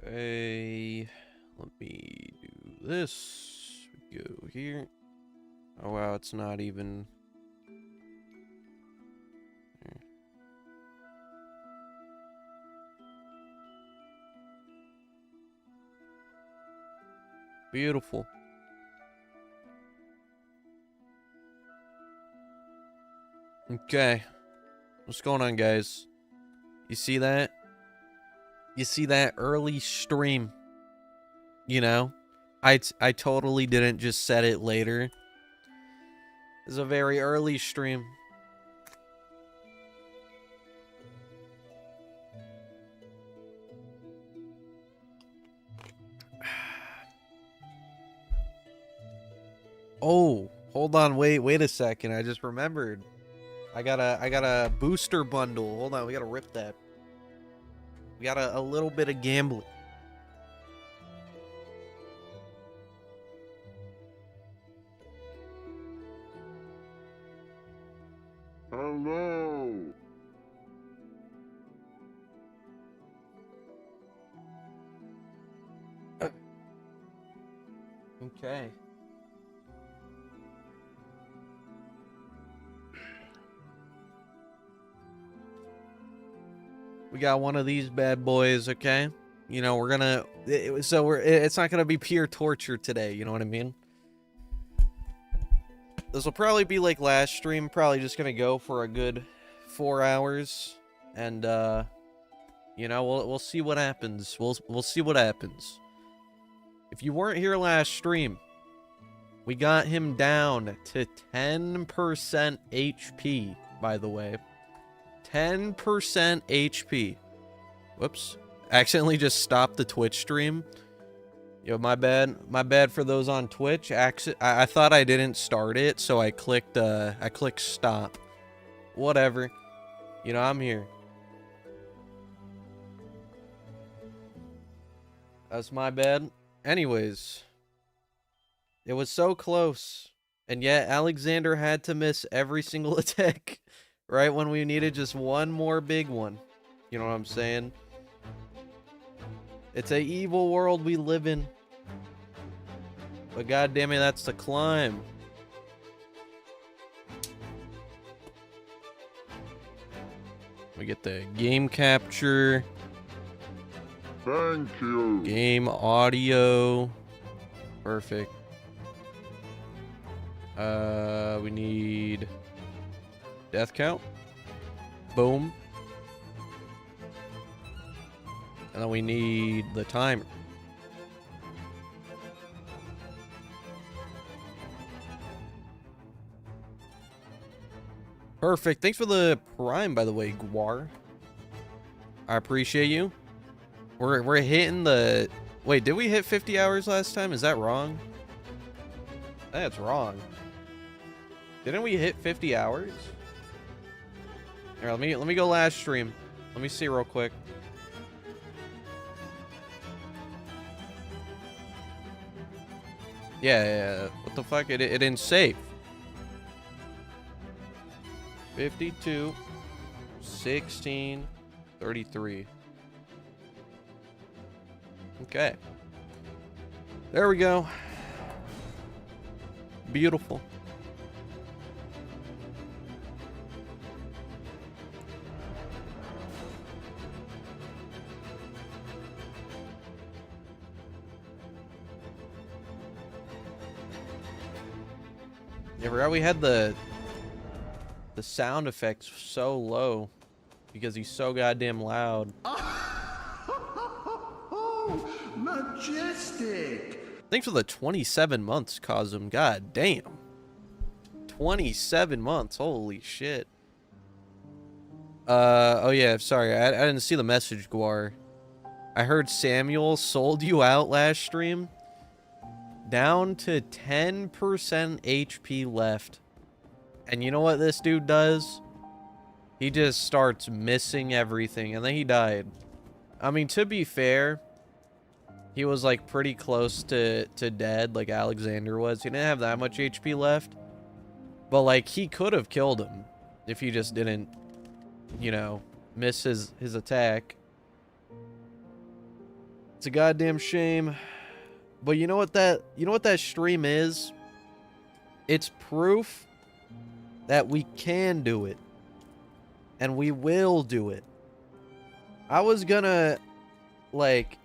Okay, let me do this. Go here. Oh wow, it's not even. Beautiful. Okay. What's going on, guys? You see that? You see that early stream? You know? I totally didn't just set it later. It's a very early stream. Oh, hold on, wait a second. I just remembered. I got a booster bundle. Hold on, we gotta rip that. We got a little bit of gambling. Hello. Okay. We got one of these bad boys, okay? You know, we're gonna... it's not gonna be pure torture today, you know what I mean? This will probably be like last stream, probably just gonna go for a good 4 hours. And, you know, we'll see what happens. We'll see what happens. If you weren't here last stream, we got him down to 10% HP, by the way. 10% HP. Whoops. Accidentally just stopped the Twitch stream. Yo, my bad. My bad for those on Twitch. I thought I didn't start it, so I clicked stop. Whatever. You know, I'm here. That's my bad. Anyways. It was so close. And yet Alexander had to miss every single attack. Right when we needed just one more big one. You know what I'm saying? It's a evil world we live in. But goddamn it, that's the climb. We get the game capture. Thank you. Game audio. Perfect. We need death count. Boom. And then we need the timer. Perfect. Thanks for the prime, by the way, Guar. I appreciate you. We're hitting the... Wait, did we hit 50 hours last time? Is that wrong? That's wrong. Didn't we hit 50 hours? Here, let me go last stream. Let me see real quick. Yeah. What the fuck? It didn't save. 52, 16, 33. Okay. There we go. Beautiful. Yeah, I forgot we had the sound effects so low because he's so goddamn loud. Majestic. Thanks for the 27 months, Cosm. God damn. 27 months. Holy shit. Oh yeah, sorry. I didn't see the message, Guar. I heard Samuel sold you out last stream. Down to 10% HP left. And you know what this dude does? He just starts missing everything, and then he died. I mean, to be fair, he was like pretty close to dead, like Alexander was. He didn't have that much HP left. But like, he could have killed him if he just didn't, you know, miss his attack. It's a goddamn shame. But you know what that stream is? It's proof that we can do it. And we will do it. I was gonna, like,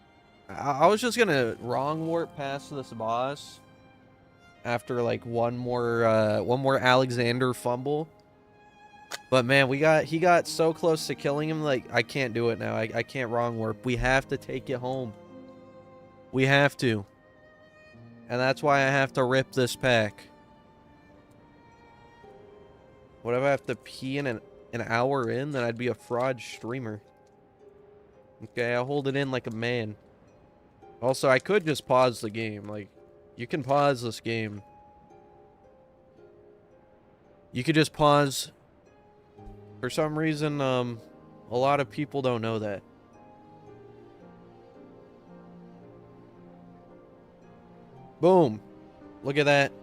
I was just gonna wrong warp past this boss after like one more Alexander fumble. But man, he got so close to killing him, like, I can't do it now. I can't wrong warp. We have to take it home. We have to. And that's why I have to rip this pack. What if I have to pee in an hour in? Then I'd be a fraud streamer. Okay, I'll hold it in like a man. Also, I could just pause the game. Like, you can pause this game. You could just pause. For some reason, a lot of people don't know that. Boom. Look at that.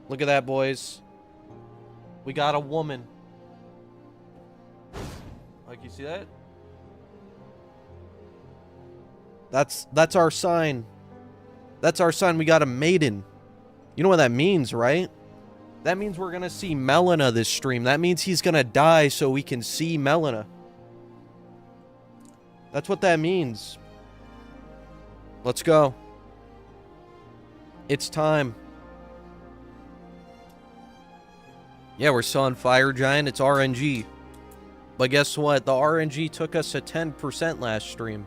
Look at that, boys. We got a woman. Like, you see that? That's our sign. That's our sign. We got a maiden. You know what that means, right? That means we're gonna see Melina this stream. That means he's gonna die so we can see Melina. That's what that means. Let's go. It's time. Yeah, we're selling Fire Giant. It's RNG. But guess what? The RNG took us to 10% last stream.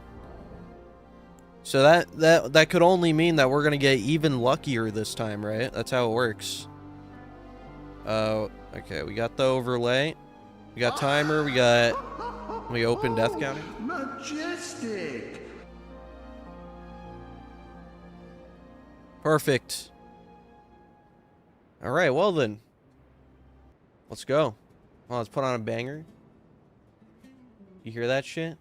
So that could only mean that we're going to get even luckier this time, right? That's how it works. Okay, we got the overlay. We got timer. We open death counting. Majestic. Perfect. All right, well then. Let's go. Well, let's put on a banger. You hear that shit?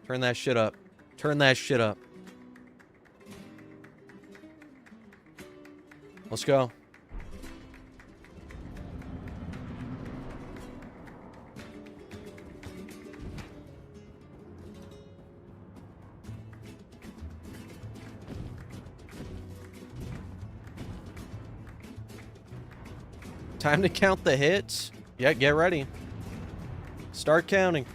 Turn that shit up. Turn that shit up. Let's go. Time to count the hits. Yeah, get ready. Start counting.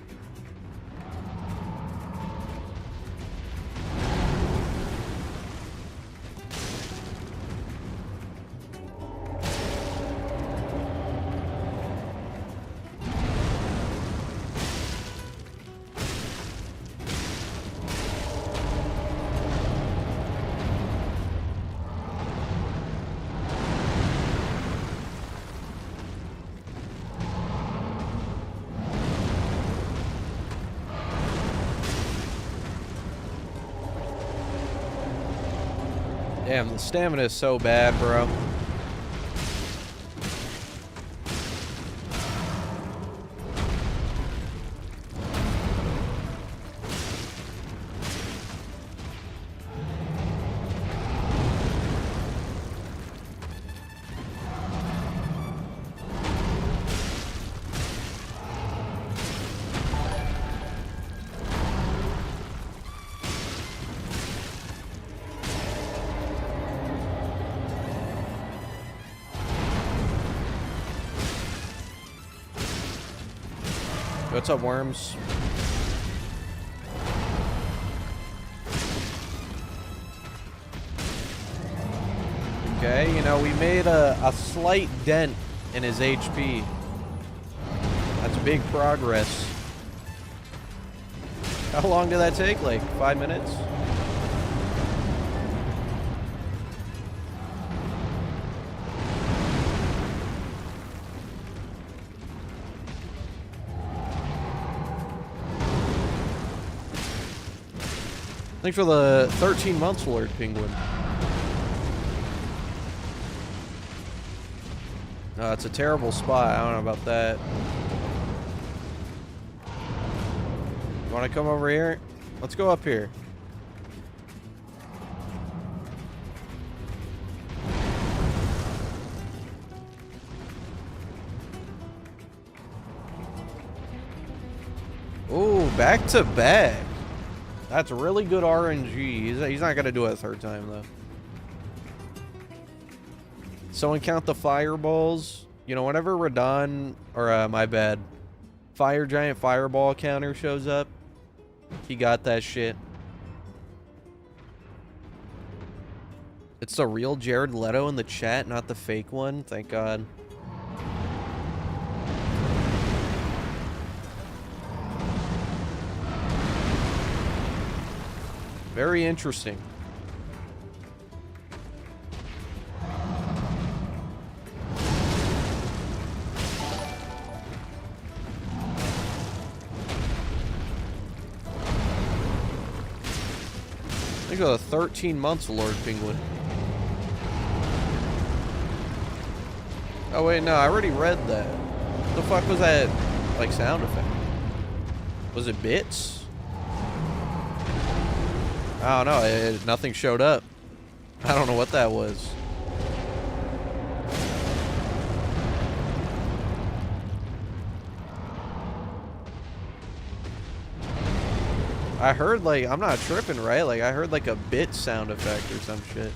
Damn, the stamina is so bad, bro. What's up, worms? Okay, you know, we made a slight dent in his HP. That's big progress. How long did that take? Like 5 minutes? Thanks for the 13 months, Lord Penguin. It's a terrible spot. I don't know about that. You want to come over here? Let's go up here. Ooh, back to back. That's really good RNG. He's not gonna do it a third time though. Someone count the fireballs. You know, whenever Radon, or my bad, Fire Giant Fireball counter shows up, he got that shit. It's the real Jared Leto in the chat, not the fake one. Thank God. Very interesting. I think it was 13 months, Lord Penguin. Oh wait, no, I already read that. What the fuck was that, like, sound effect? Was it bits? I don't know, nothing showed up. I don't know what that was. I heard, like, I'm not tripping, right? Like, I heard, like, a bit sound effect or some shit.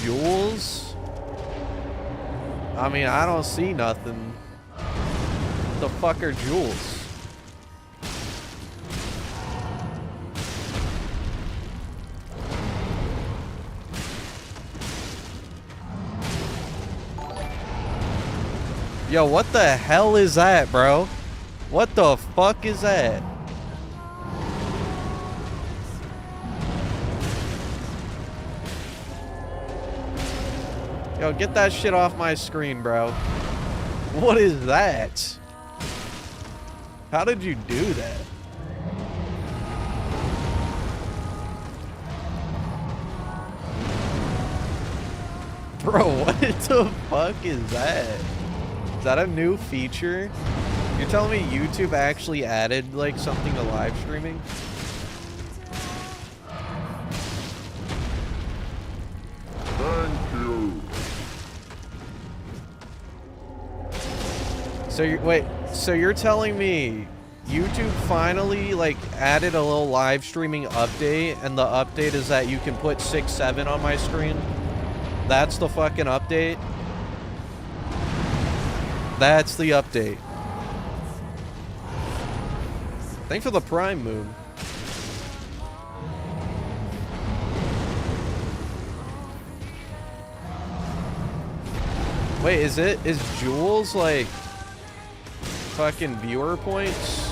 Jewels? I mean, I don't see nothing. What the fuck are jewels? Yo, what the hell is that, bro? What the fuck is that? Yo, get that shit off my screen, bro. What is that? How did you do that? Bro, what the fuck is that? Is that a new feature? You're telling me YouTube actually added, like, something to live streaming? Thank you. So you're telling me YouTube finally, like, added a little live streaming update, and the update is that you can put 6-7 on my screen? That's the fucking update? That's the update. Thanks for the Prime Moon. Wait, is Jules, like, fucking viewer points?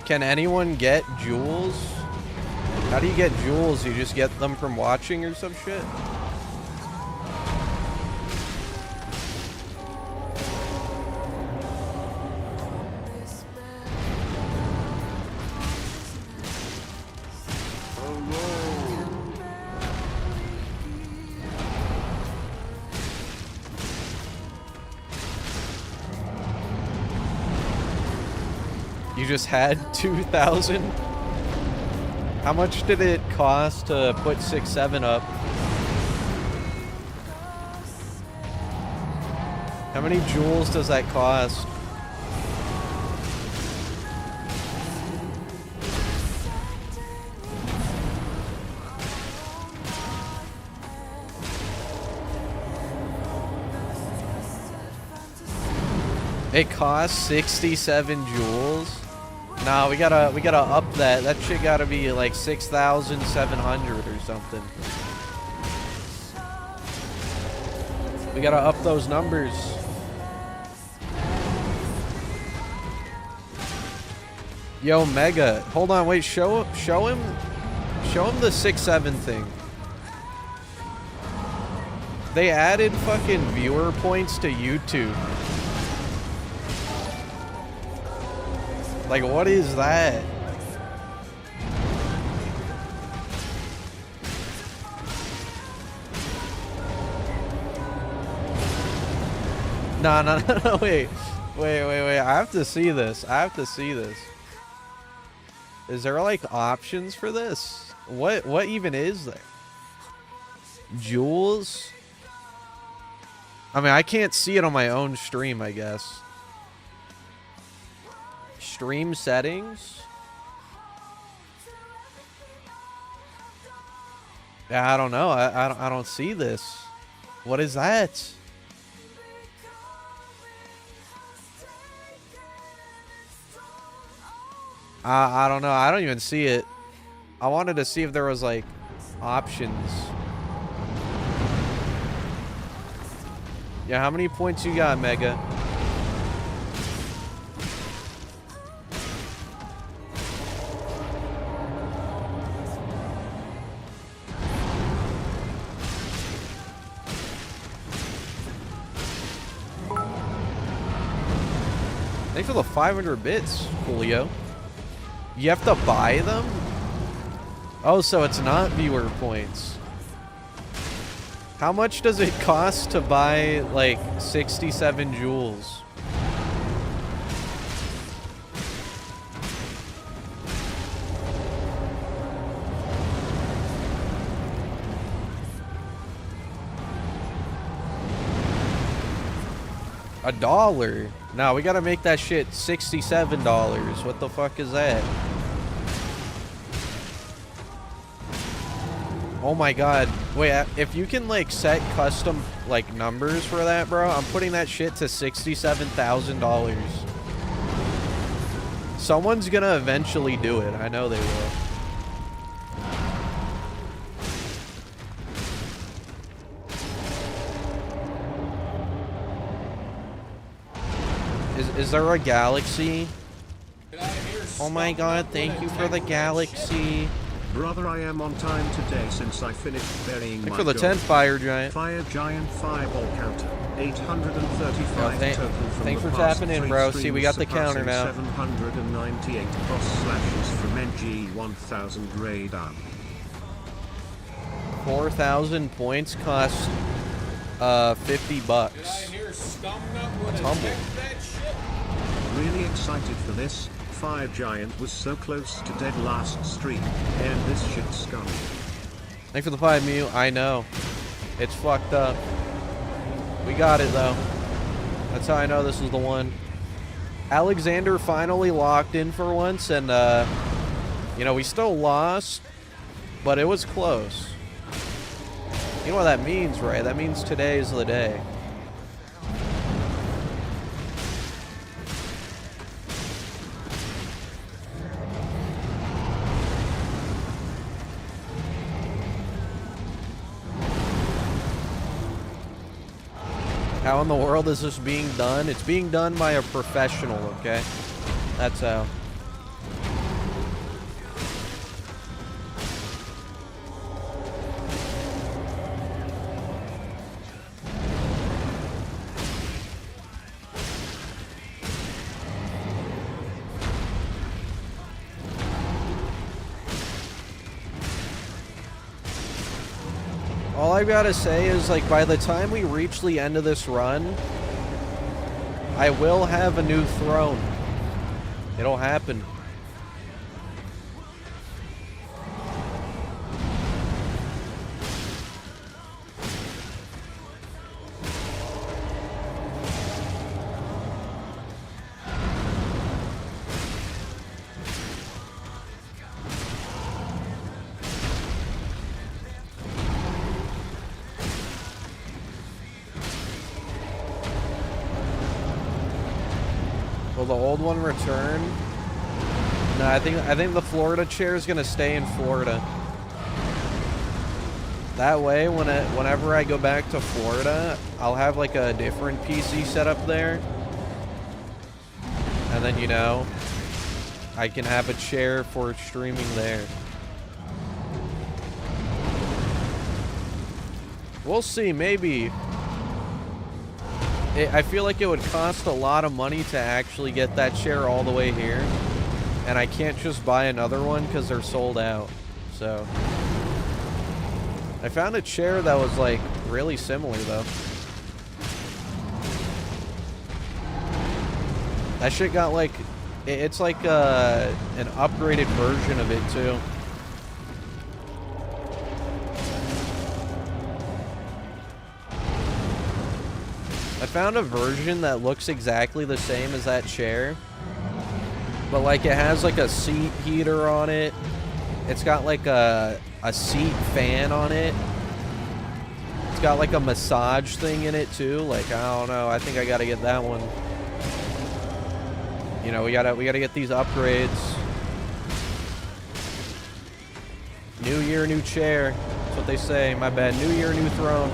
Can anyone get jewels? How do you get jewels? You just get them from watching or some shit? You just had 2,000? How much did it cost to put 6-7 up? How many jewels does that cost? It costs 67 jewels? Nah, we gotta up that. That shit gotta be like 6,700 or something. We gotta up those numbers. Yo, Mega, hold on, wait, show him the 6-7 thing. They added fucking viewer points to YouTube. Like, what is that? No, no, no, no, wait. Wait. I have to see this. I have to see this. Is there, like, options for this? What even is there? Jewels? I mean, I can't see it on my own stream, I guess. Stream settings? Yeah, I don't know. I don't see this. What is that? I don't know. I don't even see it. I wanted to see if there was, like, options. Yeah, how many points you got, Mega? Thanks for the 500 bits, Julio. You have to buy them? Oh, so it's not viewer points. How much does it cost to buy, like, 67 jewels? $1? No, we gotta make that shit $67. What the fuck is that? Oh my god. Wait, if you can, like, set custom, like, numbers for that, bro, I'm putting that shit to $67,000. Someone's gonna eventually do it. I know they will. Is there a galaxy? Oh my god, thank you for the galaxy. Brother, I am on time today since I finished burying Thanks my for the gold. 10 fire giant. Fire giant fireball counter. 835 total from thanks the for past tapping in, three bro. See, streams, we got the counter now. 798 cross slashes from NG1000 radar. 4,000 points cost $50. That's humble. Really excited for this. Fire giant was so close to dead last stream. And this shit scum. Thanks for the 5 Mew. I know. It's fucked up. We got it, though. That's how I know this is the one. Alexander finally locked in for once, and, you know, we still lost, but it was close. You know what that means, right? That means today's the day. How in the world is this being done? It's being done by a professional, okay? That's how. All I've got to say is, like, by the time we reach the end of this run, I will have a new throne. It'll happen. Will the old one return? No, I think the Florida chair is gonna stay in Florida. That way, whenever I go back to Florida, I'll have like a different PC set up there, and then, you know, I can have a chair for streaming there. We'll see, maybe. I feel like it would cost a lot of money to actually get that chair all the way here. And I can't just buy another one because they're sold out. So I found a chair that was, like, really similar, though. That shit got like, it's like an upgraded version of it too. I found a version that looks exactly the same as that chair, but like it has like a seat heater on it. It's got like a seat fan on it. It's got like a massage thing in it too. Like, I don't know. I think I gotta get that one. You know, we gotta get these upgrades. New year, new chair. That's what they say. My bad. New year, new throne.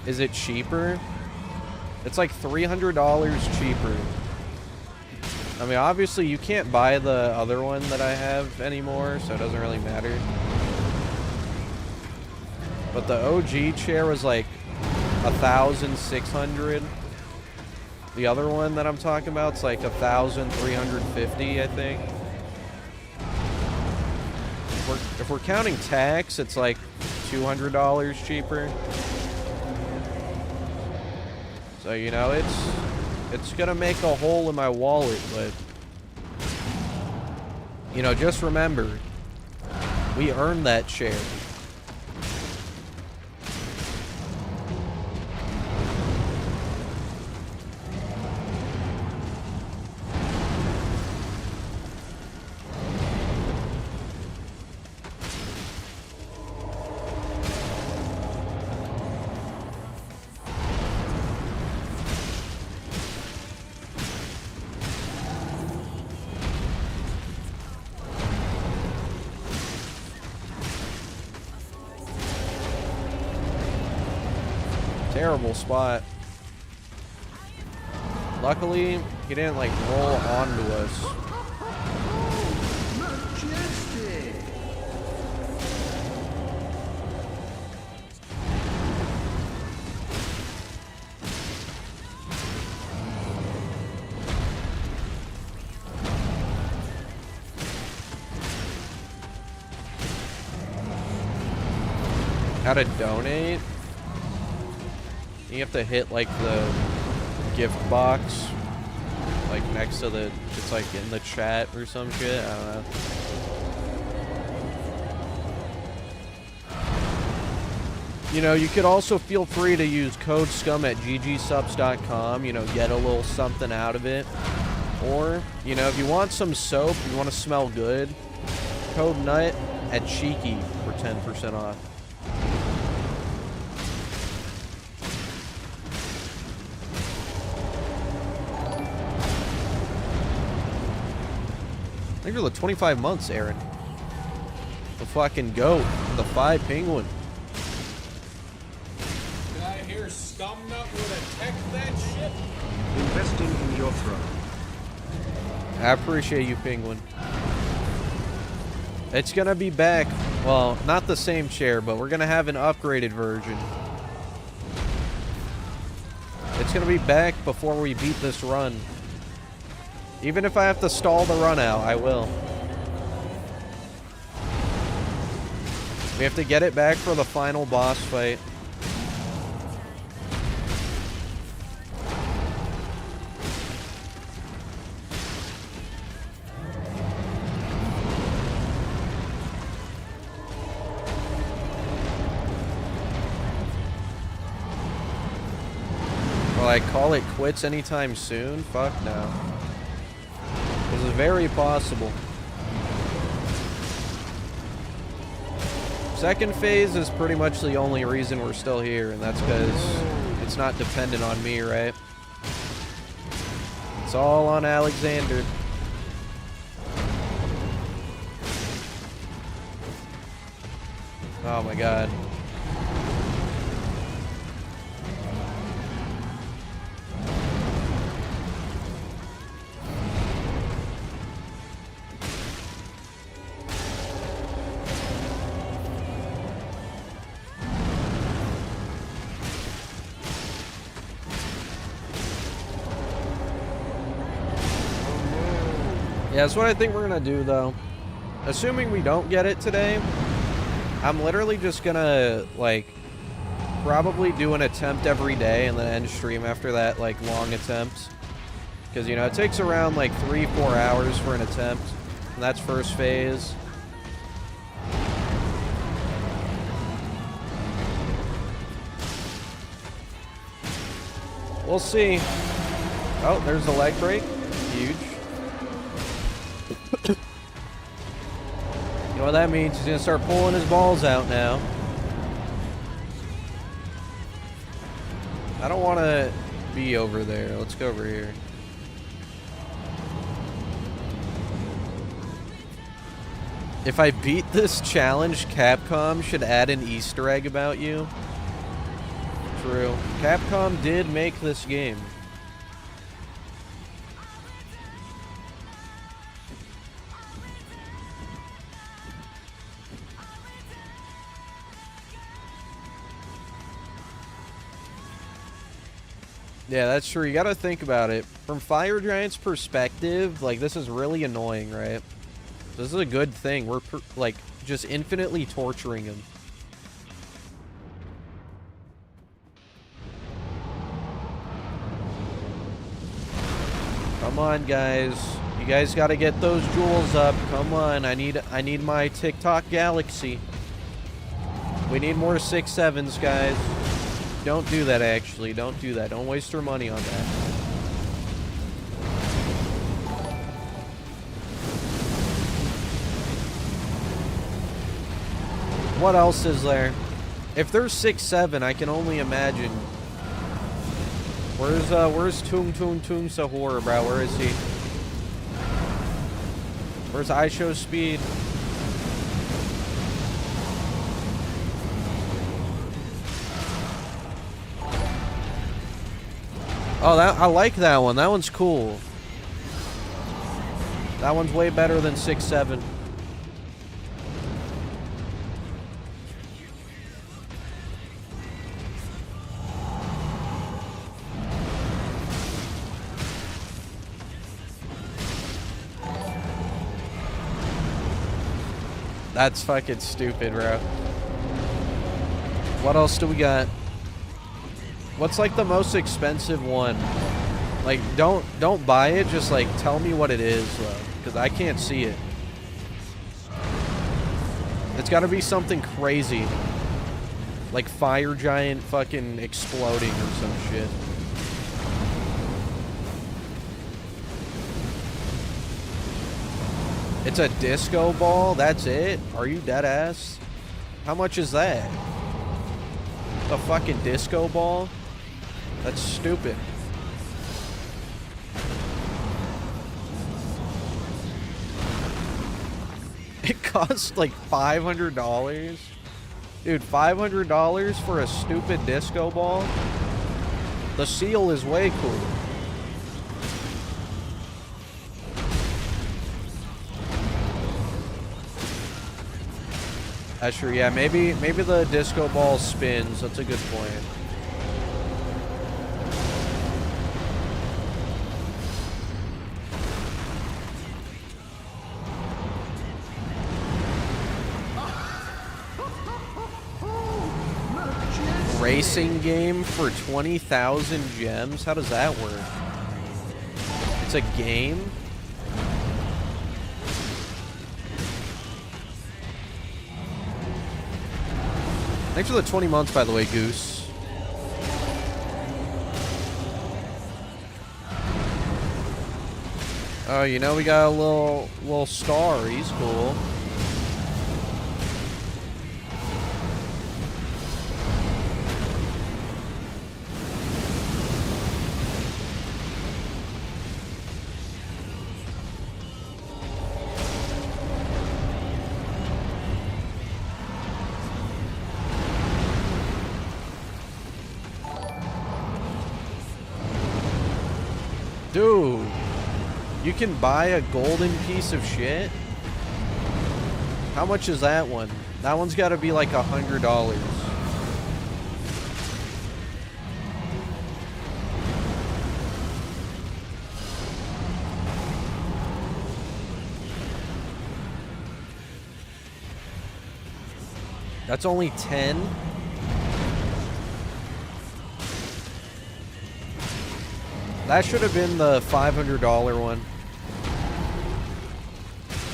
Is it cheaper? It's like $300 cheaper. I mean, obviously you can't buy the other one that I have anymore, so it doesn't really matter. But the OG chair was like $1,600. The other one that I'm talking about is like $1,350, I think. If we're counting tax, it's like $200 cheaper. So, you know, it's gonna make a hole in my wallet, but, you know, just remember, we earned that chair. Terrible spot. Luckily, he didn't like roll onto us. Majestic. How to donate? You have to hit like the gift box, like next to the, it's like in the chat or some shit. I don't know. You know, you could also feel free to use code SCUM at ggsubs.com, you know, get a little something out of it. Or, you know, if you want some soap, you want to smell good, code NUT at Cheeky for 10% off. Thank you for the 25 months, Aaron. The fucking goat. The 5 penguin. Did I hear Skumnut would attack that shit? Investing in your throne. I appreciate you, penguin. It's gonna be back. Well, not the same chair, but we're gonna have an upgraded version. It's gonna be back before we beat this run. Even if I have to stall the run out, I will. We have to get it back for the final boss fight. Will I call it quits anytime soon? Fuck no. This is very possible. Second phase is pretty much the only reason we're still here, and that's because it's not dependent on me, right? It's all on Alexander. Oh my god. Yeah, that's what I think we're gonna do, though. Assuming we don't get it today, I'm literally just gonna, like, probably do an attempt every day and then end stream after that, like, long attempt. Because, you know, it takes around, like, 3-4 hours for an attempt. And that's first phase. We'll see. Oh, there's the leg break. Huge. You know what that means? He's gonna start pulling his balls out now. I don't want to be over there. Let's go over here. If I beat this challenge, Capcom should add an Easter egg about you. True. Capcom did make this game. Yeah, that's true. You gotta think about it. From Fire Giant's perspective, like, this is really annoying, right? This is a good thing. We're, like, just infinitely torturing him. Come on, guys. You guys gotta get those jewels up. Come on. I need my TikTok galaxy. We need more 6-7s, guys. Don't do that, actually. Don't do that. Don't waste your money on that. What else is there? If there's 6-7, I can only imagine. Where's Tung Sahur, bro? Where is he? Where's I Show Speed? Oh, I like that one. That one's cool. That one's way better than 6-7. That's fucking stupid, bro. What else do we got? What's like the most expensive one? Like, don't buy it, just like tell me what it is, though, because I can't see it. It's got to be something crazy. Like Fire Giant fucking exploding or some shit. It's a disco ball? That's it? Are you dead ass? How much is that? A fucking disco ball? That's stupid. It costs like $500? Dude, $500 for a stupid disco ball? The seal is way cool. That's true, yeah, maybe the disco ball spins. That's a good point. Racing game for 20,000 gems? How does that work? It's a game? Thanks for the 20 months, by the way, Goose. Oh, you know, we got a little star. He's cool. Dude, you can buy a golden piece of shit? How much is that one? That one's got to be like $100. That's only 10? That should have been the $500 one.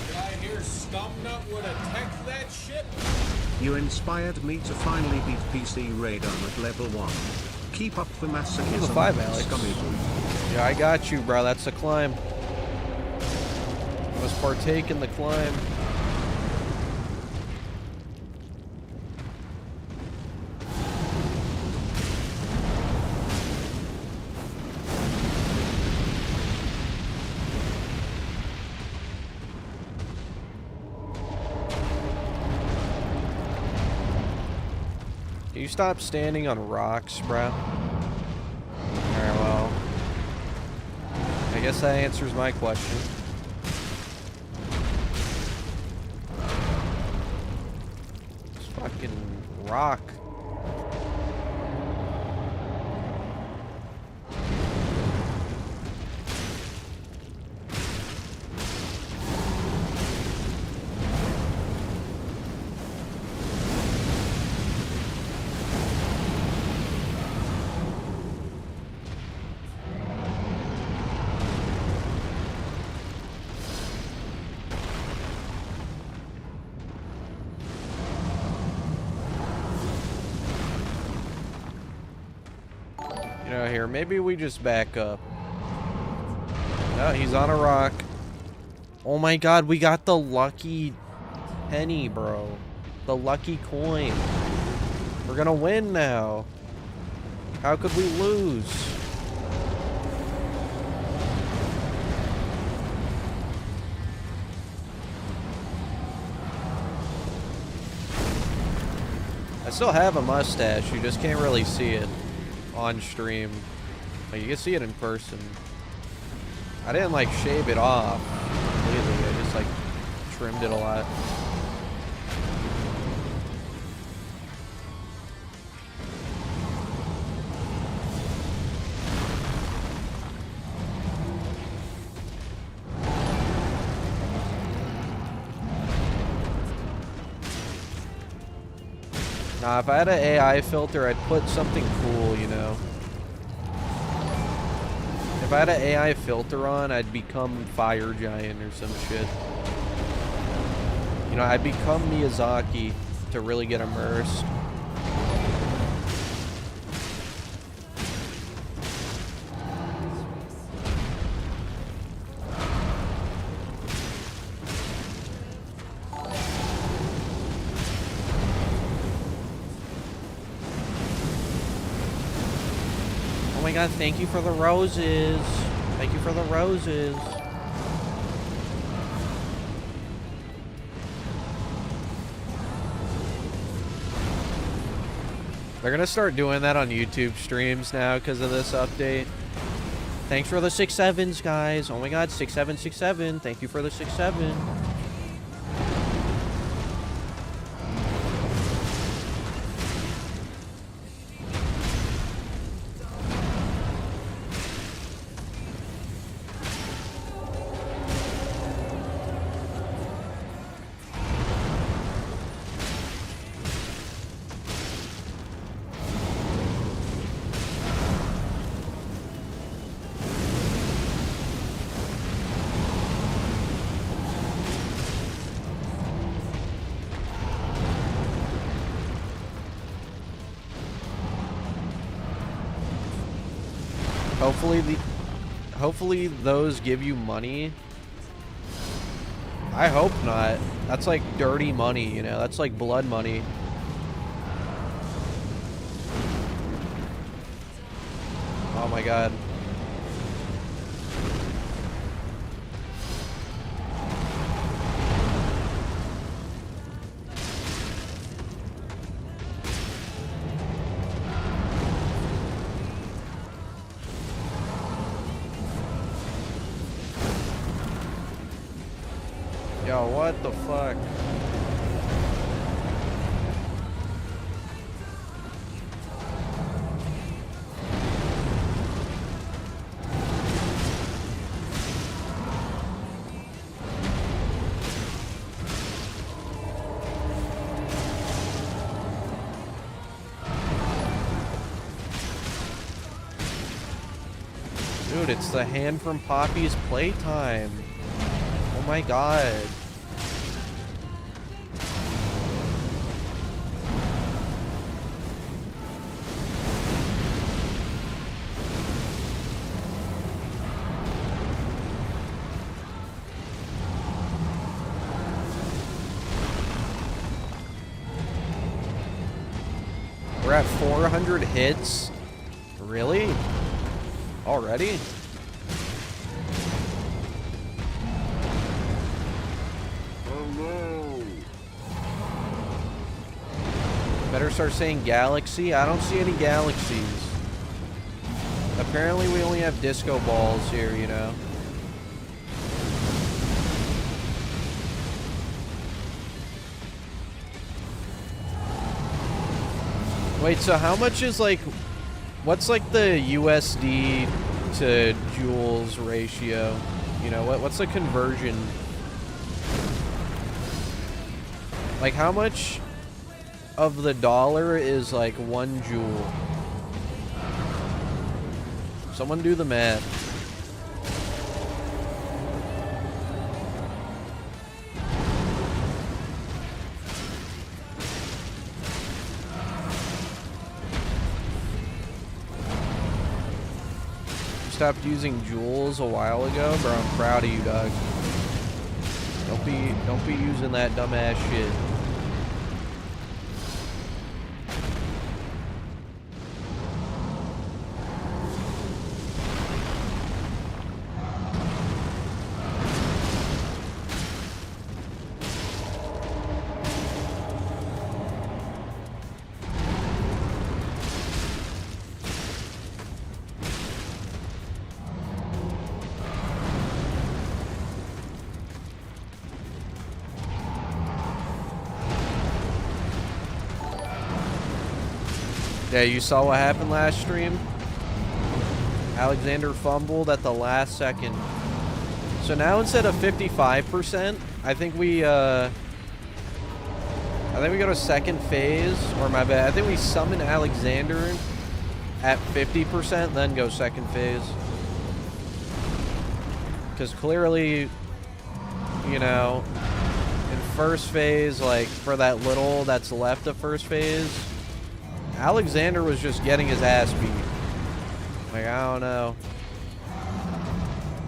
Did I hear Skumnut would have teched that shit? You inspired me to finally beat PC Radon at level 1. Keep up the masochism, Level 5, Alex. scummy boo. Yeah, I got you, bro. That's the climb. You must partake in the climb. Can you stop standing on rocks, bro? Alright, well. I guess that answers my question. This fucking rock. You know, here, maybe we just back up. No, he's on a rock. Oh my god, we got the lucky penny, bro. The lucky coin. We're gonna win now. How could we lose? I still have a mustache, you just can't really see it on stream. Like, you can see it in person. I didn't like shave it off completely, I just like trimmed it a lot. Nah, if I had an AI filter, I'd put something cool, you know. If I had an AI filter on, I'd become Fire Giant or some shit. You know, I'd become Miyazaki to really get immersed. Oh my god, thank you for the roses. Thank you for the roses. They're gonna start doing that on YouTube streams now because of this update. Thanks for the 6-7s, guys. Oh my god, 6767. Thank you for the 6-7. Hopefully those give you money. I hope not. That's like dirty money, you know? That's like blood money. Oh my god. Yo, what the fuck? Dude, it's the hand from Poppy's playtime. Oh my god. We're at 400 hits? Really? Already? Hello. Better start saying galaxy. I don't see any galaxies. Apparently we only have disco balls here, you know. Wait, so how much is like, what's like the USD to joules ratio? You know, what's the conversion? Like how much of the dollar is like 1 joule? Someone do the math. Stopped using joules a while ago, bro. I'm proud of you, dog. Don't be using that dumbass shit. Yeah, you saw what happened last stream? Alexander fumbled at the last second. So now instead of 55%, I think we go to second phase, or my bad, I think we summon Alexander at 50%, then go second phase. Because clearly, you know, in first phase, like, for that little that's left of first phase, Alexander was just getting his ass beat. Like, I don't know.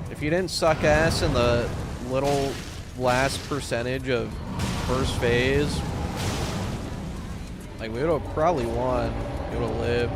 If you didn't suck ass in the little last percentage of first phase, like, we would have probably won. We would have lived.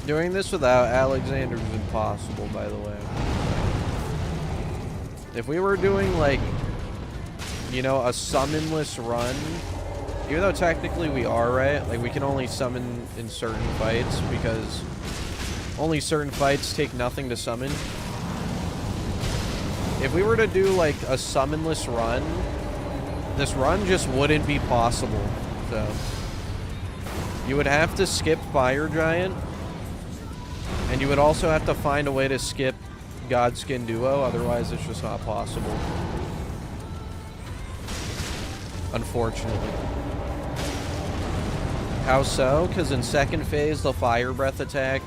Doing this without Alexander is impossible, by the way. If we were doing, like, you know, a summonless run, even though technically we are, right? Like, we can only summon in certain fights because only certain fights take nothing to summon. If we were to do, like, a summonless run, this run just wouldn't be possible. So, you would have to skip Fire Giant. And you would also have to find a way to skip Godskin Duo, otherwise it's just not possible. Unfortunately. How so? Because in second phase, the Fire Breath attack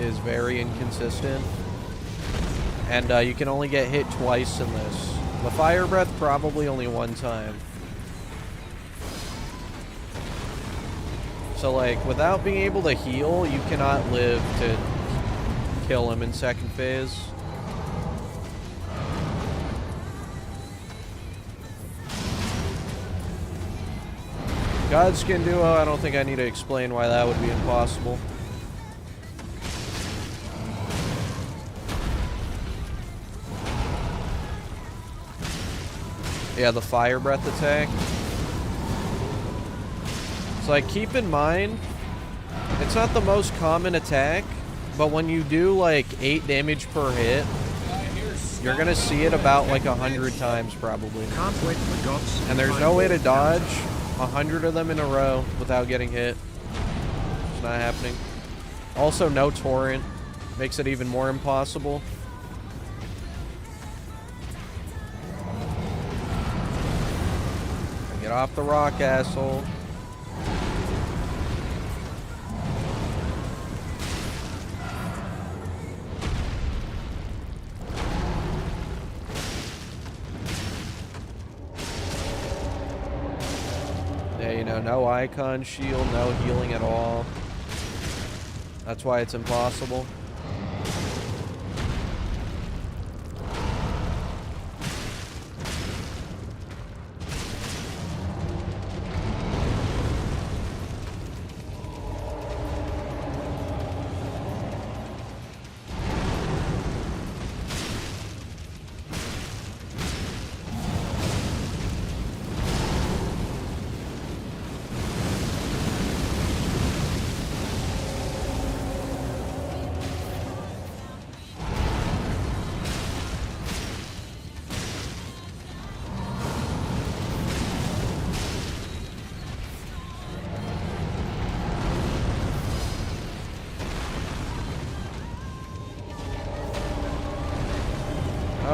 is very inconsistent. And you can only get hit twice in this. The Fire Breath probably only one time. So, like, without being able to heal, you cannot live to kill him in second phase. Godskin Duo, I don't think I need to explain why that would be impossible. Yeah, the Fire Breath attack. So, like, keep in mind, it's not the most common attack, but when you do, like, 8 damage per hit, you're gonna see it about, like, 100 times, probably. Can't wait for gods. And there's no way to dodge 100 of them in a row without getting hit. It's not happening. Also, no torrent. Makes it even more impossible. Get off the rock, asshole. Yeah, you know, no icon shield, no healing at all. That's why it's impossible.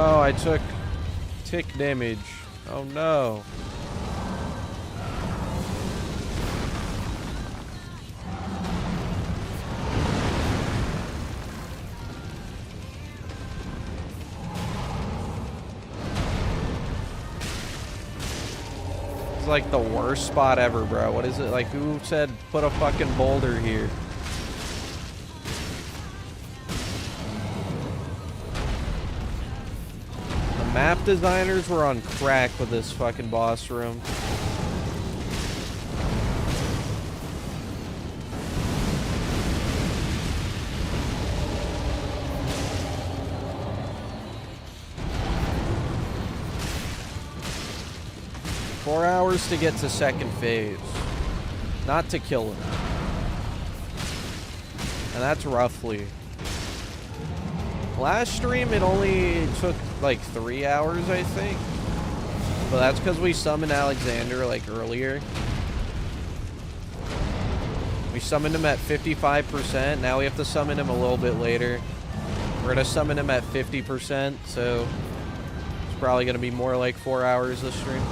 Oh, I took tick damage. Oh no. It's like the worst spot ever, bro. What is it? Like, who said put a fucking boulder here? Map designers were on crack with this fucking boss room. Four hours to get to second phase. Not to kill him. And that's roughly. Last stream, it only took like 3 hours, I think. But that's because we summoned Alexander like earlier. We summoned him at 55%. Now we have to summon him a little bit later. We're gonna summon him at 50%, so it's probably gonna be more like 4 hours this stream.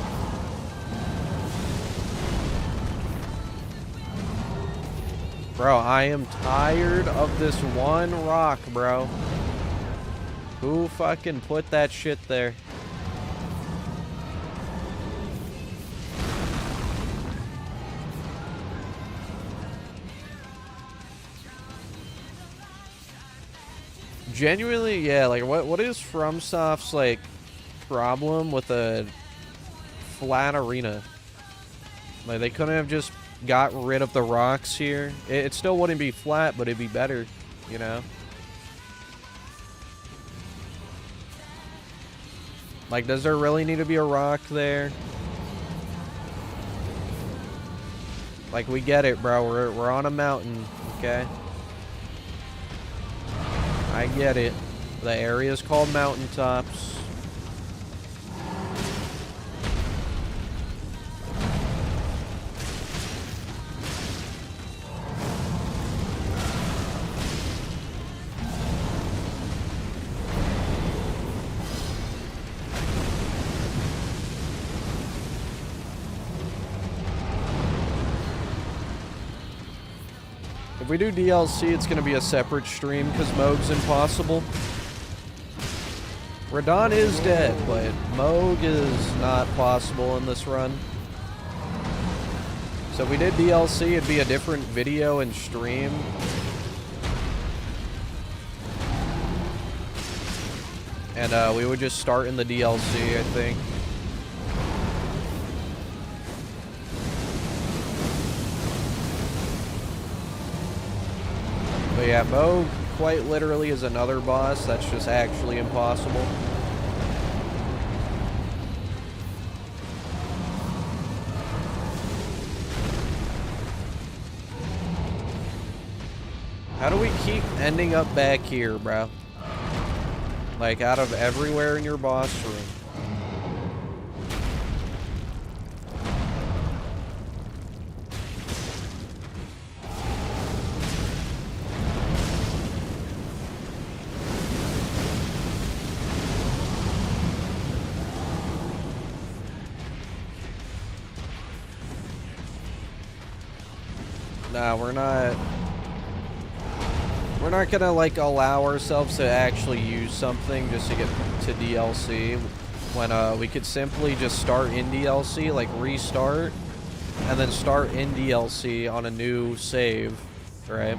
Bro, I am tired of this one rock, bro. Who fucking put that shit there? Genuinely, yeah, like what is FromSoft's like problem with a flat arena? Like they couldn't have just got rid of the rocks here. It still wouldn't be flat, but it'd be better, you know? Like, does there really need to be a rock there? Like, we get it, bro. We're on a mountain, okay? I get it. The area is called Mountaintops. If we do DLC, it's going to be a separate stream because Moog's impossible. Radon is dead, but Moog is not possible in this run. So if we did DLC, it'd be a different video and stream. And we would just start in the DLC, I think. But yeah, Moog quite literally is another boss that's just actually impossible. How do we keep ending up back here, bro? Like, out of everywhere in your boss room. Nah, we're not gonna like allow ourselves to actually use something just to get to DLC when we could simply just start in DLC, like restart, and then start in DLC on a new save, right?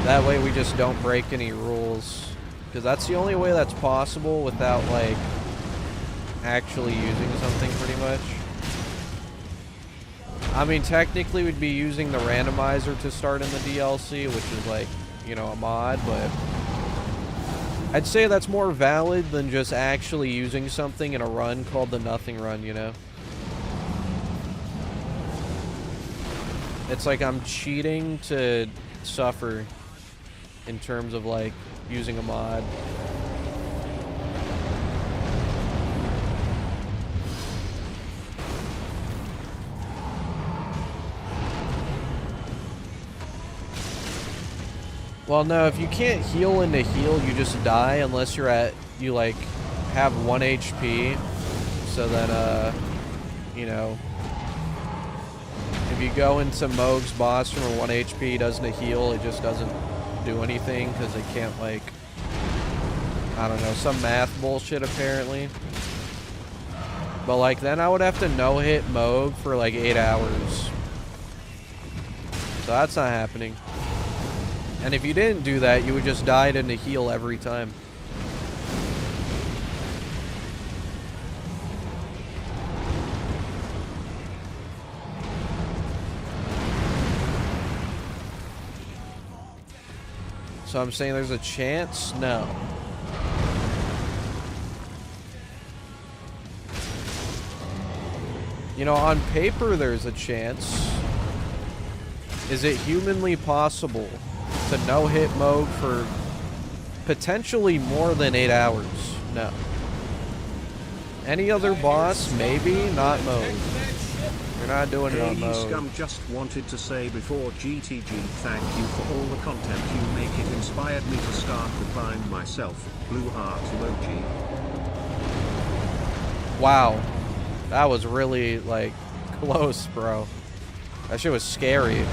That way we just don't break any rules, because that's the only way that's possible without like actually using something pretty much. I mean, technically we'd be using the randomizer to start in the DLC, which is like, you know, a mod, but I'd say that's more valid than just actually using something in a run called the nothing run, you know? It's like I'm cheating to suffer in terms of like using a mod. Well, no, if you can't heal into heal, you just die unless you like have 1 HP. So then, you know, if you go into Moog's boss from a 1 HP, doesn't a heal, it just doesn't do anything because it can't, like, I don't know, some math bullshit apparently. But like then I would have to no-hit Moog for like 8 hours. So that's not happening. And if you didn't do that, you would just die into heal every time. So I'm saying there's a chance? No. You know, on paper there's a chance. Is it humanly possible to no-hit Moog for potentially more than 8 hours? No. Any other boss? Maybe. Not Moog. You're not doing it on Moog. Scum just wanted to say before GTG, thank you for all the content you make. It inspired me to start replying myself. Blue heart emoji. Wow. That was really, like, close, bro. That shit was scary.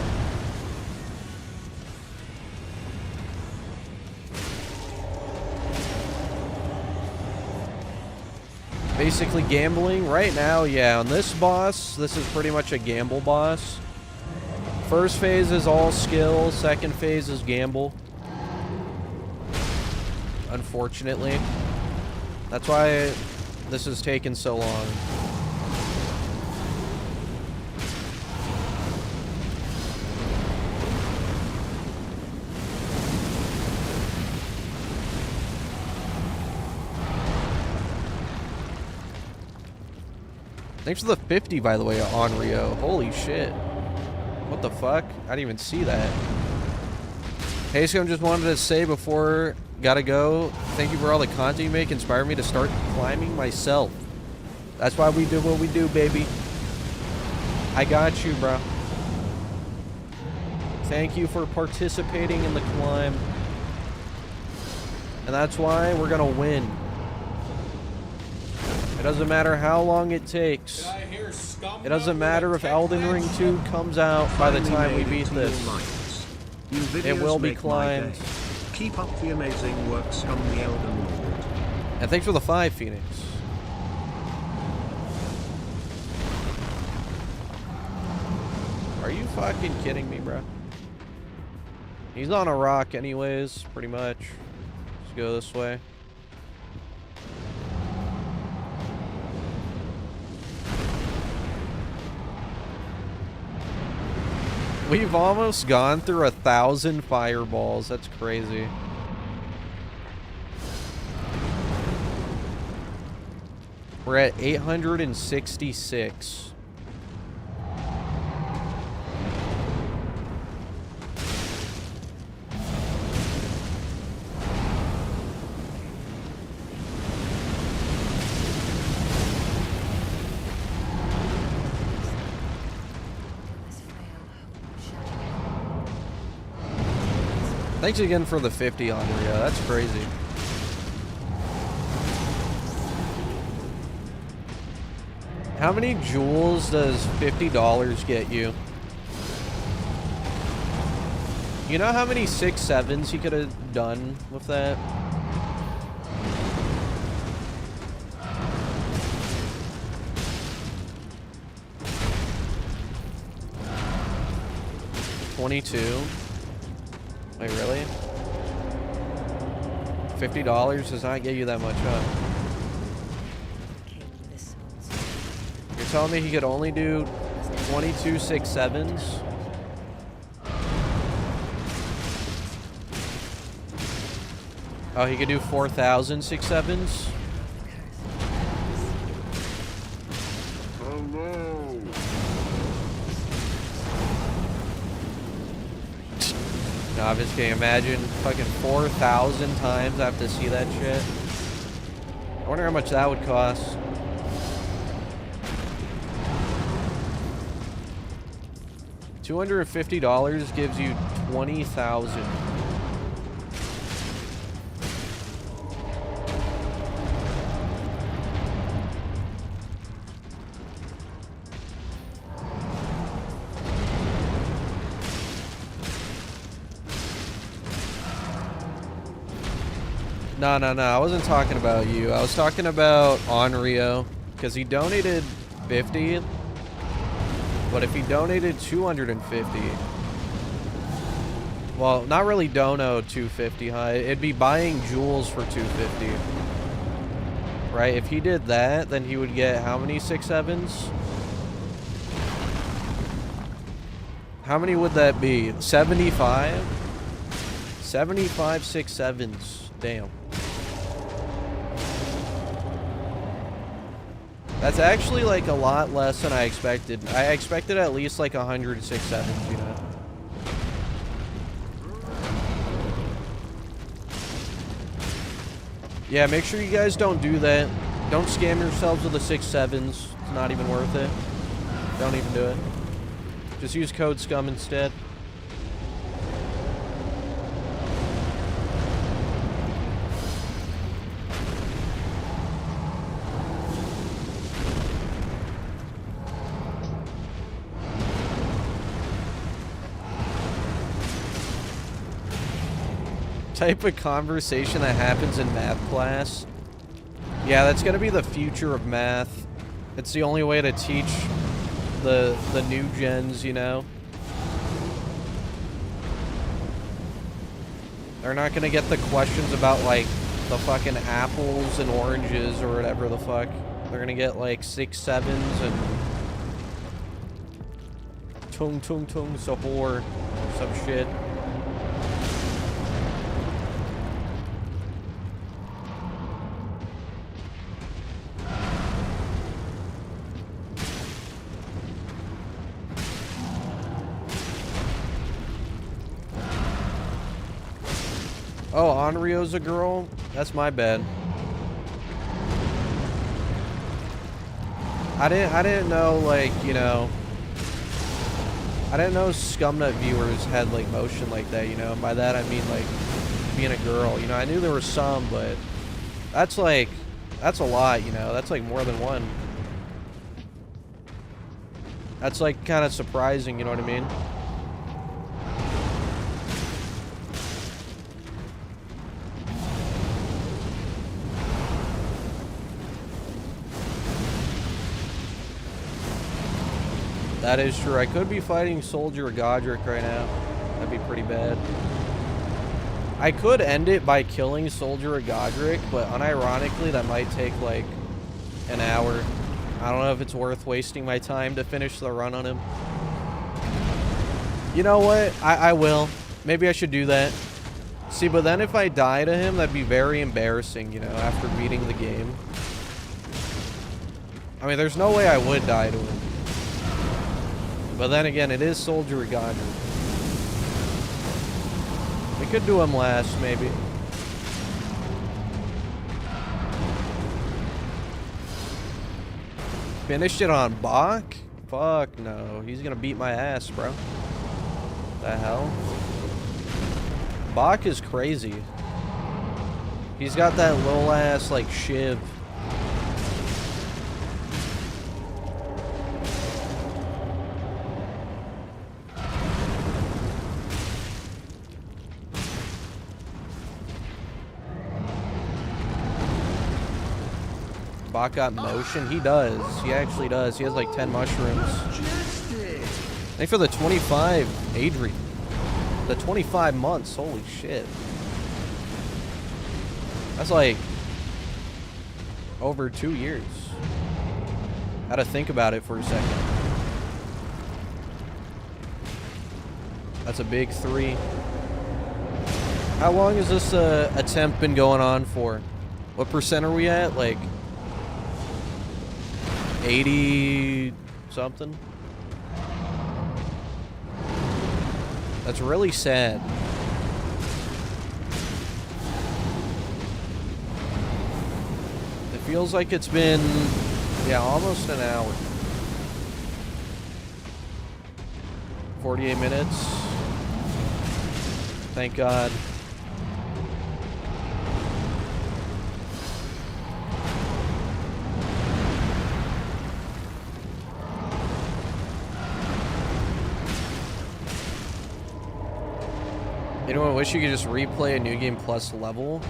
Basically gambling right now, yeah. On this boss, this is pretty much a gamble boss. First phase is all skill, second phase is gamble. Unfortunately. That's why this has taken so long. Thanks for the 50, by the way, on Rio. Holy shit. What the fuck? I didn't even see that. Hey, Scum, just wanted to say before, gotta go, thank you for all the content you make. Inspired me to start climbing myself. That's why we do what we do, baby. I got you, bro. Thank you for participating in the climb. And that's why we're gonna win. It doesn't matter how long it takes. It doesn't matter if Elden Ring 2 comes out by the time we beat this. It will be climbed. Keep up the amazing work, Scum the Elden Lord. And thanks for the 5, Phoenix. Are you fucking kidding me, bro? He's on a rock anyways, pretty much. Let's go this way. We've almost gone through 1,000 fireballs. That's crazy. We're at 866. Thanks again for the 50 on Rio. That's crazy. How many jewels does $50 get you? You know how many 6-7s he could have done with that? $22. Wait, really? $50 does not get you that much, huh? You're telling me he could only do 22 6-7s? Oh, he could do 4,000 6-7s? Hello. No, I'm just kidding. Imagine fucking 4,000 times I have to see that shit. I wonder how much that would cost. $250 gives you 20,000. No, I wasn't talking about you. I was talking about Onryo, because he donated 50, but if he donated 250, well, not really dono 250, huh? It'd be buying jewels for 250, right? If he did that, then he would get how many 6-7s? How many would that be? 75? 75 6-7s. Damn. That's actually like a lot less than I expected. I expected at least like 100 6-7s, you know. Yeah, make sure you guys don't do that. Don't scam yourselves with the 6-7s. It's not even worth it. Don't even do it. Just use code SCUM instead. Type of conversation that happens in math class. Yeah, that's gonna be the future of math. It's the only way to teach the new gens, you know. They're not gonna get the questions about like the fucking apples and oranges or whatever the fuck. They're gonna get like 6-7s and tung tung tung sahur, some shit. Oh, Onryo's a girl? That's my bad. I didn't know, like, you know, I didn't know Skumnut viewers had like motion like that, you know, and by that I mean like being a girl, you know. I knew there were some, but that's like, that's a lot, you know. That's like more than one. That's like kind of surprising, you know what I mean? That is true. I could be fighting Soldier Godric right now. That'd be pretty bad. I could end it by killing Soldier Godric, but unironically, that might take like an hour. I don't know if it's worth wasting my time to finish the run on him. You know what? I will. Maybe I should do that. See, but then if I die to him, that'd be very embarrassing, you know, after beating the game. I mean, there's no way I would die to him. But then again, it is Soldier Godric. We could do him last, maybe. Finished it on Bach? Fuck no. He's gonna beat my ass, bro. The hell? Bach is crazy. He's got that little ass, like, shiv. Bach got motion? He does. He actually does. He has like 10 mushrooms. I think for the 25, Adrian. The 25 months, holy shit. That's like over 2 years. Had to think about it for a second. That's a big 3. How long has this attempt been going on for? What percent are we at? Like 80 something? That's really sad. It feels like it's been, yeah, almost an hour. 48 minutes. Thank God. You know, I wish you could just replay a New Game Plus level.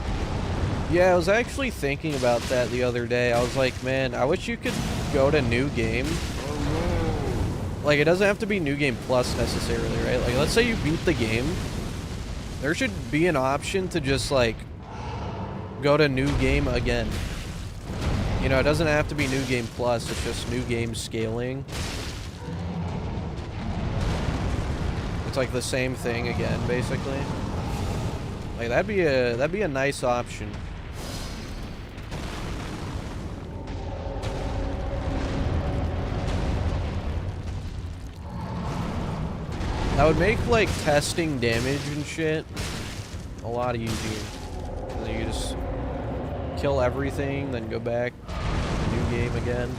Yeah, I was actually thinking about that the other day. I was like, man, I wish you could go to New Game. Like, it doesn't have to be New Game Plus necessarily, right? Like, let's say you beat the game. There should be an option to just, like, go to New Game again. You know, it doesn't have to be New Game Plus. It's just New Game scaling. It's like the same thing again, basically. Like, that'd be a nice option. That would make, like, testing damage and shit a lot easier. And then you just kill everything, then go back to New Game again.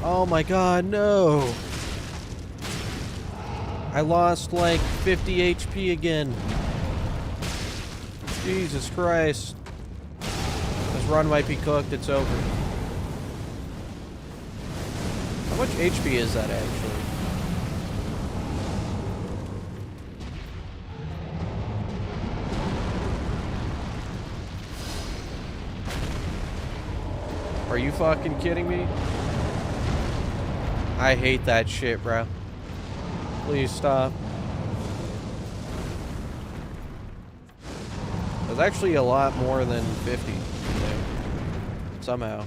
Oh my god, no! I lost like 50 HP again. Jesus Christ. This run might be cooked, it's over. How much HP is that actually? Are you fucking kidding me? I hate that shit, bro. Please stop. There's actually a lot more than 50. Somehow.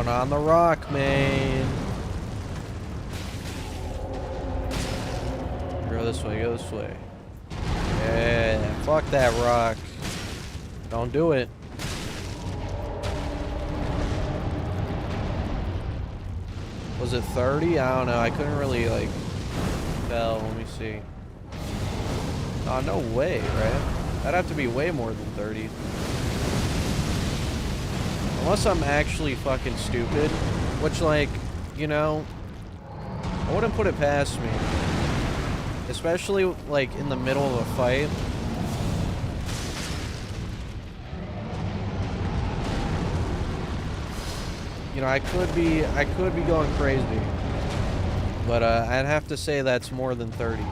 On the rock, man. Go this way, go this way. Yeah, fuck that rock. Don't do it. Was it 30? I don't know. I couldn't really, like, tell. Let me see. Oh, no way, right? That'd have to be way more than 30. Unless I'm actually fucking stupid, which, like, you know, I wouldn't put it past me. Especially, like, in the middle of a fight. You know, I could be going crazy. But, I'd have to say that's more than 30.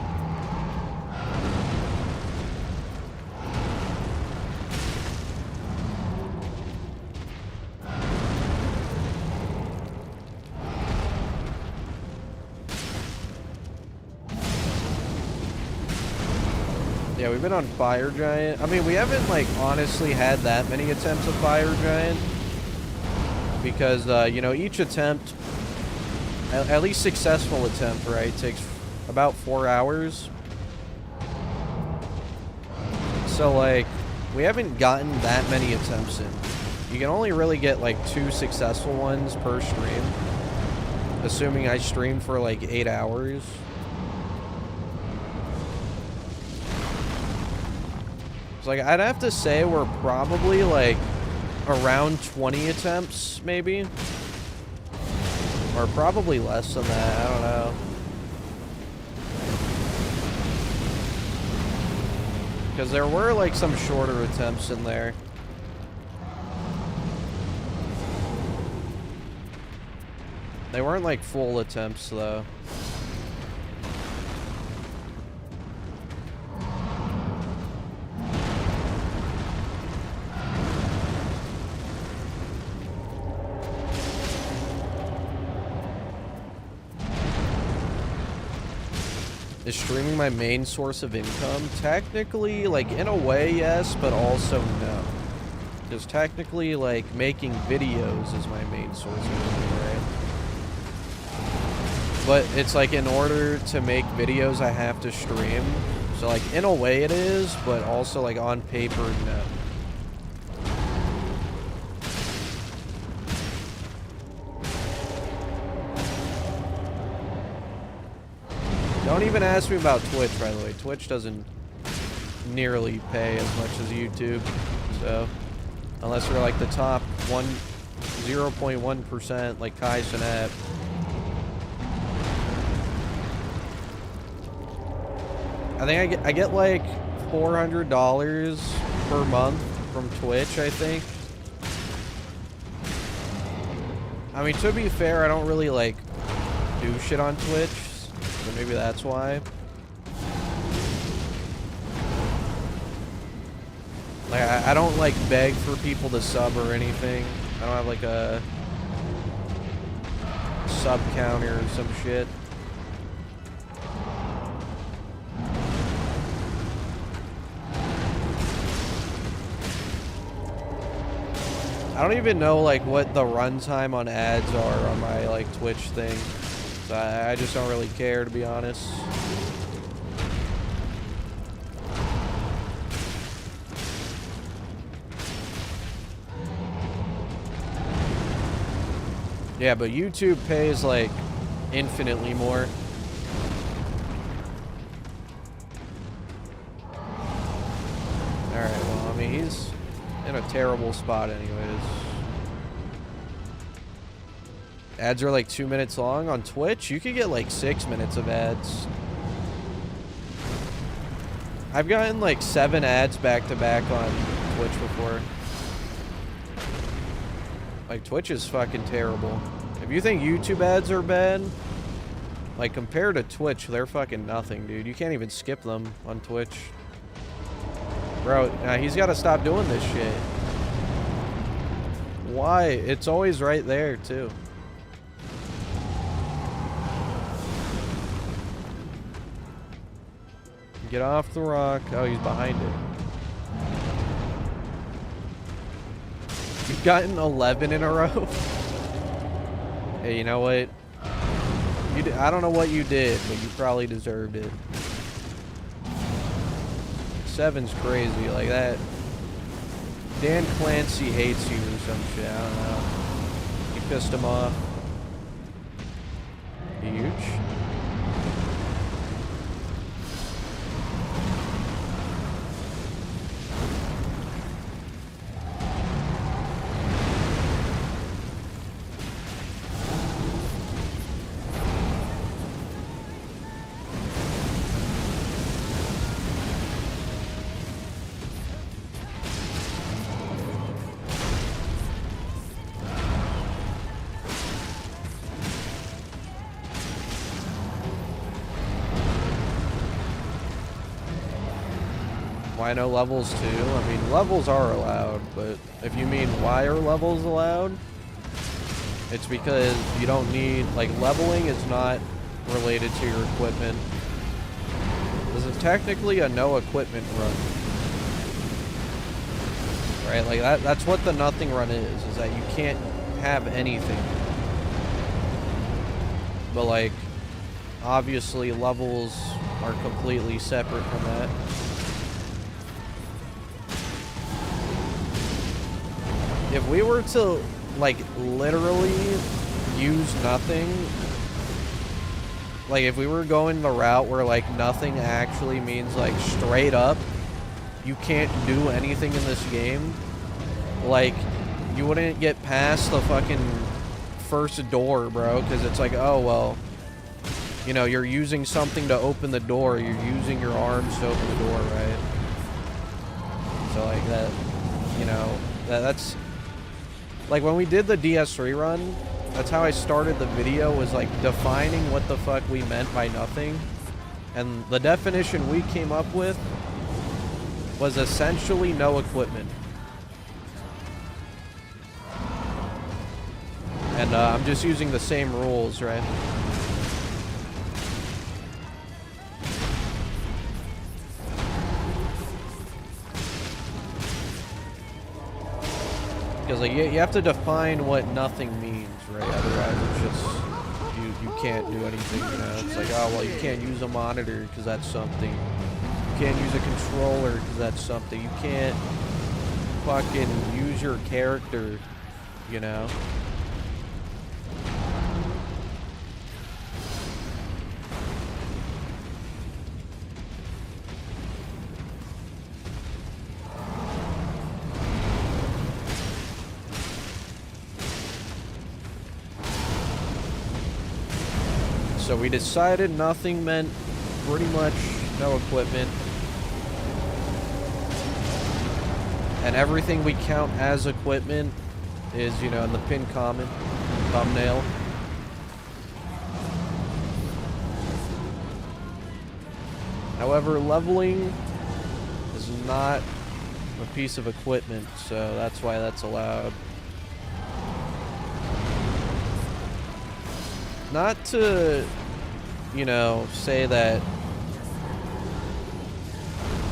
Yeah, we've been on Fire Giant. I mean, we haven't, like, honestly had that many attempts at Fire Giant. Because, you know, each attempt, at least successful attempt, right, takes about 4 hours. So, like, we haven't gotten that many attempts in. You can only really get, like, 2 successful ones per stream. Assuming I stream for, like, 8 hours. So, like, I'd have to say we're probably, like, around 20 attempts, maybe? Or probably less than that, I don't know. Because there were, like, some shorter attempts in there. They weren't, like, full attempts, though. Is streaming my main source of income? Technically, like, in a way, yes, but also no. Because technically, like, making videos is my main source of income, right? But it's like, in order to make videos, I have to stream. So, like, in a way it is, but also, like, on paper, no. Don't even ask me about Twitch, by the way. Twitch doesn't nearly pay as much as YouTube. So, unless you're like the top 0.1%, like Kai Cenat. I think I get like $400 per month from Twitch, I think. I mean, to be fair, I don't really like do shit on Twitch. So maybe that's why. Like, I don't, like, beg for people to sub or anything. I don't have, like, a sub counter or some shit. I don't even know, like, what the runtime on ads are on my, like, Twitch thing. So I just don't really care, to be honest. Yeah, but YouTube pays, like, infinitely more. Alright, well, I mean, he's in a terrible spot anyways. Ads are like 2 minutes long on Twitch. You could get like 6 minutes of ads. I've gotten like 7 ads back to back on Twitch before. Like, Twitch is fucking terrible. If you think YouTube ads are bad, like, compared to Twitch, they're fucking nothing, dude. You can't even skip them on Twitch. Bro, he's got to stop doing this shit. Why? It's always right there, too. Get off the rock. Oh, he's behind it. You've gotten 11 in a row. Hey, you know what? I don't know what you did, but you probably deserved it. 7's crazy, like that. Dan Clancy hates you or some shit, I don't know. You pissed him off. Huge. Why no levels too? I mean, levels are allowed, but if you mean why are levels allowed, it's because you don't need, like, leveling is not related to your equipment. This is technically a no equipment run. Right? Like, that's what the nothing run is that you can't have anything. But, like, obviously levels are completely separate from that. If we were to, like, literally use nothing, like, if we were going the route where, like, nothing actually means, like, straight up, you can't do anything in this game, like, you wouldn't get past the fucking first door, bro, because it's like, oh, well, you know, you're using something to open the door, you're using your arms to open the door, right? So, like, that, you know, that's, like, when we did the DS3 run, that's how I started the video, was, like, defining what the fuck we meant by nothing. And the definition we came up with was essentially no equipment. And I'm just using the same rules, right? Because, like, you have to define what nothing means, right? Otherwise, it's just, you can't do anything, you know? It's like, oh, well, you can't use a monitor because that's something. You can't use a controller because that's something. You can't fucking use your character, you know? So we decided nothing meant pretty much no equipment. And everything we count as equipment is, you know, in the pinned comment thumbnail. However, leveling is not a piece of equipment, so that's why that's allowed. Not to, you know, say that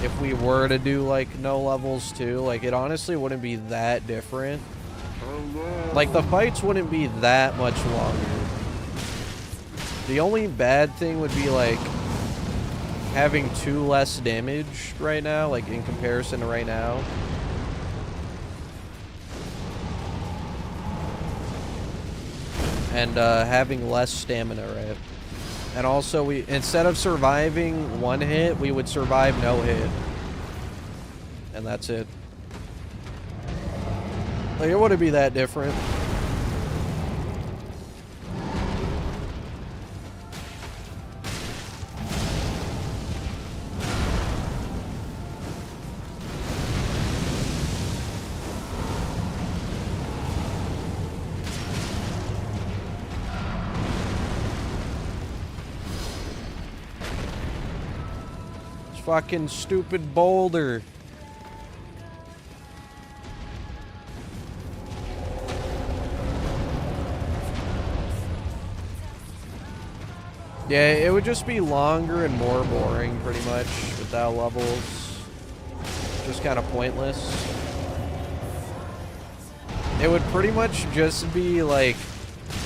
if we were to do, like, no levels too, like, it honestly wouldn't be that different. Like, the fights wouldn't be that much longer. The only bad thing would be, like, having 2 less damage right now, like, in comparison to right now. And having less stamina, right? And also, we, instead of surviving 1 hit, we would survive no hit. And that's it. Like, it wouldn't be that different. Fucking stupid boulder. Yeah, it would just be longer and more boring, pretty much, without levels. Just kind of pointless. It would pretty much just be, like,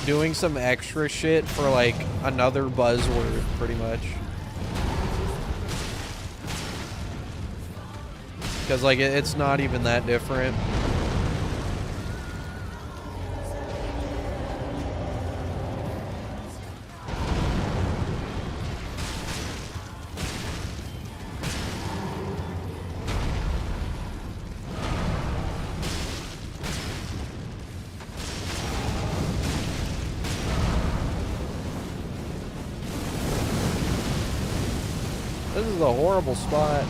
doing some extra shit for, like, another buzzword, pretty much. Because, like, it's not even that different. This is a horrible spot.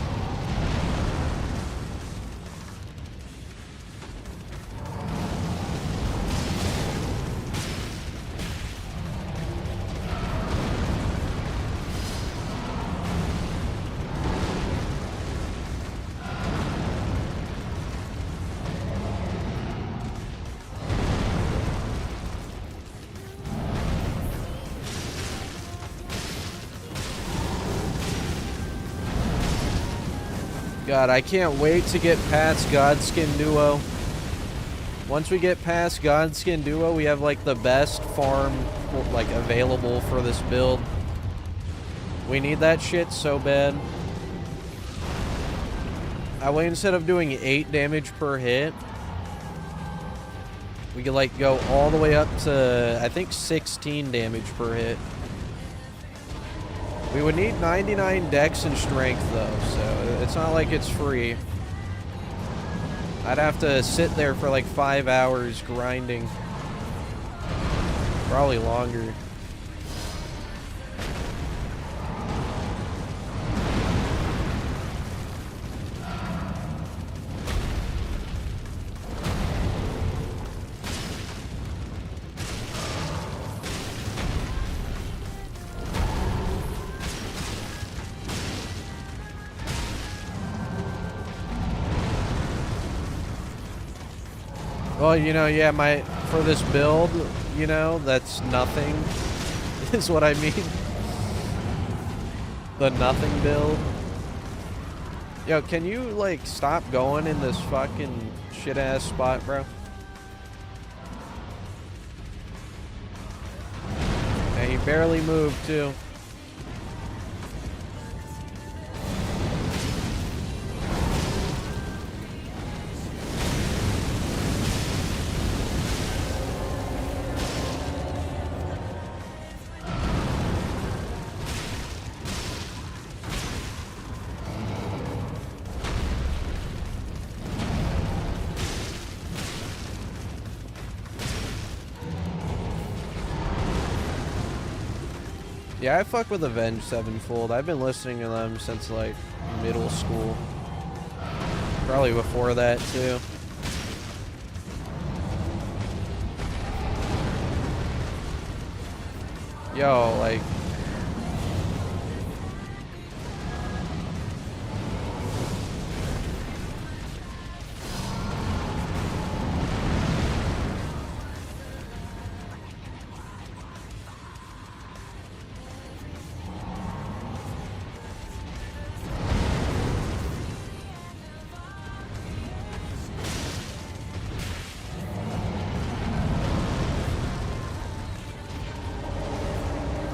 God, I can't wait to get past Godskin Duo. Once we get past Godskin Duo, we have like the best farm like available for this build. We need that shit so bad. That way, instead of doing 8 damage per hit, we could like go all the way up to, I think, 16 damage per hit. We would need 99 dex and strength though, so it's not like it's free. I'd have to sit there for like 5 hours grinding. Probably longer. Well, you know, yeah, for this build, you know, that's nothing, is what I mean. The nothing build. Yo, can you, like, stop going in this fucking shit-ass spot, bro? Yeah, he barely moved, too. Yeah, I fuck with Avenged Sevenfold. I've been listening to them since, like, middle school. Probably before that, too. Yo, like...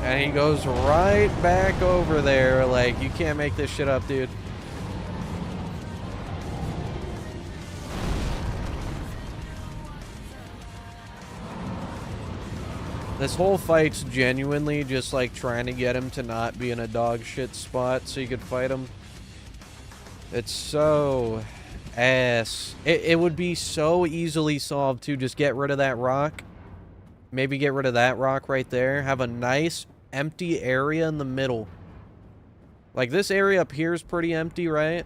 And he goes right back over there. Like, you can't make this shit up, dude. This whole fight's genuinely just like trying to get him to not be in a dog shit spot so you could fight him. It's so ass. It would be so easily solved to just get rid of that rock. Maybe get rid of that rock right there. Have a nice empty area in the middle. Like, this area up here is pretty empty, right?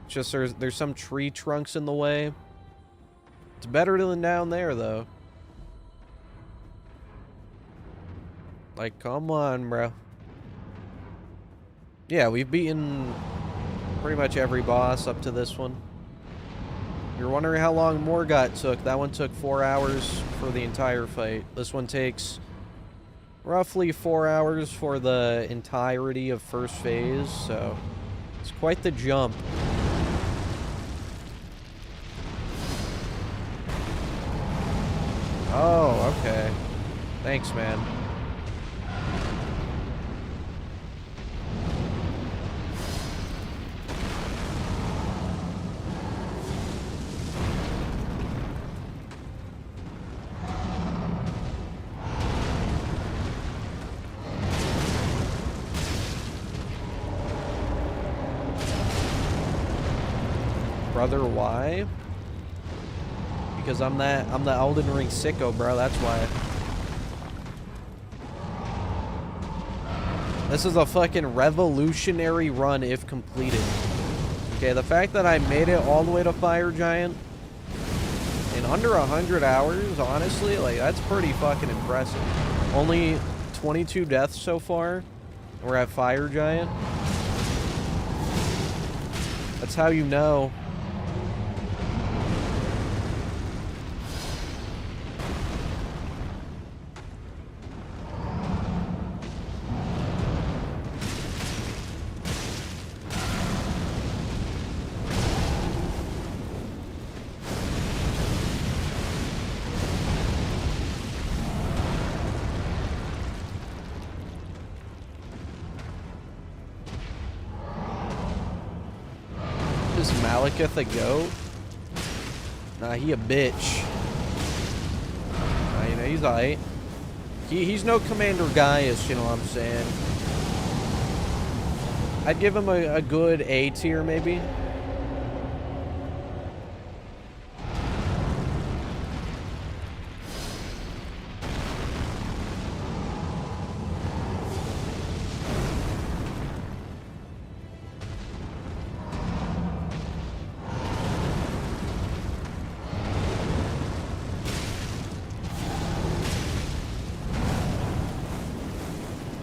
It's just there's some tree trunks in the way. It's better than down there, though. Like, come on, bro. Yeah, we've beaten pretty much every boss up to this one. You're wondering how long Morgott took. That one took 4 hours for the entire fight. This one takes roughly 4 hours for the entirety of first phase, so it's quite the jump. Oh, okay. Thanks, man. Brother, why? Because I'm the Elden Ring sicko, bro. That's why. This is a fucking revolutionary run if completed. Okay, the fact that I made it all the way to Fire Giant in under 100 hours, honestly, like, that's pretty fucking impressive. Only 22 deaths so far. We're at Fire Giant. That's how you know. Is Malekith a goat? Nah, he a bitch. Nah, you know, he's alright. He's no Commander Gaius, you know what I'm saying? I'd give him a good A tier, maybe.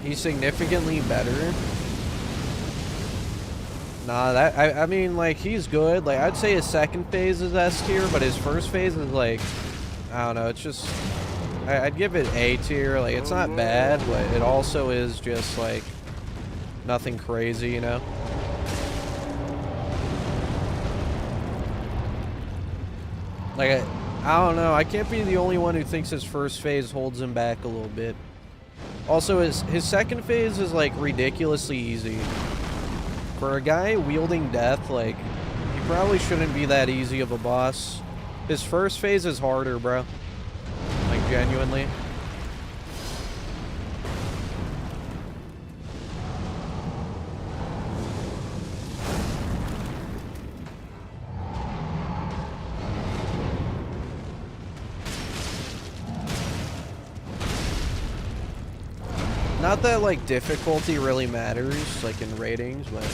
He's significantly better. Nah, I mean, like, he's good. Like, I'd say his second phase is S tier, but his first phase is, like, I don't know, it's just, I'd give it A tier. Like, it's not bad, but it also is just, like, nothing crazy, you know? Like, I don't know, I can't be the only one who thinks his first phase holds him back a little bit. Also, his second phase is, like, ridiculously easy. For a guy wielding death, like, he probably shouldn't be that easy of a boss. His first phase is harder, bro. Like, genuinely. Not that, like, difficulty really matters, like, in ratings, but...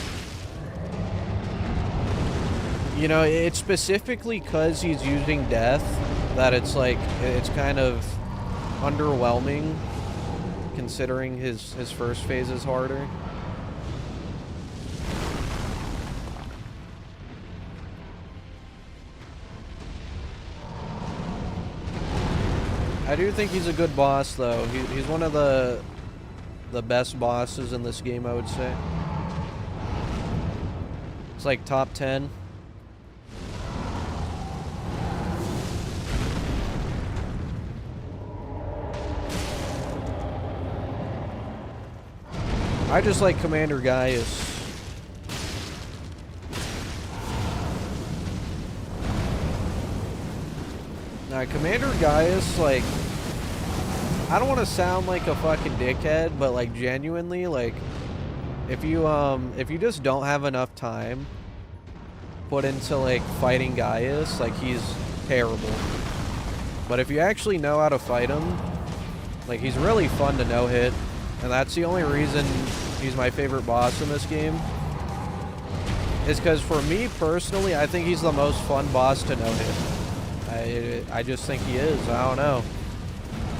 You know, it's specifically because he's using death that it's, like, it's kind of underwhelming, considering his first phase is harder. I do think he's a good boss, though. He's one of the best bosses in this game, I would say. It's like top 10. I just like Commander Gaius. Now, Commander Gaius, like, I don't want to sound like a fucking dickhead, but, like, genuinely, like, if you just don't have enough time put into, like, fighting Gaius, like, he's terrible. But if you actually know how to fight him, like, he's really fun to no-hit, and that's the only reason he's my favorite boss in this game. Is because for me, personally, I think he's the most fun boss to no-hit. I just think he is. I don't know.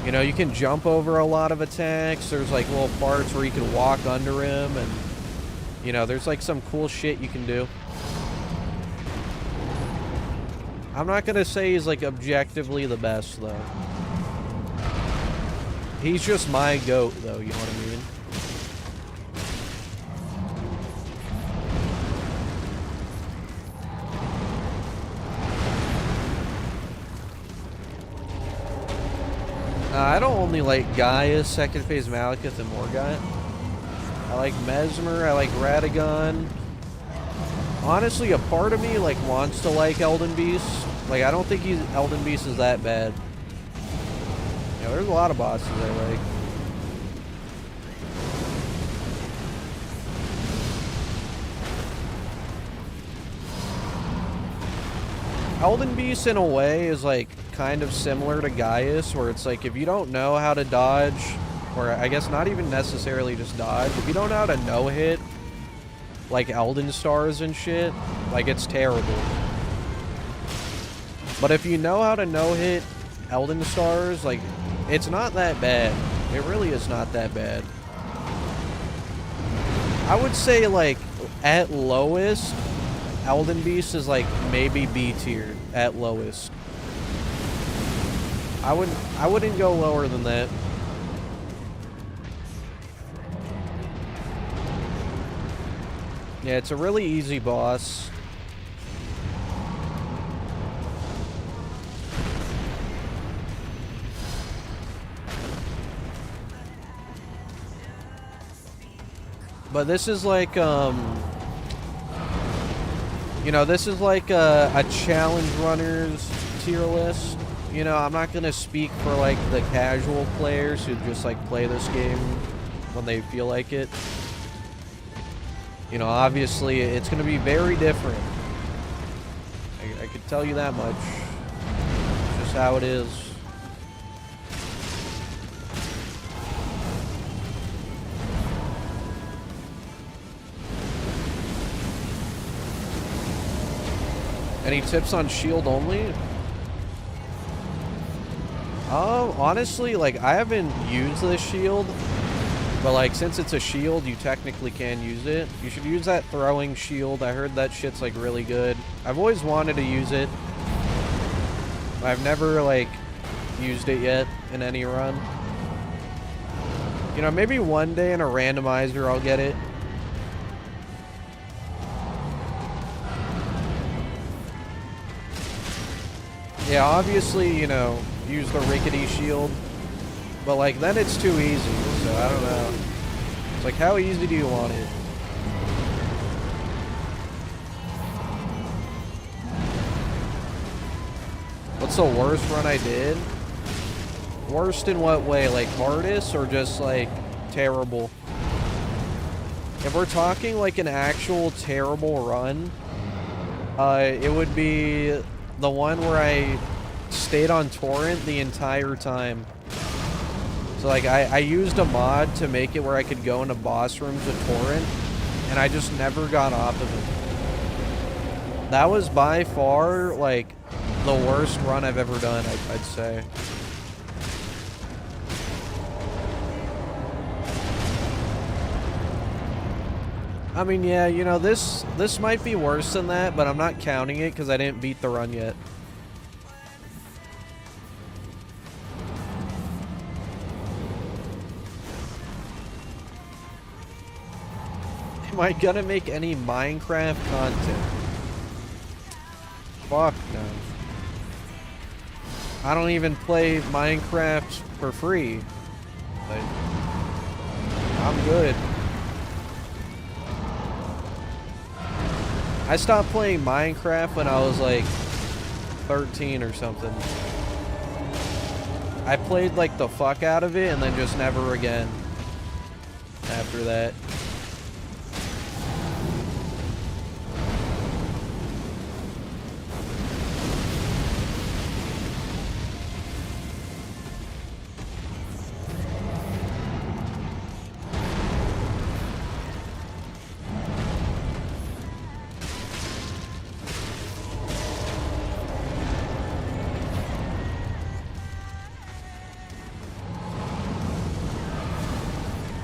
You know, you can jump over a lot of attacks. There's, like, little parts where you can walk under him. And, you know, there's, like, some cool shit you can do. I'm not going to say he's, like, objectively the best, though. He's just my goat, though. You know what I mean? I don't only like Gaius, second phase Malekith, and Morgott. I like Mesmer, I like Radagon. Honestly, a part of me, like, wants to like Elden Beast. Like, I don't think Elden Beast is that bad. You know, there's a lot of bosses I like. Elden Beast, in a way, is, like, kind of similar to Gaius, where it's like, if you don't know how to dodge, or I guess not even necessarily just dodge, if you don't know how to no-hit, like, Elden Stars and shit, like, it's terrible. But if you know how to no-hit Elden Stars, like, it's not that bad. It really is not that bad. I would say, like, at lowest, Elden Beast is, like, maybe B tier at lowest. I wouldn't go lower than that. Yeah, it's a really easy boss. But this is like, You know, this is like a challenge runner's tier list. You know, I'm not gonna speak for like the casual players who just like play this game when they feel like it. You know, obviously it's gonna be very different. I could tell you that much. It's just how it is. Any tips on shield only? Honestly, like, I haven't used this shield, but, like, since it's a shield, you technically can use it. You should use that throwing shield. I heard that shit's, like, really good. I've always wanted to use it. I've never, like, used it yet in any run. You know, maybe one day in a randomizer I'll get it. Yeah, obviously, you know, use the rickety shield, but like then it's too easy, so I don't know. It's like, how easy do you want it? What's the worst run I did? Worst in what way? Like hardest or just like terrible? If we're talking like an actual terrible run, it would be the one where I stayed on torrent the entire time. So like I used a mod to make it where I could go into boss rooms with torrent, and I just never got off of it. That was by far like the worst run I've ever done, I'd say. I mean, yeah, you know, this might be worse than that, but I'm not counting it because I didn't beat the run yet. Am I gonna make any Minecraft content? Fuck no. I don't even play Minecraft for free. Like, I'm good. I stopped playing Minecraft when I was like 13 or something. I played like the fuck out of it and then just never again after that.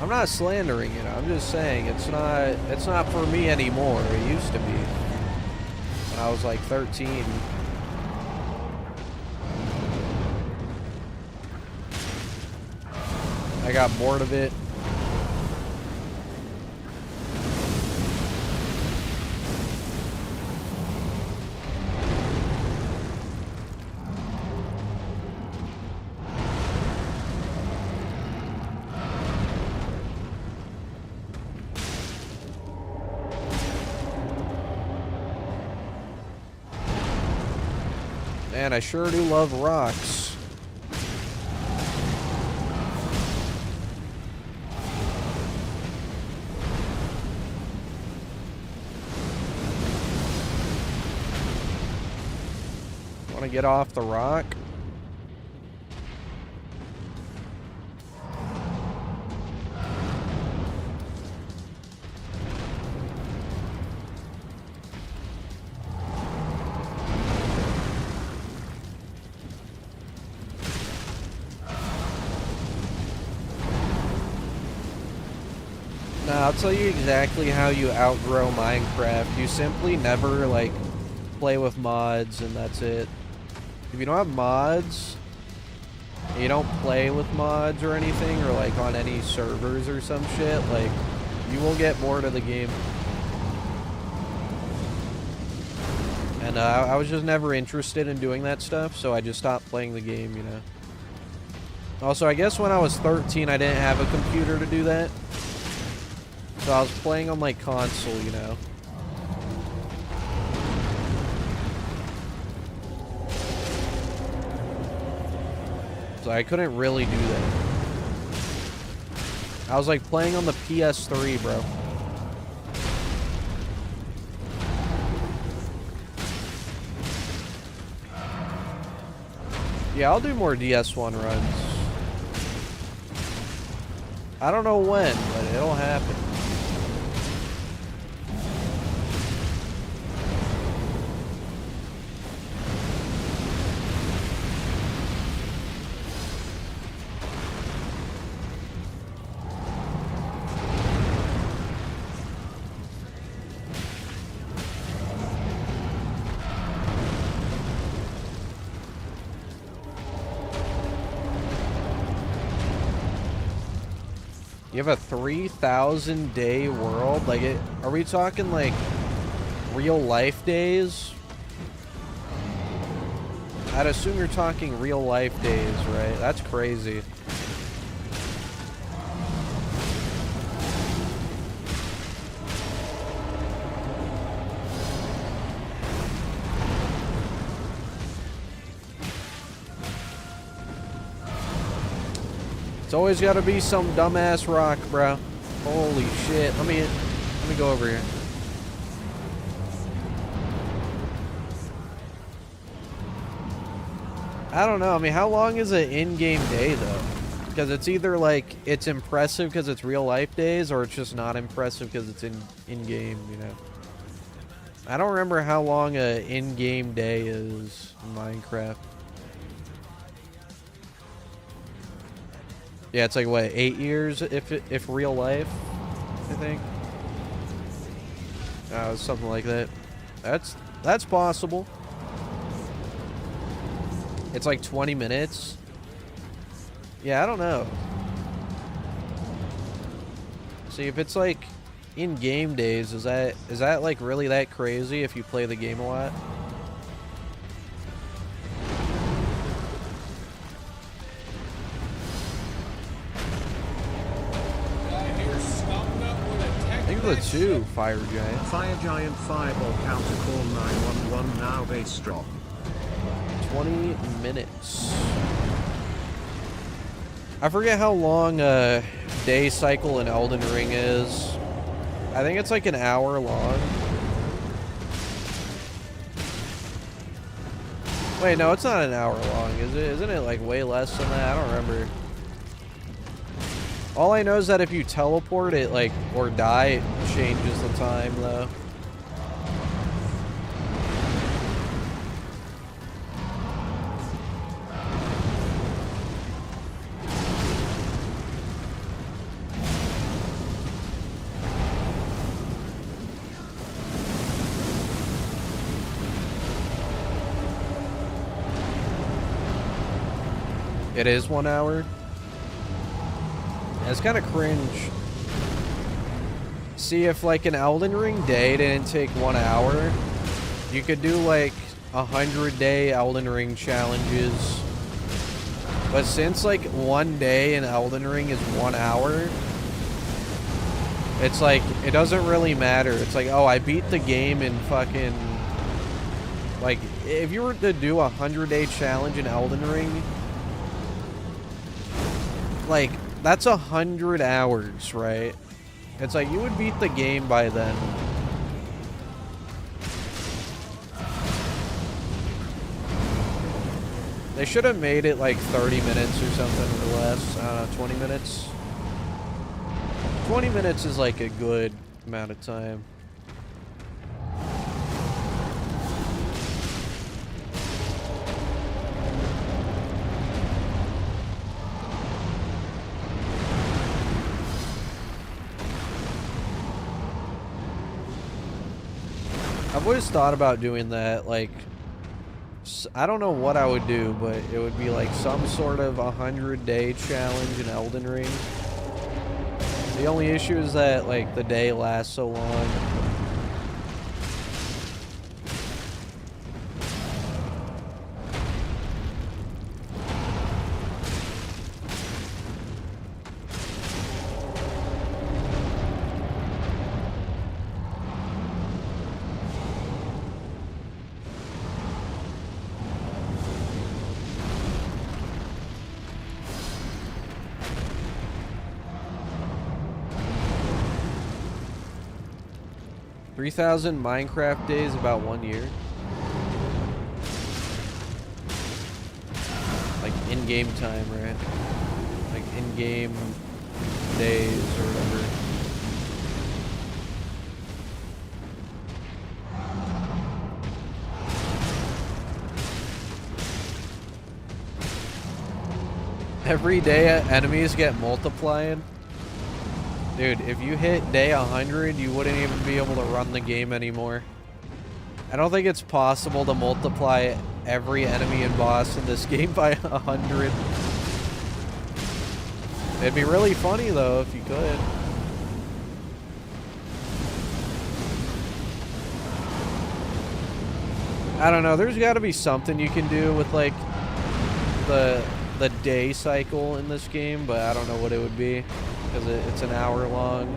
I'm not slandering it. I'm just saying it's not for me anymore. It used to be when I was like 13. I got bored of it. Man, I sure do love rocks. Want to get off the rock? I'll tell you exactly how you outgrow Minecraft. You simply never, like, play with mods, and that's it. If you don't have mods, you don't play with mods or anything, or, like, on any servers or some shit, like, you will get bored of the game. And I was just never interested in doing that stuff, so I just stopped playing the game, you know. Also, I guess when I was 13, I didn't have a computer to do that. So I was playing on, like, console, you know. so I couldn't really do that. I was like playing on the PS3, bro. Yeah, I'll do more DS1 runs. I don't know when, but it'll happen. You have a 3,000 day world? Like, are we talking like real life days? I'd assume you're talking real life days, right? That's crazy. It's always got to be some dumbass rock, bro. Holy shit. Let me go over here. I don't know. I mean, how long is an in-game day, though? Because it's either, like, it's impressive because it's real-life days, or it's just not impressive because it's in-game, you know? I don't remember how long a in-game day is in Minecraft. Yeah, it's like, what, 8 years if real life, I think? Something like that. That's possible. It's like 20 minutes. Yeah, I don't know. See, if it's like in-game days, is that like really that crazy if you play the game a lot? The two fire giant. Fire giant fireball counter call 911 now base drop. 20 minutes. I forget how long a day cycle in Elden Ring is. I think it's like an hour long. Wait, no, it's not an hour long, is it? Isn't it like way less than that? I don't remember. All I know is that if you teleport it, like, or die, it changes the time, though. It is 1 hour. It's kind of cringe. See, if like an Elden Ring day didn't take 1 hour, you could do like 100-day Elden Ring challenges. But since like 1 day in Elden Ring is 1 hour, it's like, it doesn't really matter. It's like, oh, I beat the game in fucking... Like, if you were to do a 100-day challenge in Elden Ring, like, that's 100 hours, right? It's like, you would beat the game by then. They should have made it like 30 minutes or something or less. I don't know, 20 minutes? 20 minutes is like a good amount of time. I've always thought about doing that, like, I don't know what I would do, but it would be like some sort of 100-day challenge in Elden Ring. The only issue is that, like, the day lasts so long. 3,000 Minecraft days, about 1 year. Like in-game time, right? Like in-game days or whatever. Every day enemies get multiplied. Dude, if you hit day 100, you wouldn't even be able to run the game anymore. I don't think it's possible to multiply every enemy and boss in this game by 100. It'd be really funny though if you could. I don't know, there's gotta be something you can do with like the day cycle in this game, but I don't know what it would be because it's an hour long.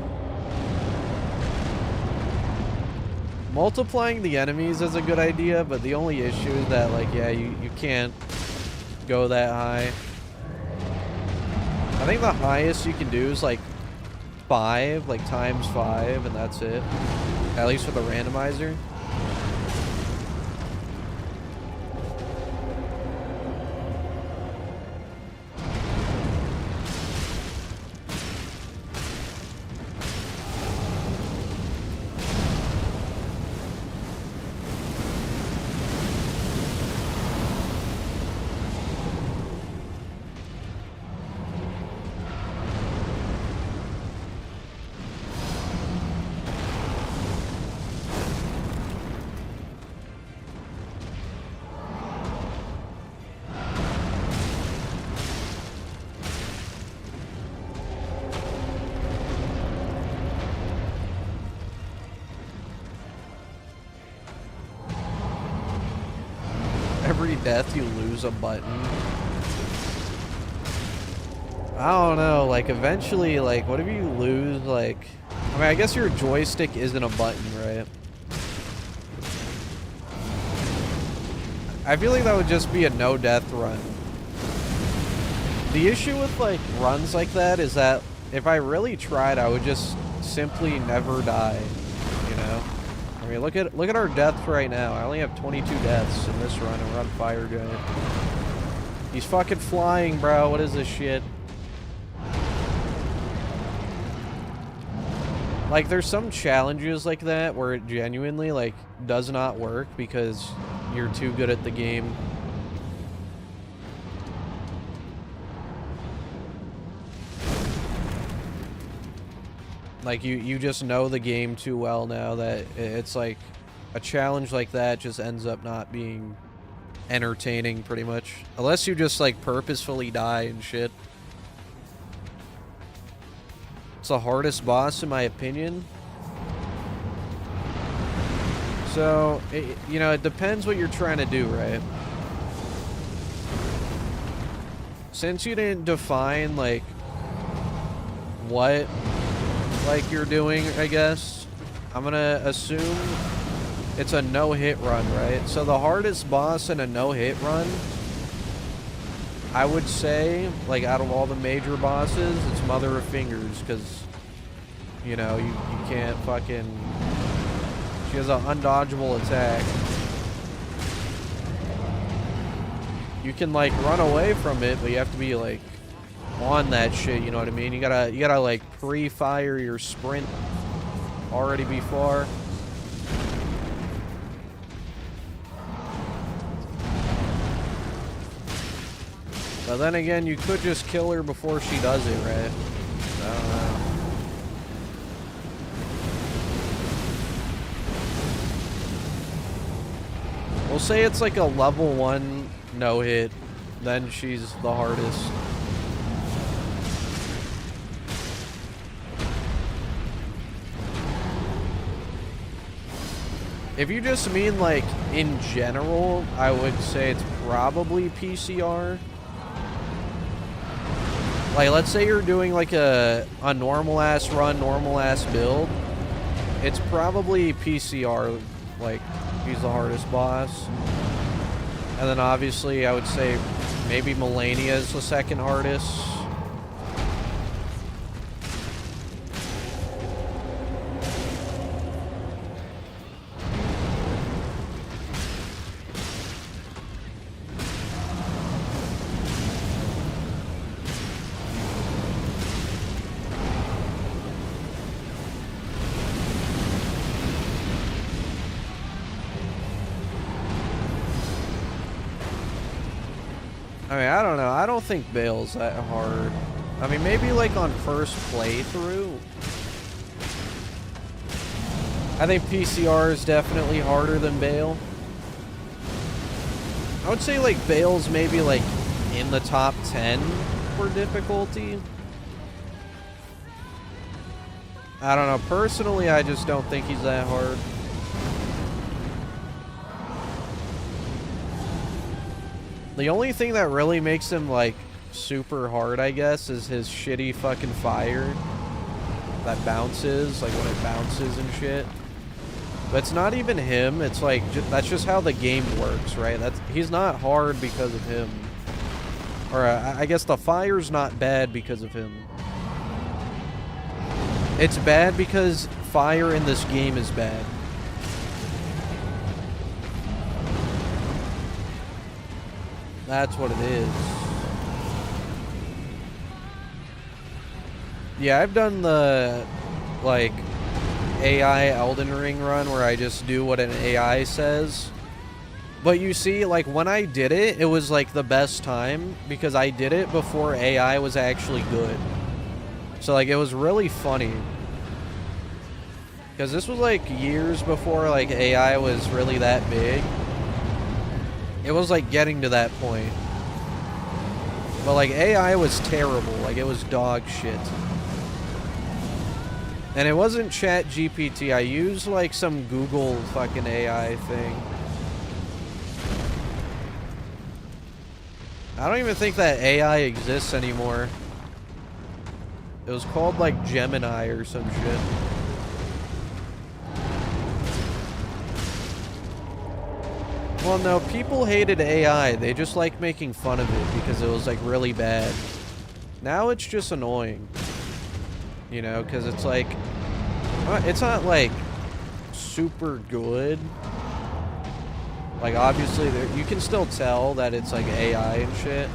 Multiplying the enemies is a good idea, but the only issue is that, like, yeah, you can't go that high. I think the highest you can do is like 5, like times 5, and that's it. At least with a randomizer. Every death you lose a button. I don't know, like eventually, like what if you lose, like, I mean, I guess your joystick isn't a button, right? I feel like that would just be a no death run. The issue with like runs like that is that if I really tried, I would just simply never die, you know? I mean, look at our deaths right now. I only have 22 deaths in this run, and we're on Fire Giant. He's fucking flying, bro. What is this shit? Like, there's some challenges like that where it genuinely, like, does not work because you're too good at the game. Like, you just know the game too well now that it's like a challenge like that just ends up not being entertaining pretty much. Unless you just like purposefully die and shit. It's the hardest boss in my opinion. So, you know, it depends what you're trying to do, right? Since you didn't define like what like you're doing, I guess, I'm gonna assume it's a no-hit run, right? So the hardest boss in a no-hit run, I would say, like out of all the major bosses, it's Mother of Fingers, because, you know, you can't fucking, she has an undodgeable attack. You can like run away from it, but you have to be like on that shit, you know what I mean? You gotta like pre-fire your sprint already before. But then again, you could just kill her before she does it, right? I don't know. We'll say it's like a level 1 no-hit, then she's the hardest. If you just mean like in general, I would say it's probably PCR. Like, let's say you're doing like a normal ass run, normal ass build. It's probably PCR, like he's the hardest boss. And then obviously I would say maybe Melania is the second hardest. I mean, I don't know. I don't think Bale's that hard. I mean, maybe like on first playthrough. I think PCR is definitely harder than Bale. I would say like Bale's maybe like in the top 10 for difficulty. I don't know. Personally, I just don't think he's that hard. The only thing that really makes him like super hard, I guess, is his shitty fucking fire that bounces, like when it bounces and shit. But it's not even him. It's like that's just how the game works, right? He's not hard because of him. Or I guess the fire's not bad because of him. It's bad because fire in this game is bad. That's what it is. Yeah, I've done the, like, AI Elden Ring run where I just do what an AI says. But you see, like, when I did it, it was, like, the best time because I did it before AI was actually good. So, like, it was really funny. Because this was, like, years before, like, AI was really that big. It was, like, getting to that point. But, like, AI was terrible. Like, it was dog shit. And it wasn't ChatGPT. I used, like, some Google fucking AI thing. I don't even think that AI exists anymore. It was called, like, Gemini or some shit. Well, no, people hated AI. They just like making fun of it because it was, like, really bad. Now it's just annoying. You know, because it's, like... It's not, like, super good. Like, obviously, you can still tell that it's, like, AI and shit.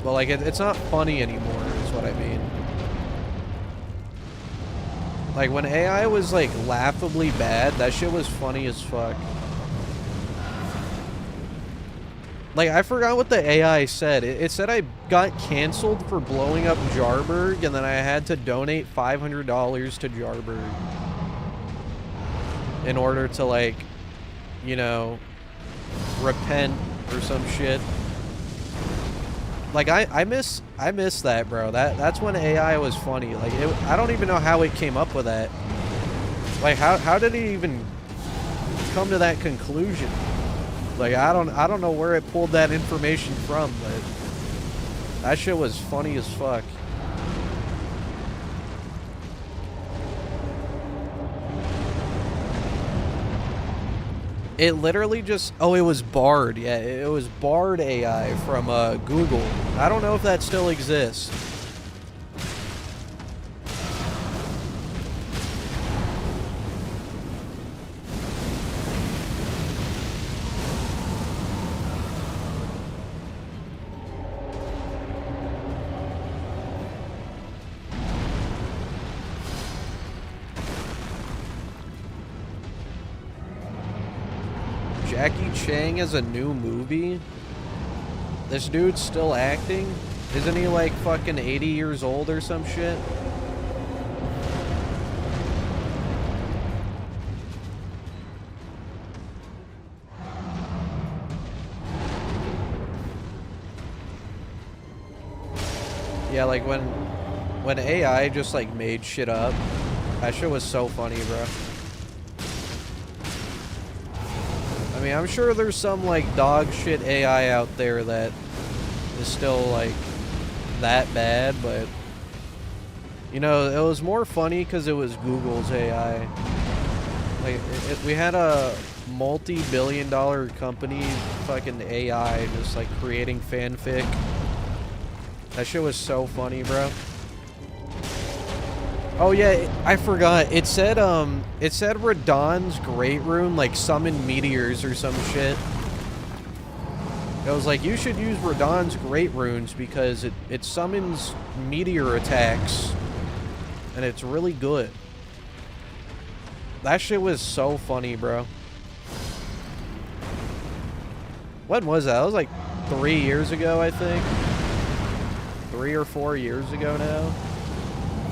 But, like, it's not funny anymore, is what I mean. Like, when AI was, like, laughably bad, that shit was funny as fuck. Like, I forgot what the AI said. It said I got canceled for blowing up Jarberg, and then I had to donate $500 to Jarberg. In order to, like, you know, repent or some shit. Like, I miss that, bro. That's when AI was funny. Like, I don't even know how it came up with that. Like, how did it even come to that conclusion? Like, I don't know where it pulled that information from, but that shit was funny as fuck. It literally just... Oh, it was Bard. Yeah, it was Bard AI from Google. I don't know if that still exists. Jackie Chang has a new movie? This dude's still acting? Isn't he like fucking 80 years old or some shit? Yeah, like when AI just like made shit up, that shit was so funny, bro. I mean, I'm sure there's some, like, dog shit AI out there that is still, like, that bad, but... You know, it was more funny because it was Google's AI. Like, we had a multi-billion-dollar company fucking AI just, like, creating fanfic. That shit was so funny, bro. Oh yeah, I forgot. It said Radahn's Great Rune, like, summoned meteors or some shit. It was like, you should use Radahn's Great Runes because it summons meteor attacks. And it's really good. That shit was so funny, bro. When was that? That was like 3 years ago, I think. 3 or 4 years ago now.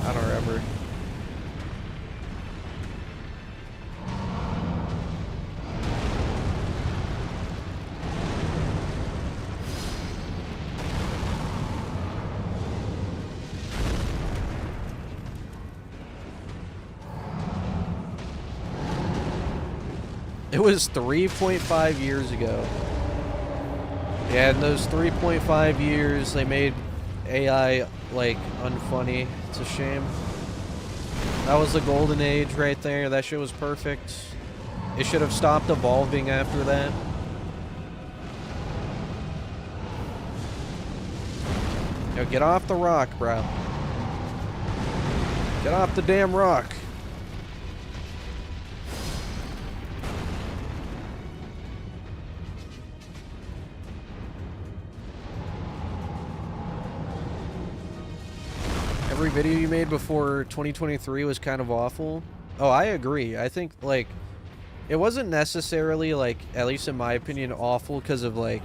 I don't remember. It was 3.5 years ago. Yeah, in those 3.5 years, they made AI, like, unfunny. It's a shame. That was the golden age right there. That shit was perfect. It should have stopped evolving after that. Yo, get off the rock, bro. Get off the damn rock. Every video you made before 2023 was kind of awful. Oh, I agree. I think, like, it wasn't necessarily, like, at least in my opinion, awful because of, like,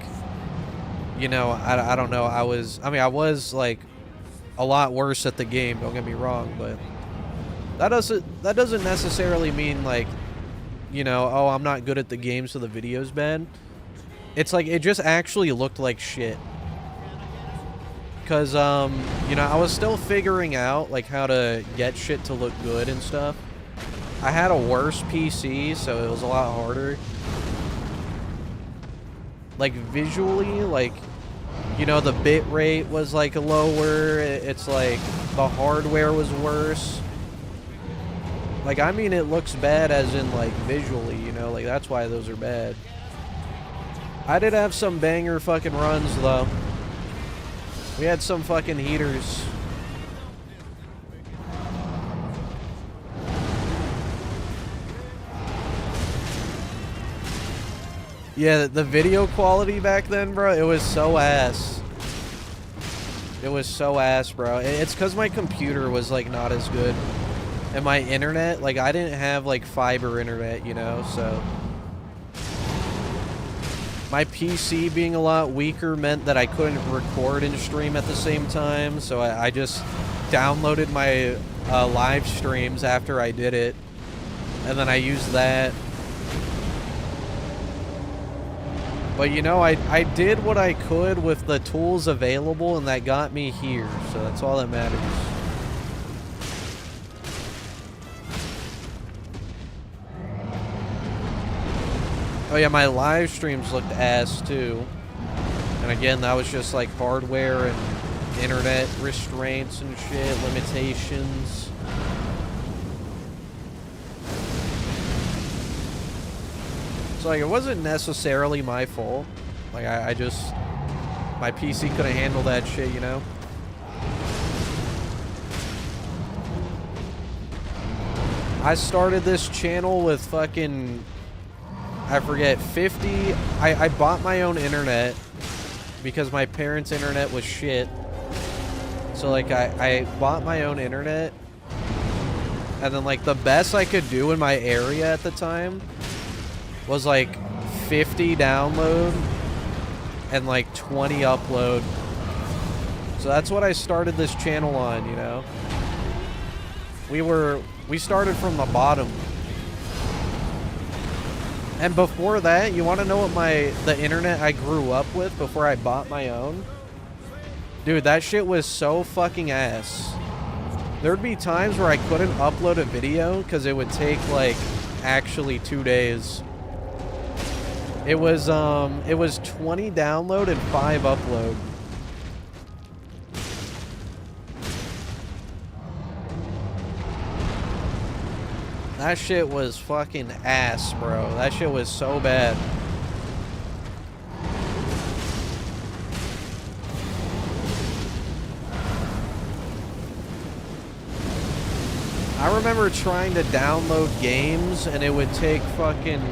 you know, I don't know. I was, like, a lot worse at the game, don't get me wrong, but that doesn't necessarily mean, like, you know, oh, I'm not good at the game, so the video's bad. It's like, it just actually looked like shit. Because, you know, I was still figuring out, like, how to get shit to look good and stuff. I had a worse PC, so it was a lot harder. Like, visually, like, you know, the bit rate was, like, lower. It's, like, the hardware was worse. Like, I mean, it looks bad as in, like, visually, you know? Like, that's why those are bad. I did have some banger fucking runs, though. We had some fucking heaters. Yeah, the video quality back then, bro, it was so ass. It was so ass, bro. It's because my computer was, like, not as good. And my internet, like, I didn't have, like, fiber internet, you know, so... My PC being a lot weaker meant that I couldn't record and stream at the same time, so I just downloaded my live streams after I did it, and then I used that. But you know, I did what I could with the tools available, and that got me here, so that's all that matters. Oh yeah, my live streams looked ass too. And again, that was just like hardware and internet restraints and shit, limitations. So like, it wasn't necessarily my fault. Like, I just... My PC couldn't handle that shit, you know? I started this channel with fucking... I forget, 50... I bought my own internet because my parents' internet was shit. So, like, I bought my own internet. And then, like, the best I could do in my area at the time was, like, 50 download and, like, 20 upload. So that's what I started this channel on, you know? We started from the bottom. And before that, you want to know what the internet I grew up with before I bought my own? Dude, that shit was so fucking ass. There'd be times where I couldn't upload a video because it would take, like, actually 2 days. It was 20 download and 5 upload. That shit was fucking ass, bro. That shit was so bad. I remember trying to download games and it would take fucking,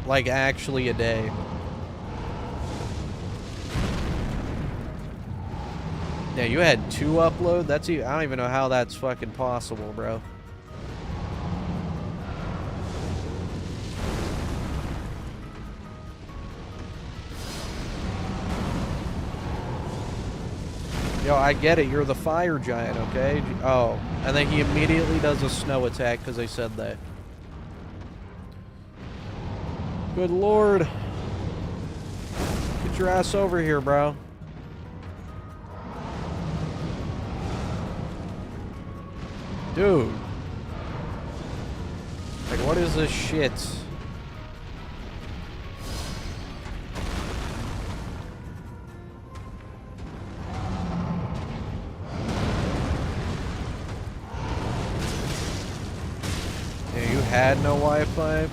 like, actually a day. Yeah, you had 2 upload? I don't even know how that's fucking possible, bro. Yo, I get it. You're the fire giant, okay? Oh, and then he immediately does a snow attack because I said that. Good lord. Get your ass over here, bro. Dude. Like, what is this shit? Yeah, you had no Wi-Fi?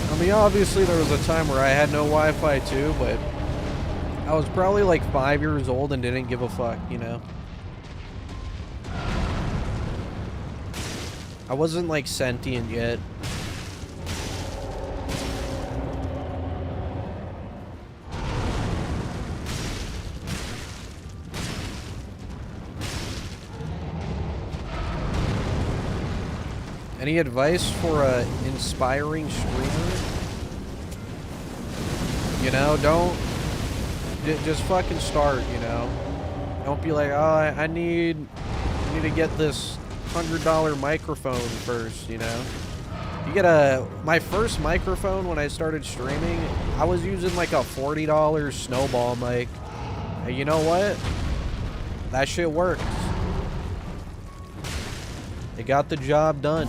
I mean, obviously there was a time where I had no Wi-Fi too, but I was probably like 5 years old and didn't give a fuck, you know? I wasn't like sentient yet. Any advice for a inspiring streamer? You know, don't just fucking start, you know. Don't be like, oh, I need to get this $100 microphone first, you know. You get my first microphone when I started streaming, I was using like a $40 snowball mic. And you know what? That shit worked. It got the job done.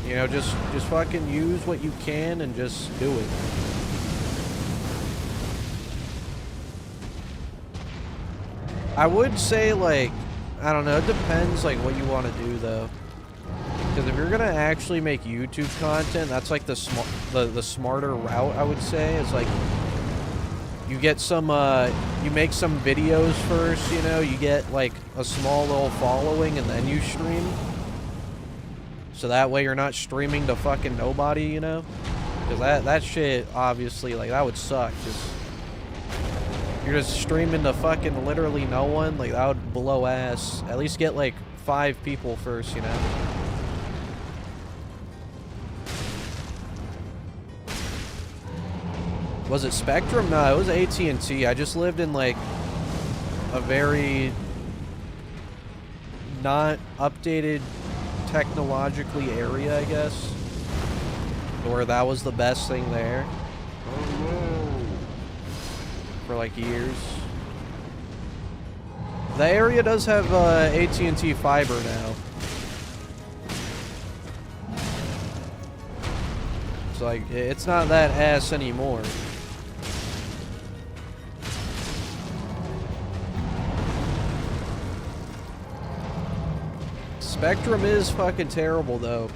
You know, just fucking use what you can and just do it. I would say, like, I don't know, it depends, like, what you want to do, though. Because if you're gonna actually make YouTube content, that's, like, the smarter route, I would say. It's, like, you get some, you make some videos first, you know? You get, like, a small little following, and then you stream. So that way you're not streaming to fucking nobody, you know? Because that shit, obviously, like, that would suck. You're just streaming to fucking literally no one. Like, that would blow ass. At least get, like, 5 people first, you know? Was it Spectrum? No, it was AT&T. I just lived in, like, a very not updated technologically area, I guess, where that was the best thing there for like years. The area does have AT&T fiber now. It's like, it's not that ass anymore. Spectrum is fucking terrible, though.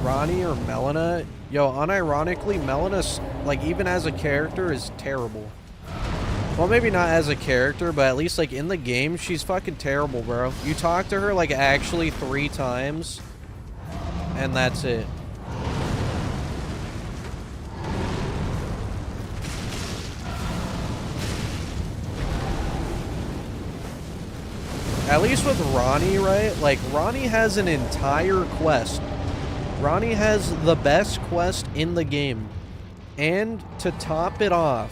Ronnie or Melina? Yo, unironically, Melina, like, even as a character, is terrible. Well, maybe not as a character, but at least, like, in the game, she's fucking terrible, bro. You talk to her, like, actually 3 times, and that's it. At least with Ronnie, right? Like, Ronnie has an entire quest. Ronnie has the best quest in the game. And to top it off,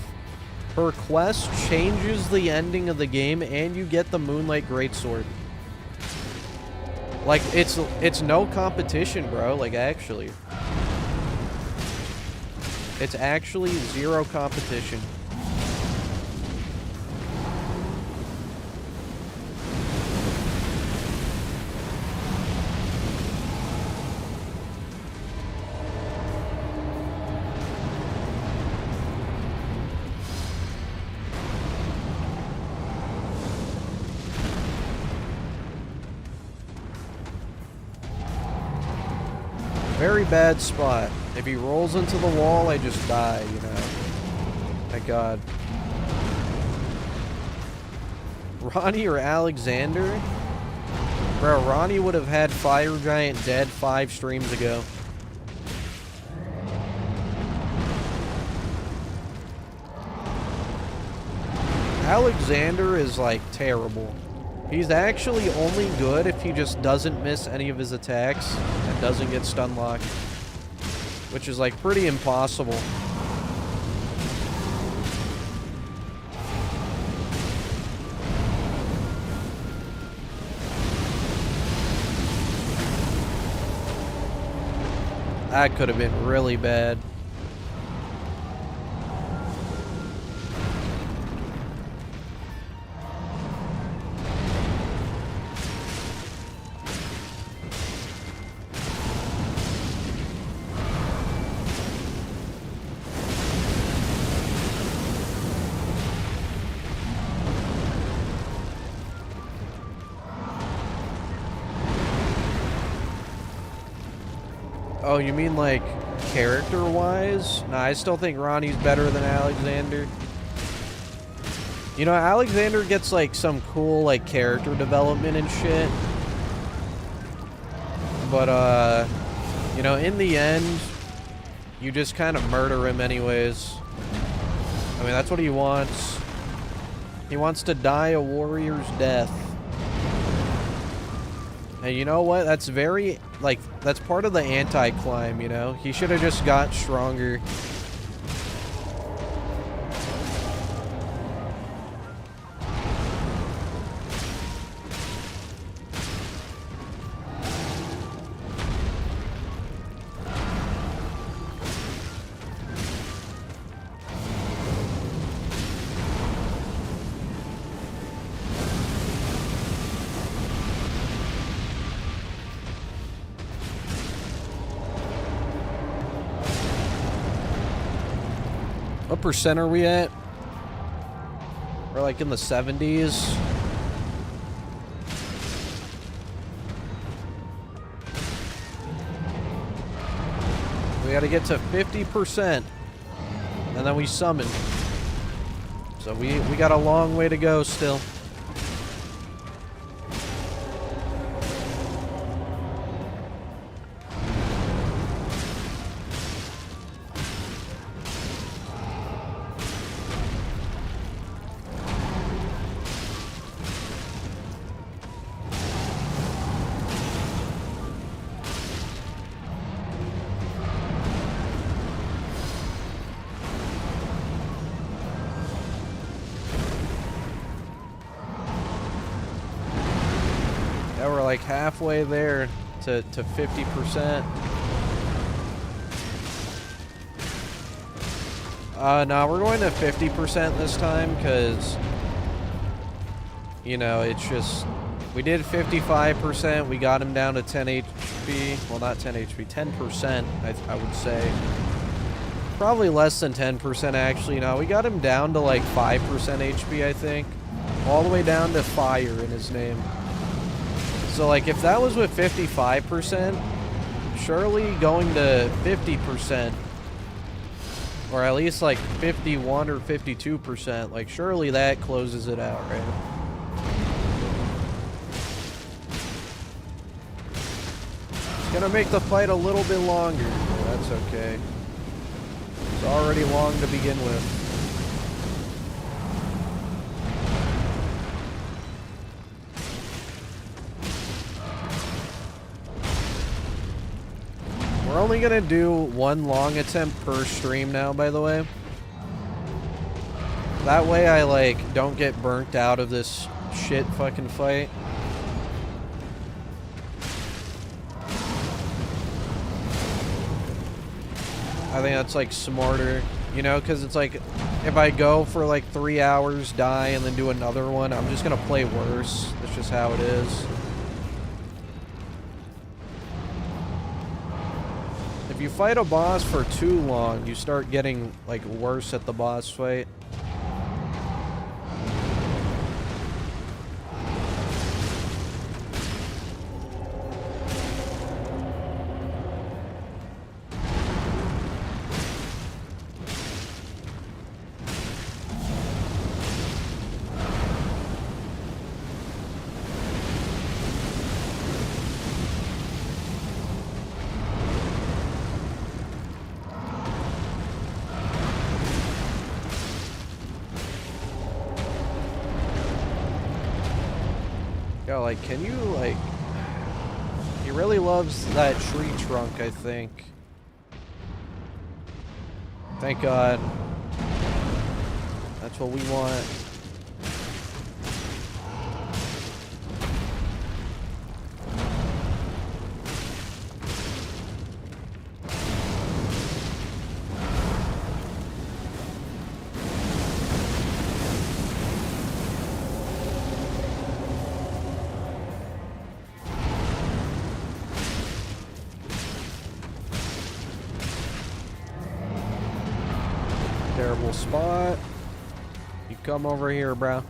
her quest changes the ending of the game and you get the Moonlight Greatsword. Like, it's no competition, bro. Like, actually. It's actually 0 competition. Very bad spot. If he rolls into the wall, I just die, you know. Thank God. Ronnie or Alexander? Bro, Ronnie would have had Fire Giant dead 5 streams ago. Alexander is, like, terrible. He's actually only good if he just doesn't miss any of his attacks and doesn't get stun locked. Which is, like, pretty impossible. That could have been really bad. Oh, you mean, like, character-wise? Nah, I still think Ronnie's better than Alexander. You know, Alexander gets, like, some cool, like, character development and shit. But, you know, in the end, you just kind of murder him anyways. I mean, that's what he wants. He wants to die a warrior's death. And you know what? That's very, like, that's part of the anti-climb, you know? He should have just got stronger. What percent are we at? We're like in the 70s. We gotta get to 50%. And then we summon. So we got a long way to go still. Yeah, we're like halfway there to 50%. No, we're going to 50% this time because, you know, it's just, we did 55%, we got him down to 10 HP, well, not 10 HP, 10%, I would say. Probably less than 10%, actually. No, we got him down to like 5% HP, I think. All the way down to fire in his name. So, like, if that was with 55%, surely going to 50%, or at least, like, 51 or 52%, like, surely that closes it out, right? It's gonna make the fight a little bit longer, but that's okay. It's already long to begin with. We're only gonna do one long attempt per stream now, by the way. That way I, like, don't get burnt out of this shit fucking fight. I think that's, like, smarter, you know, because it's like, if I go for, like, 3 hours, die, and then do another one, I'm just gonna play worse. That's just how it is. If you fight a boss for too long, you start getting, like, worse at the boss fight. Yo, like, can you, like... He really loves that tree trunk, I think. Thank God. That's what we want. Terrible spot. You come over here, bro.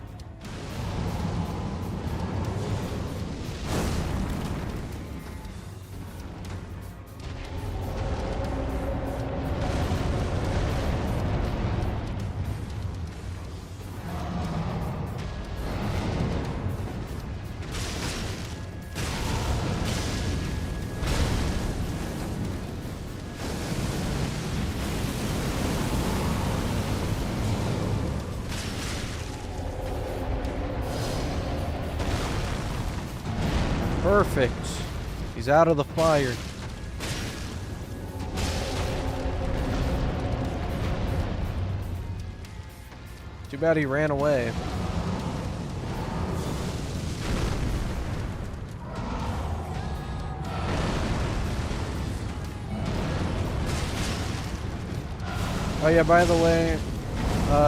Perfect. He's out of the fire. Too bad he ran away. Oh yeah, by the way,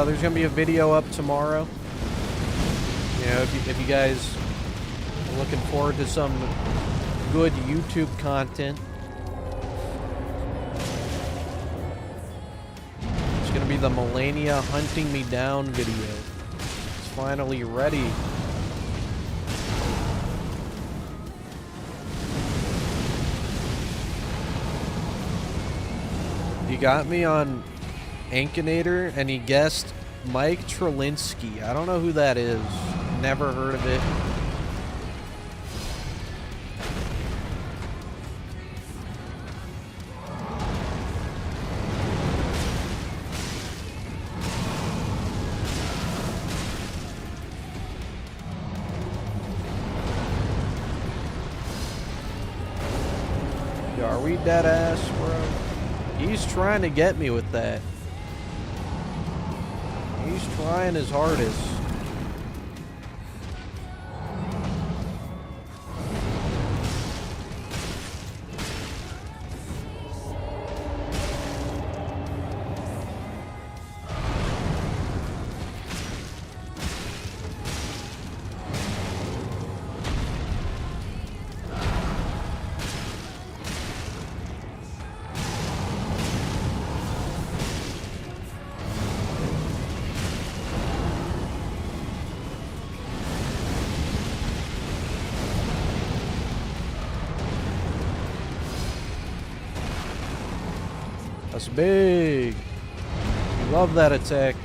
there's gonna be a video up tomorrow. You know, if you guys are looking forward to some good YouTube content, it's gonna be the Melania hunting me down video. It's finally ready. He got me on Ankinator and he guessed Mike Trelinsky. I don't know who that is. Never heard of it. Yo, are we dead ass, bro? He's trying to get me with that. He's trying his hardest. That's big. Love that attack.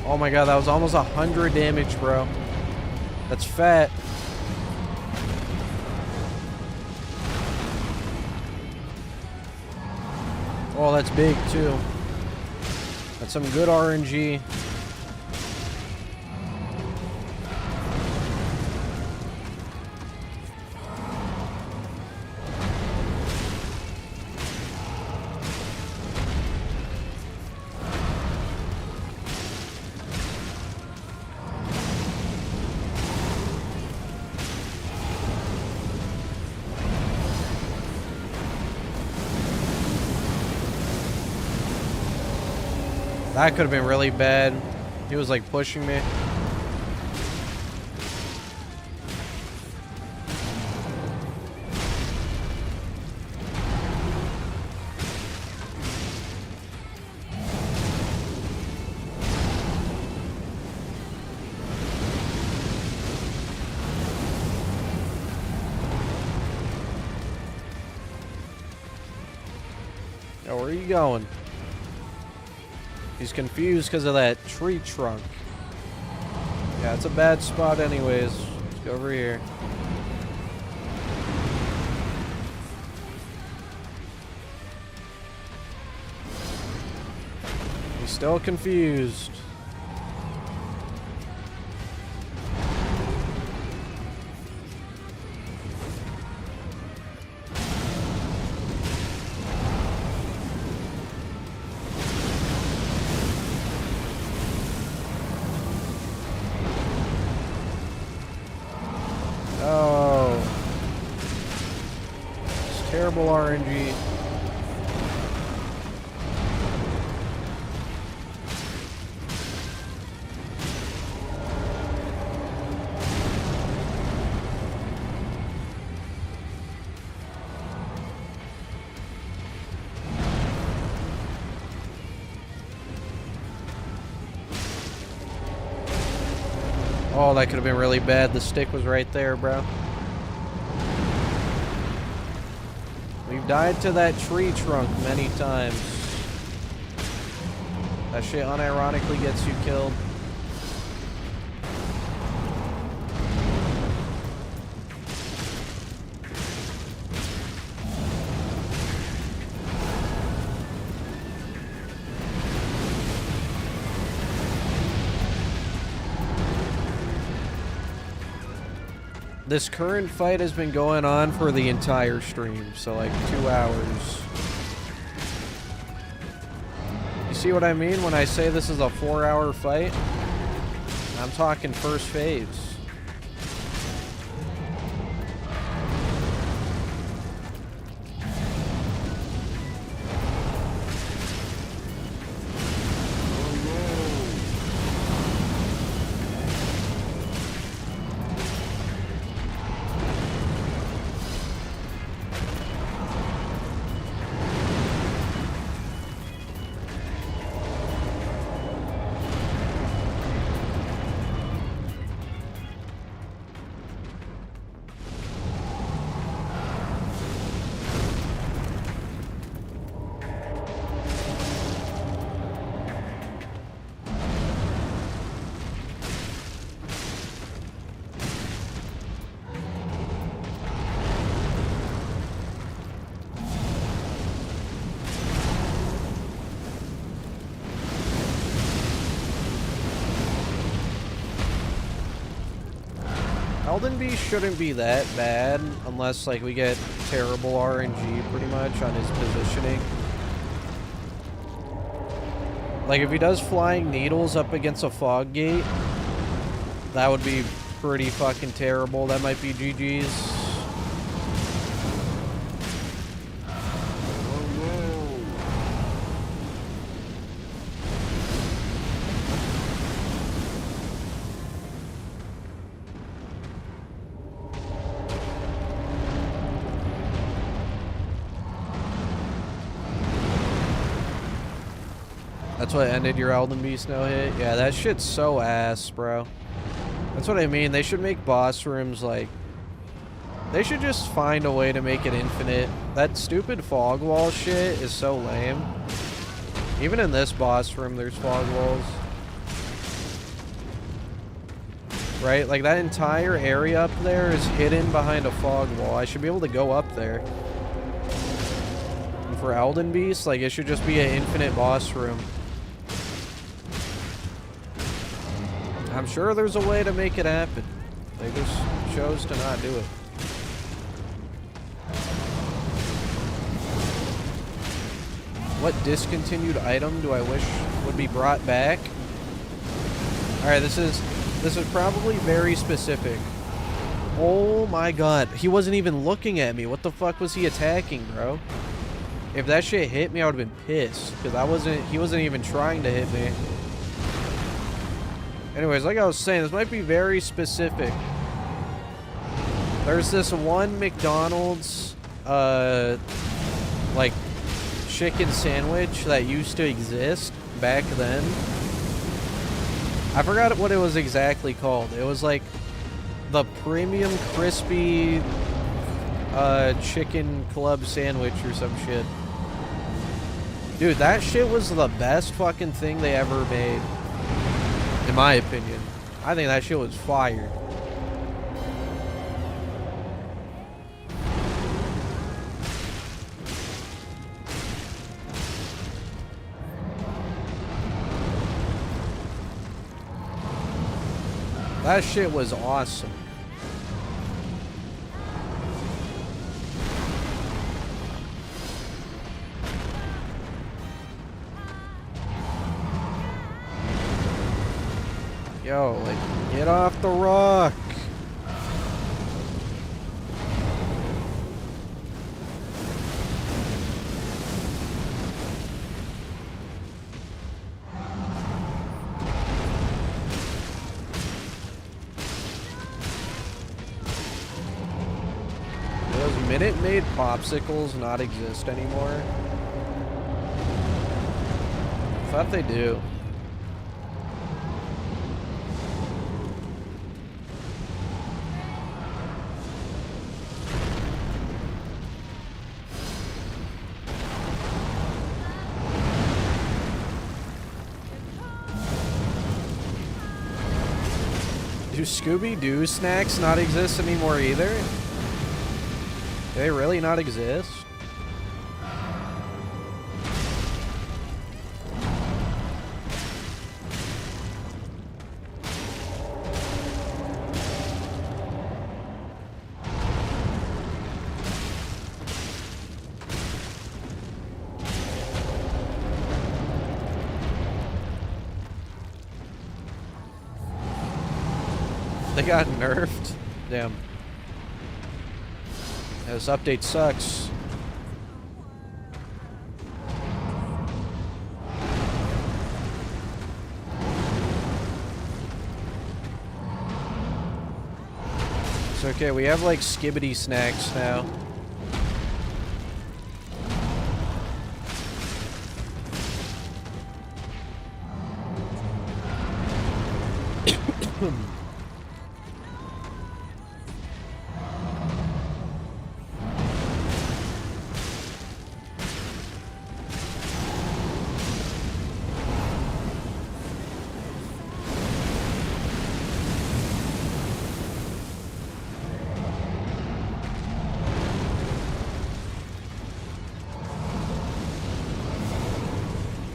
Oh my god, that was almost 100 damage, bro. That's fat. Oh, that's big too. That's some good RNG. That could have been really bad. He was like pushing me. Yo, where are you going? He's confused because of that tree trunk. Yeah, it's a bad spot anyways. Let's go over here. He's still confused. Oh. It's terrible RNG. Oh, that could have been really bad. The stick was right there, bro. We've died to that tree trunk many times. That shit unironically gets you killed. This current fight has been going on for the entire stream, so like 2 hours. You see what I mean when I say this is a 4-hour fight? I'm talking first phase. Elden Beast shouldn't be that bad unless like we get terrible RNG pretty much on his positioning. Like if he does flying needles up against a fog gate, that would be pretty fucking terrible. That might be GG's. That's what ended your Elden Beast no hit? Yeah, that shit's so ass, bro. That's what I mean. They should make boss rooms like... They should just find a way to make it infinite. That stupid fog wall shit is so lame. Even in this boss room, there's fog walls. Right? Like, that entire area up there is hidden behind a fog wall. I should be able to go up there. And for Elden Beast, like, it should just be an infinite boss room. I'm sure there's a way to make it happen. They just chose to not do it. What discontinued item do I wish would be brought back? Alright, this is probably very specific. Oh my god. He wasn't even looking at me. What the fuck was he attacking, bro? If that shit hit me, I would have been pissed. Because he wasn't even trying to hit me. Anyways, like I was saying, this might be very specific. There's this one McDonald's, like, chicken sandwich that used to exist back then. I forgot what it was exactly called. It was like the premium crispy chicken club sandwich or some shit. Dude, that shit was the best fucking thing they ever made. In my opinion. I think that shit was fire. That shit was awesome. Yo, like, get off the rock. Do those Minute Maid popsicles not exist anymore? I thought they do. Do Scooby-Doo snacks not exist anymore either? Do they really not exist? They got nerfed? Damn. This update sucks. It's okay, we have like skibbity snacks now.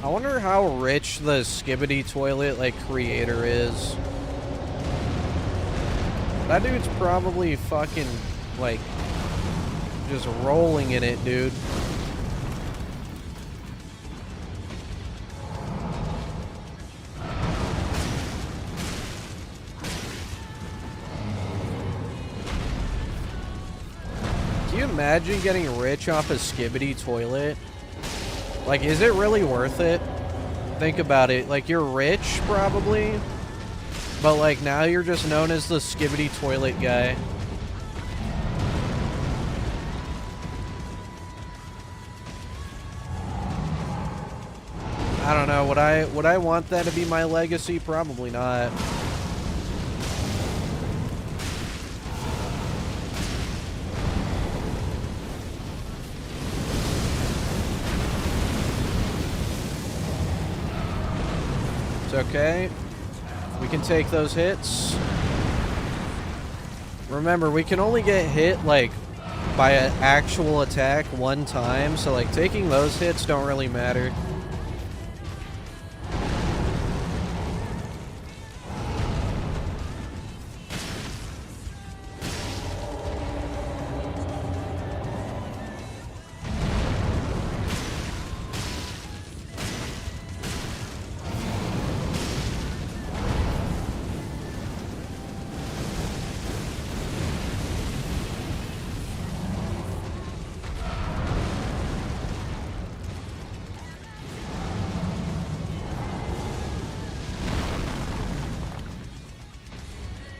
I wonder how rich the Skibbity Toilet, like, creator is. That dude's probably fucking, like, just rolling in it, dude. Can you imagine getting rich off a Skibbity Toilet? Like, is it really worth it? Think about it. Like, you're rich, probably. But, like, now you're just known as the Skibbity Toilet guy. I don't know. Would I want that to be my legacy? Probably not. It's okay. We can take those hits. Remember, we can only get hit, like, by an actual attack one time, so, like, taking those hits don't really matter.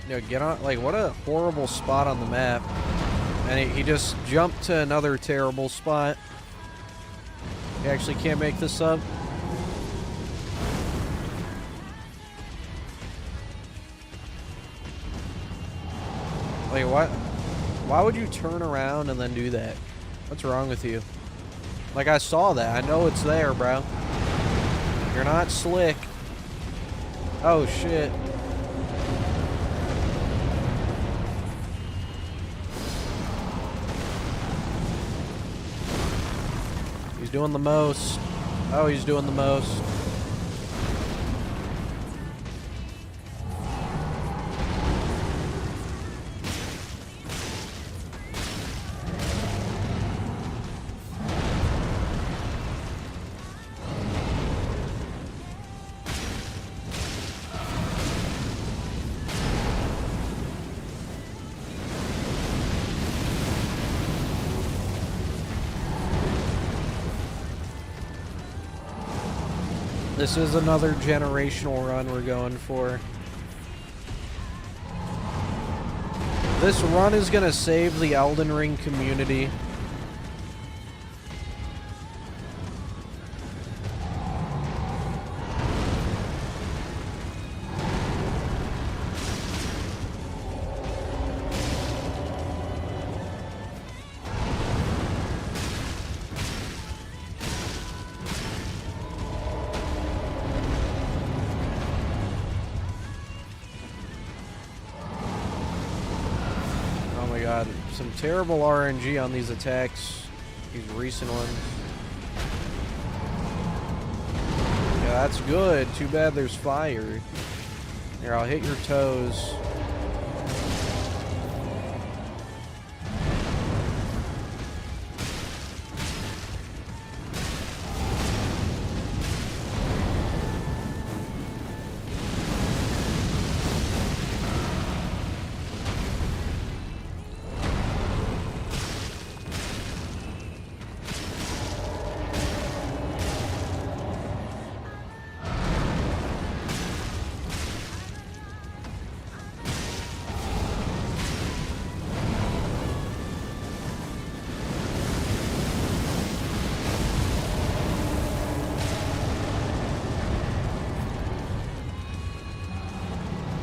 Yo, get on, like, what a horrible spot on the map. And he just jumped to another terrible spot. You actually can't make this up. Like, what? Why would you turn around and then do that? What's wrong with you? Like, I saw that. I know it's there, bro. You're not slick. Oh, shit. He's doing the most. Oh, he's doing the most. This is another generational run we're going for. This run is gonna save the Elden Ring community. Some terrible RNG on these attacks, these recent ones. Yeah, that's good. Too bad there's fire. Here, I'll hit your toes.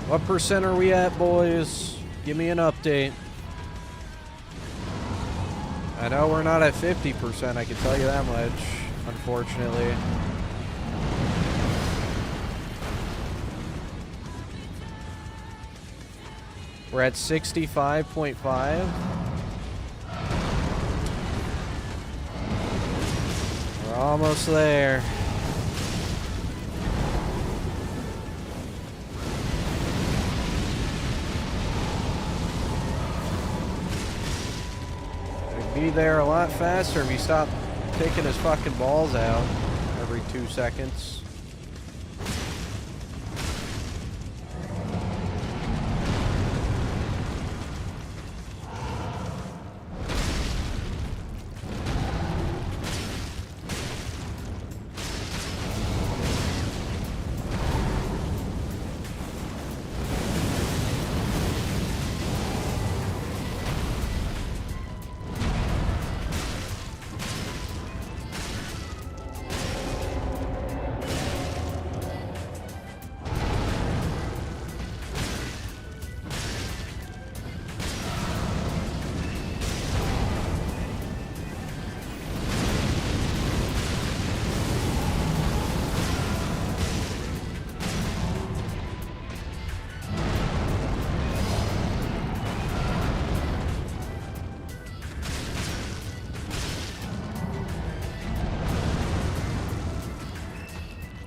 What percent are we at, boys? Give me an update. I know we're not at 50%, I can tell you that much, unfortunately. We're at 65.5. We're almost there. Be there a lot faster if you stop taking his fucking balls out every 2 seconds.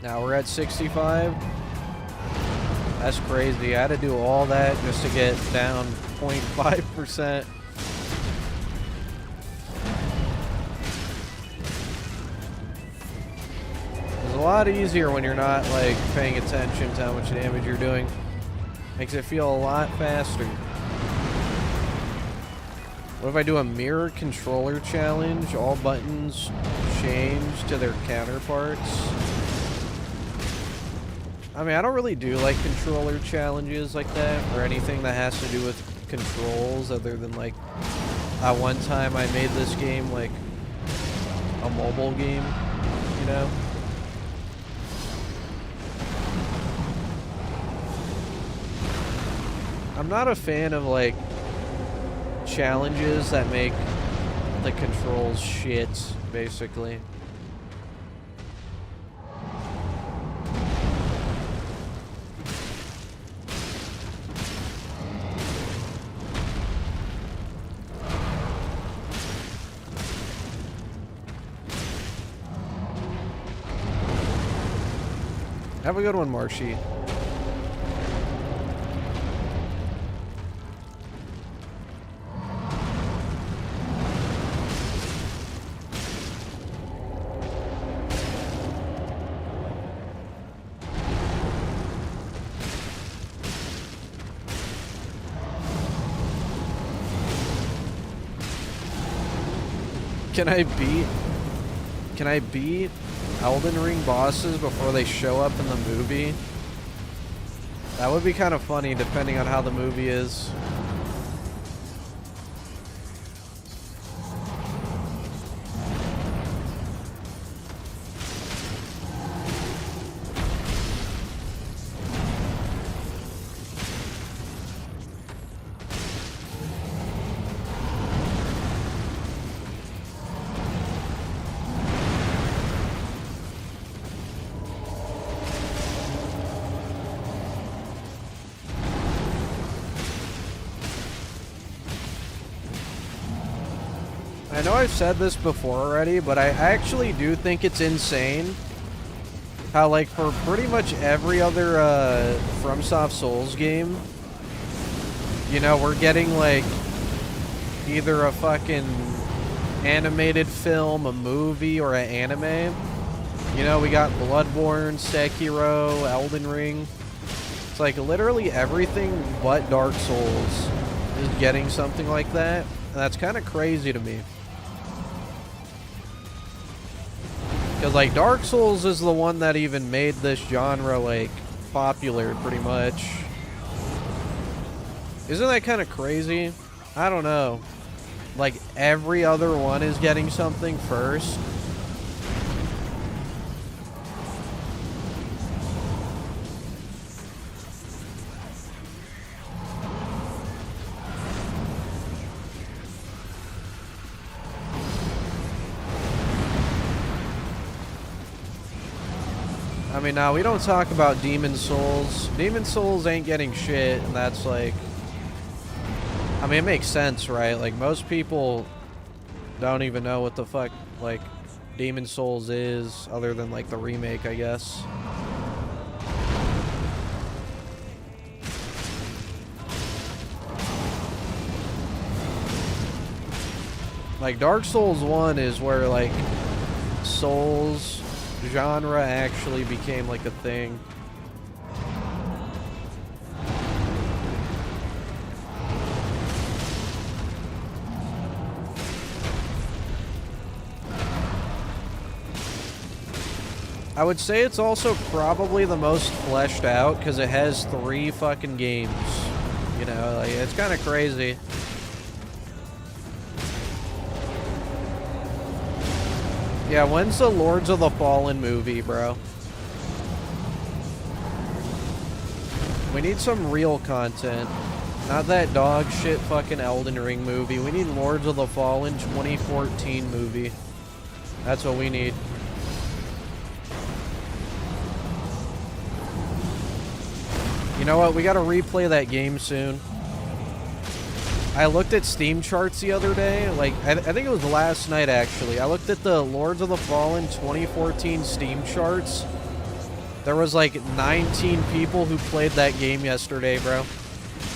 Now we're at 65. That's crazy. I had to do all that just to get down 0.5%. It's a lot easier when you're not like paying attention to how much damage you're doing. Makes it feel a lot faster. What if I do a mirror controller challenge? All buttons change to their counterparts. I mean, I don't really do like controller challenges like that, or anything that has to do with controls, other than like, at one time I made this game like a mobile game, you know? I'm not a fan of like challenges that make the controls shit. basically. Have a good one, Marshy. Can I beat Elden Ring bosses before they show up in the movie? That would be kind of funny depending on how the movie is. I know I've said this before already, but I actually do think it's insane how, like, for pretty much every other FromSoft Souls game, you know, we're getting, like, either a fucking animated film, a movie, or an anime. You know, we got Bloodborne, Sekiro, Elden Ring. It's like literally everything but Dark Souls is getting something like that. And that's kind of crazy to me. Because, like, Dark Souls is the one that even made this genre, like, popular, pretty much. Isn't that kind of crazy? I don't know. Like, every other one is getting something first. I mean, now we don't talk about Demon Souls. Demon Souls ain't getting shit, and that's like... I mean, it makes sense, right? Like, most people don't even know what the fuck, like, Demon Souls is, other than, like, the remake, I guess. Like, Dark Souls 1 is where, like, Souls genre actually became like a thing. I would say it's also probably the most fleshed out because it has 3 fucking games. You know, like, it's kind of crazy. Yeah, when's the Lords of the Fallen movie, bro? We need some real content. Not that dog shit fucking Elden Ring movie. We need Lords of the Fallen 2014 movie. That's what we need. You know what? We gotta replay that game soon. I looked at Steam charts the other day, like, I think it was last night, actually. I looked at the Lords of the Fallen 2014 Steam charts. There was, like, 19 people who played that game yesterday, bro.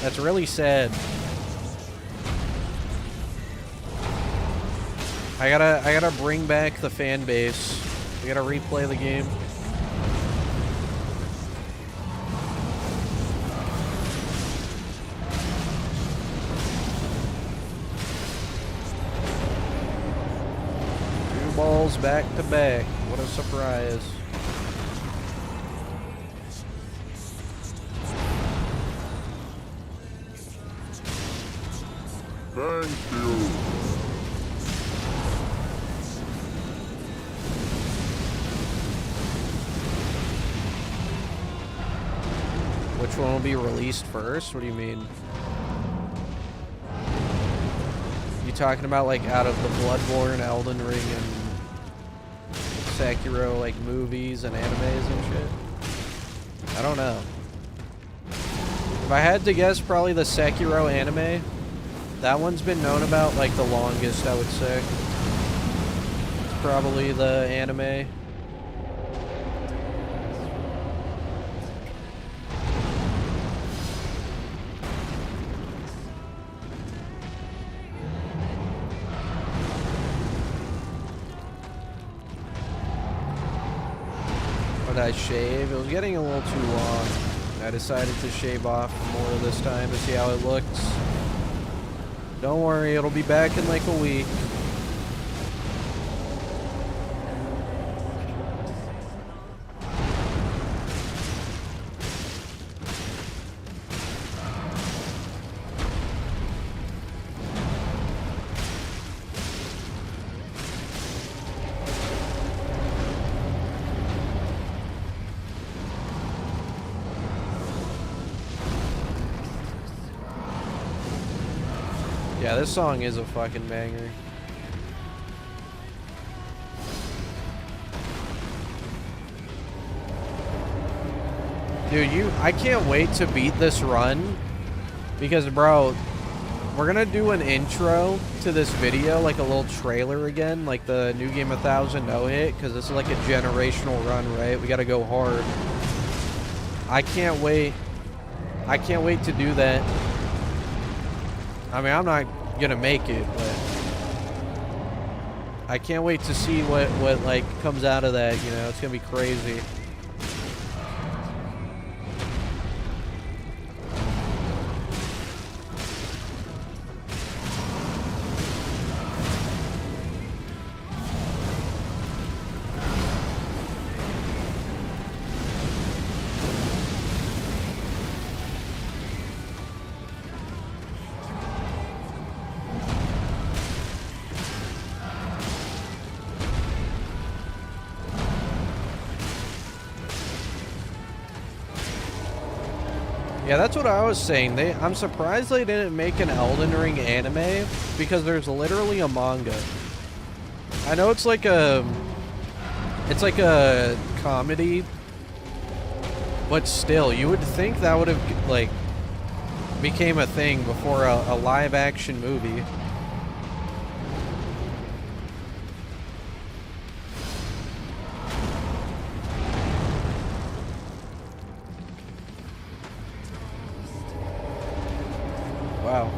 That's really sad. I gotta bring back the fan base. We gotta replay the game. Balls back to back. What a surprise. Thank you. Which one will be released first? What do you mean? You talking about, like, out of the Bloodborne, Elden Ring, and Sekiro like movies and animes and shit? I don't know. If I had to guess, probably the Sekiro anime. That one's been known about like the longest, I would say. It's probably the anime. I shave. It was getting a little too long. I decided to shave off more this time to see how it looks. Don't worry, it'll be back in like a week. Yeah, this song is a fucking banger. Dude, I can't wait to beat this run. Because, bro, we're gonna do an intro to this video, like a little trailer again, like the New Game 1000 no-hit, because this is like a generational run, right? We gotta go hard. I can't wait. I can't wait to do that. I mean, I'm not gonna make it, but I can't wait to see what like comes out of that, you know? It's gonna be crazy. Yeah, that's what I was saying. I'm surprised they didn't make an Elden Ring anime because there's literally a manga. I know it's like a comedy, but still, you would think that would have like became a thing before a live action movie. Wow.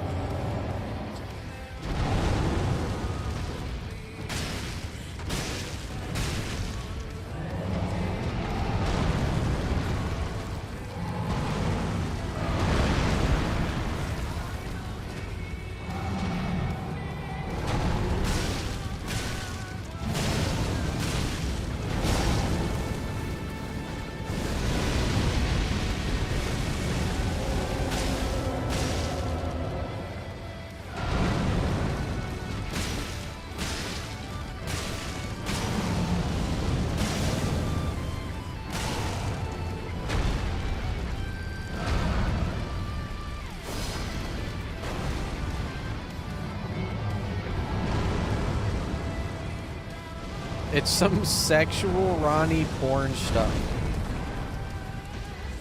It's some sexual Ronnie porn stuff.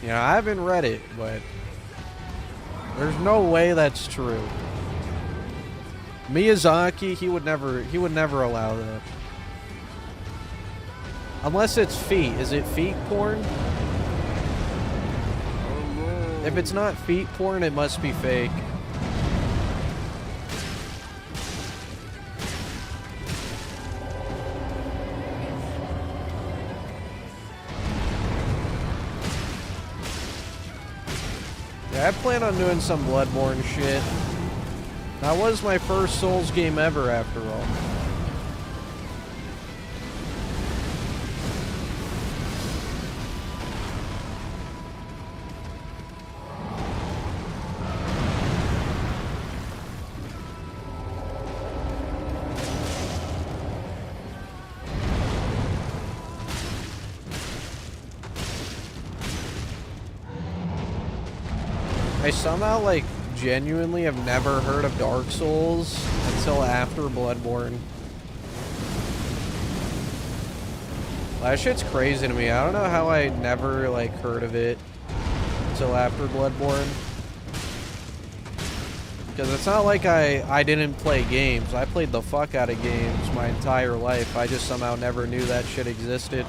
You know, I haven't read it, but there's no way that's true. Miyazaki, he would never allow that. Unless it's feet. Is it feet porn? If it's not feet porn, it must be fake. Yeah, I plan on doing some Bloodborne shit. That was my first Souls game ever, after all. I somehow, like, genuinely have never heard of Dark Souls until after Bloodborne. That shit's crazy to me. I don't know how I never, like, heard of it until after Bloodborne. Because it's not like I didn't play games. I played the fuck out of games my entire life. I just somehow never knew that shit existed.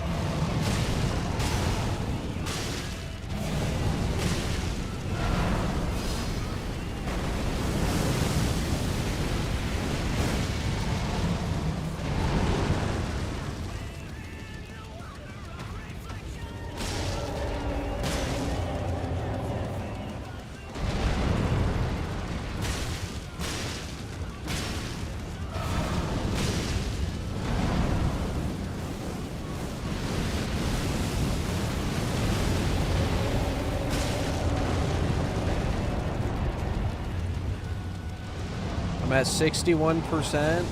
I'm at 61%.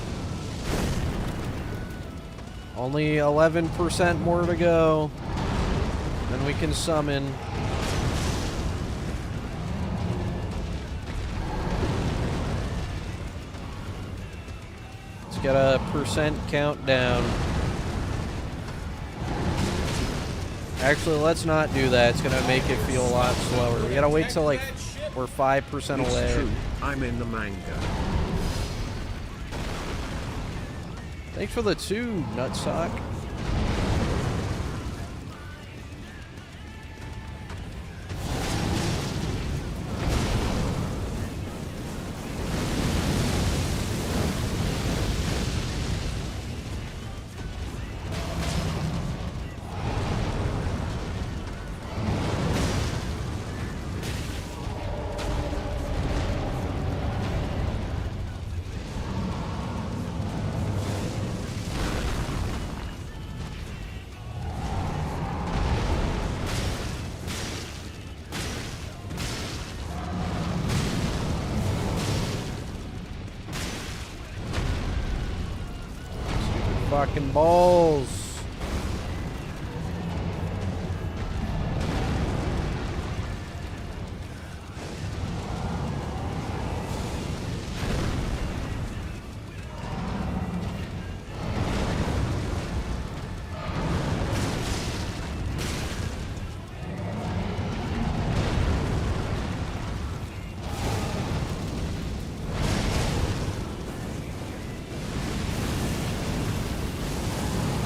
Only 11% more to go. Then we can summon. Let's get a percent countdown. Actually, let's not do that. It's gonna make it feel a lot slower. We gotta wait till like we're 5% away. It's true. I'm in the manga. Thanks for the 2, nutsock. Fucking balls.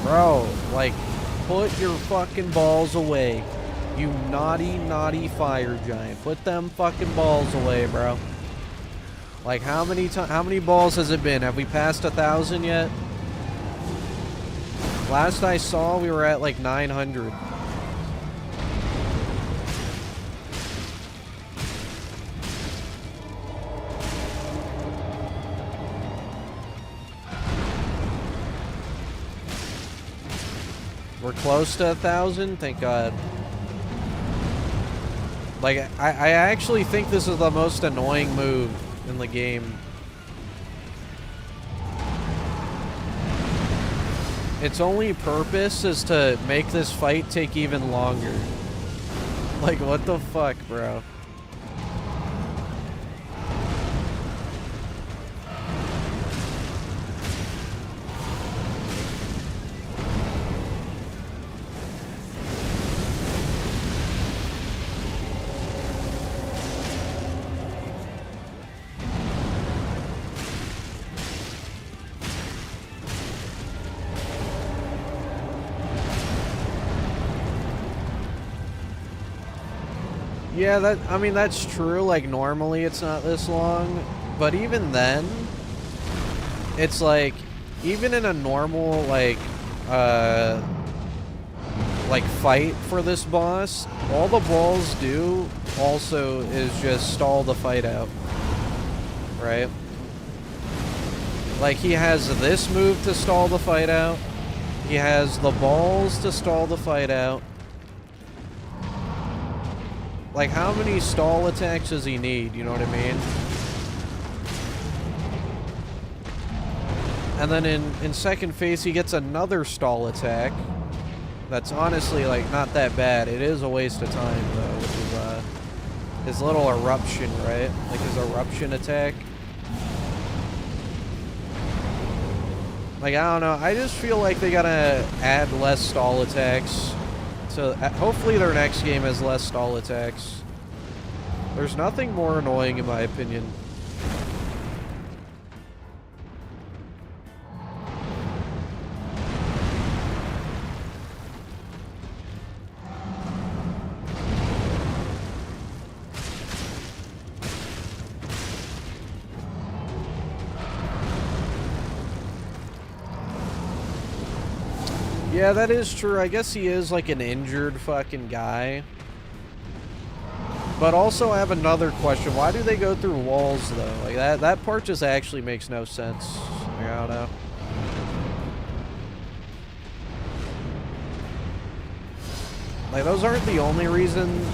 Bro, like, put your fucking balls away. You naughty, naughty fire giant. Put them fucking balls away, bro. Like, how many balls has it been? Have we passed 1,000 yet? Last I saw, we were at like 900. We're close to 1,000, thank God. Like, I actually think this is the most annoying move in the game. Its only purpose is to make this fight take even longer. Like, what the fuck, bro? Yeah, I mean, that's true. Like, normally it's not this long. But even then, it's like, even in a normal, like fight for this boss, all the balls do also is just stall the fight out. Right? Like, he has this move to stall the fight out. He has the balls to stall the fight out. Like, how many stall attacks does he need? You know what I mean? And then in second phase, he gets another stall attack. That's honestly, like, not that bad. It is a waste of time, though, which is, his little eruption, right? Like, his eruption attack. Like, I don't know. I just feel like they gotta add less stall attacks. So hopefully their next game has less stall attacks. There's nothing more annoying in my opinion. Yeah, that is true. I guess he is like an injured fucking guy. But also I have another question. Why do they go through walls though? Like that part just actually makes no sense. Like, I don't know. Like those aren't the only reason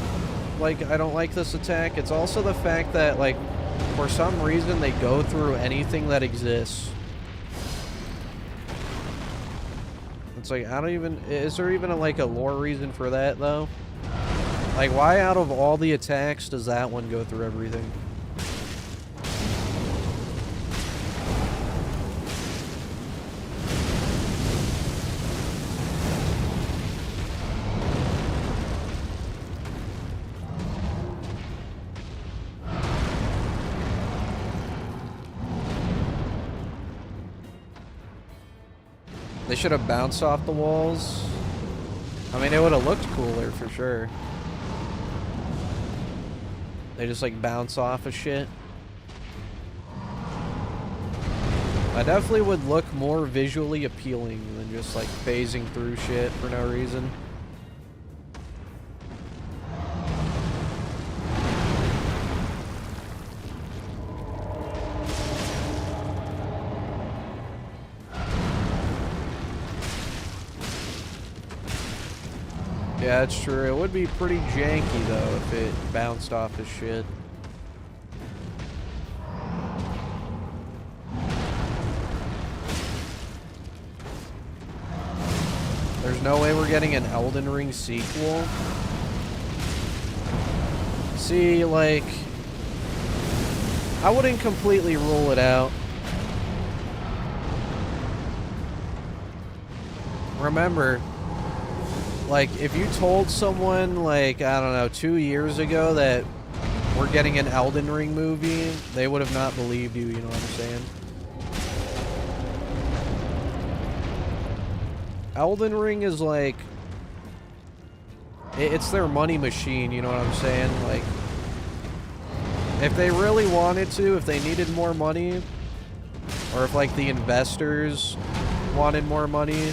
like I don't like this attack. It's also the fact that like for some reason they go through anything that exists. It's like, I don't even... Is there even like a lore reason for that, though? Like, why out of all the attacks does that one go through everything? They should have bounced off the walls. I mean, it would have looked cooler for sure. They just like bounce off of shit. I definitely would look more visually appealing than just like phasing through shit for no reason. Yeah, that's true. It would be pretty janky, though, if it bounced off his shit. There's no way we're getting an Elden Ring sequel. See, like... I wouldn't completely rule it out. Remember... Like, if you told someone, like, I don't know, 2 years ago that we're getting an Elden Ring movie, they would have not believed you, you know what I'm saying? Elden Ring is like... It's their money machine, you know what I'm saying? Like, if they really wanted to, if they needed more money, or if, like, the investors wanted more money...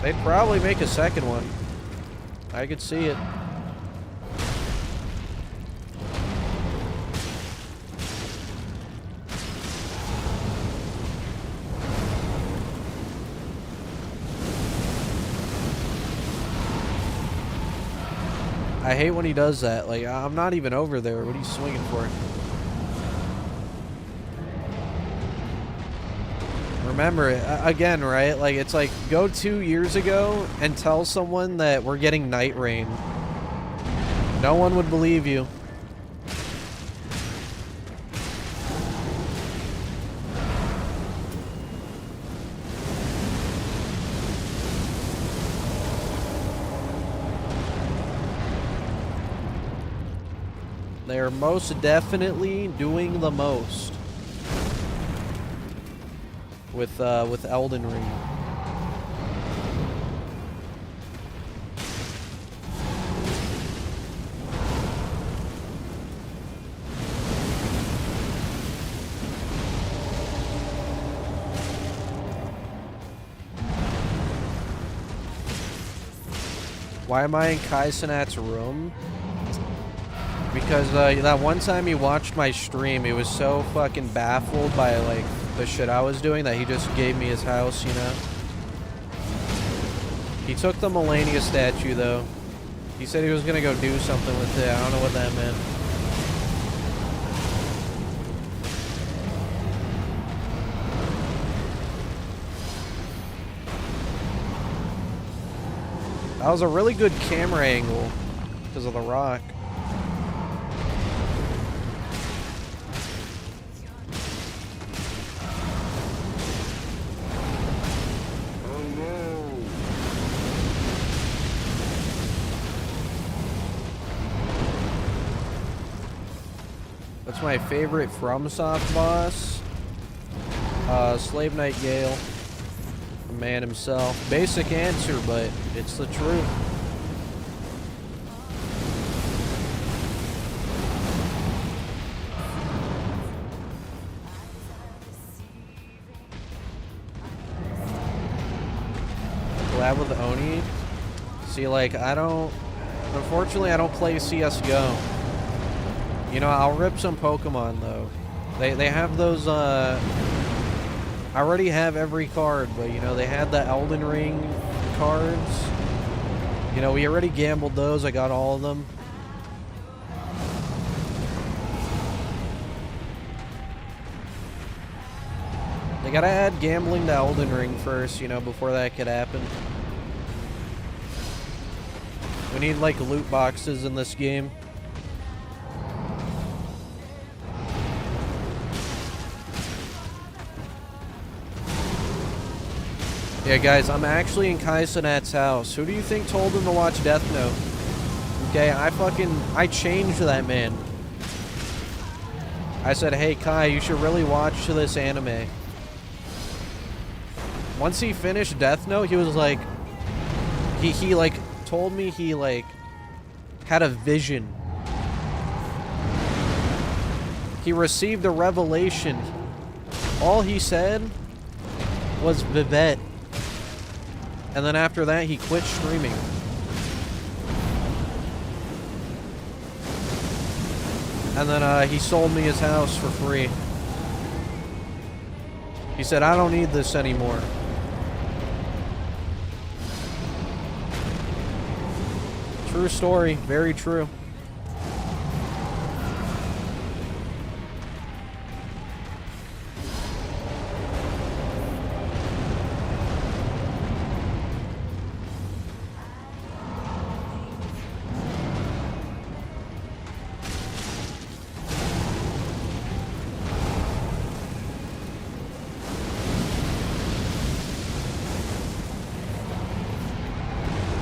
They'd probably make a second one. I could see it. I hate when he does that. Like, I'm not even over there. What are you swinging for? Remember, again, right? Like, it's like, go 2 years ago and tell someone that we're getting Night Rain. No one would believe you. They are most definitely doing the most. With Elden Ring. Why am I in Kai-Cenat's room? Because that one time he watched my stream, he was so fucking baffled by like the shit I was doing that he just gave me his house, you know? He took the Melania statue though. He said he was gonna go do something with it. I don't know what that meant. That was a really good camera angle because of the rock. What's my favorite FromSoft boss? Slave Knight Gale. The man himself. Basic answer, but it's the truth. Collab with Oni. See, like, unfortunately, I don't play CSGO. You know, I'll rip some Pokemon, though. They have those, I already have every card, but, you know, they had the Elden Ring cards. You know, we already gambled those. I got all of them. They gotta add gambling to Elden Ring first, you know, before that could happen. We need, like, loot boxes in this game. Yeah, guys, I'm actually in Kaisenat's house. Who do you think told him to watch Death Note? Okay, I changed that man. I said, hey, Kai, you should really watch this anime. Once he finished Death Note, he was like, he like, told me he, like, had a vision. He received a revelation. All he said was Vivette. And then after that, he quit streaming. And then he sold me his house for free. He said, I don't need this anymore. True story. Very true.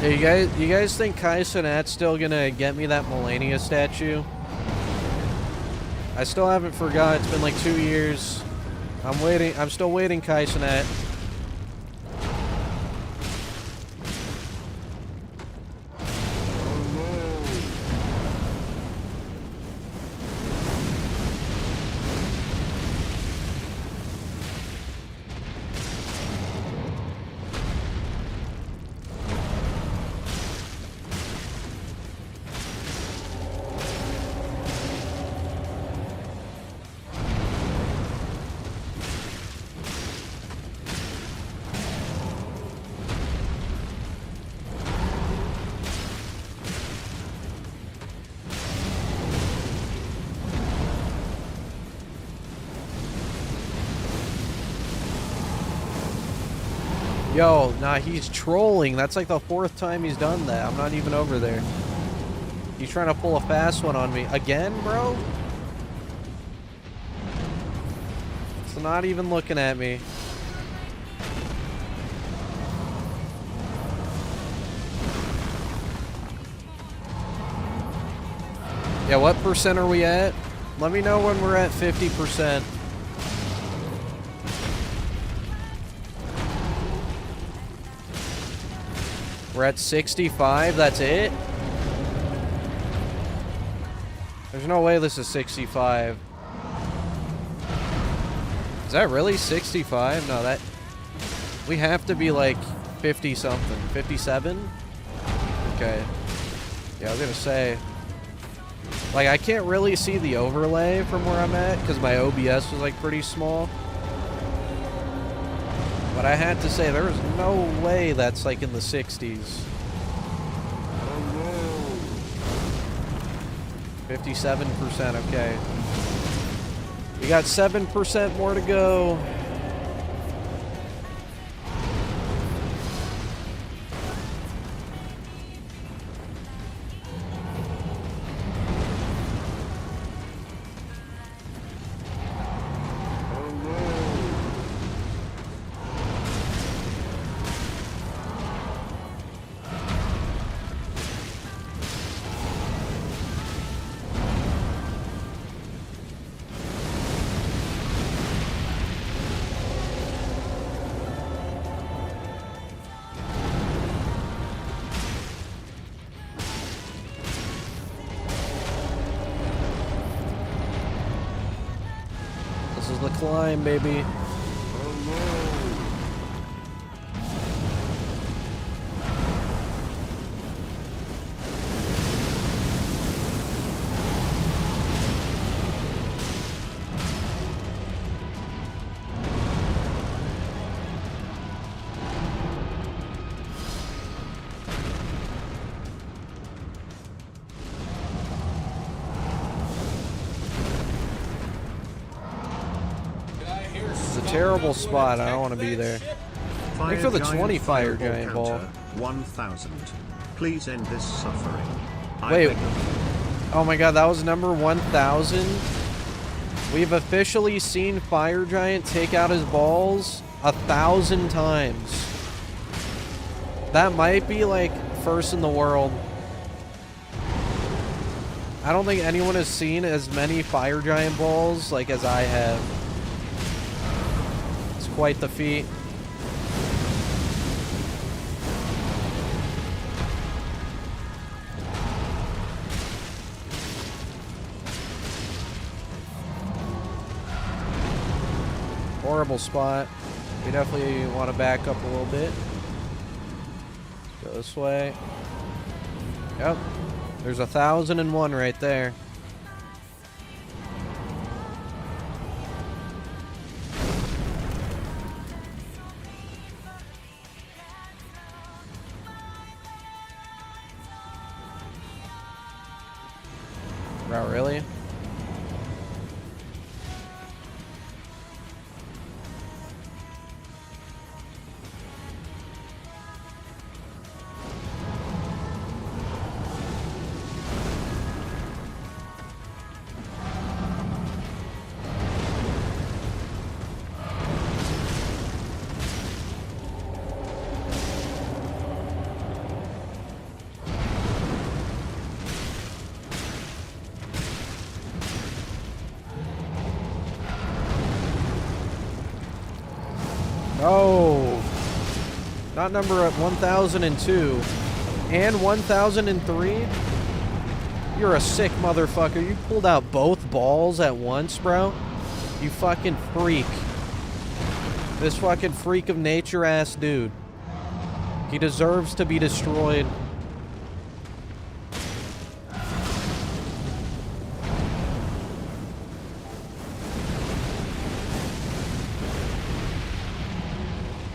Hey, you guys think Kaisenat's still gonna get me that Melania statue? I still haven't forgot. It's been like 2 years. I'm waiting. I'm still waiting, Kaisenat. Yo, nah, he's trolling. That's like the 4th time he's done that. I'm not even over there. He's trying to pull a fast one on me. Again, bro? It's not even looking at me. Yeah, what percent are we at? Let me know when we're at 50%. We're at 65, that's it? There's no way this is 65. Is that really 65? No, that... We have to be like 50-something. 57? Okay. Yeah, I was gonna say... Like, I can't really see the overlay from where I'm at, because my OBS was like pretty small. But I had to say, there's no way that's like in the 60s. 57%, okay. We got 7% more to go. is the climb, baby. It's a terrible spot. I don't want to be there. Thanks for the 20 fire giant ball. 1000. Please end this suffering. Wait. Oh my god, that was number 1000? We've officially seen Fire Giant take out his balls 1,000 times. That might be like first in the world. I don't think anyone has seen as many Fire Giant balls like as I have. It's quite the feat. Horrible spot. We definitely want to back up a little bit. Go this way. Yep. There's 1,001 right there. Wow, really? Oh, not number at 1002 and 1003. You're a sick motherfucker. You pulled out both balls at once, bro. You fucking freak. This fucking freak of nature ass dude. He deserves to be destroyed.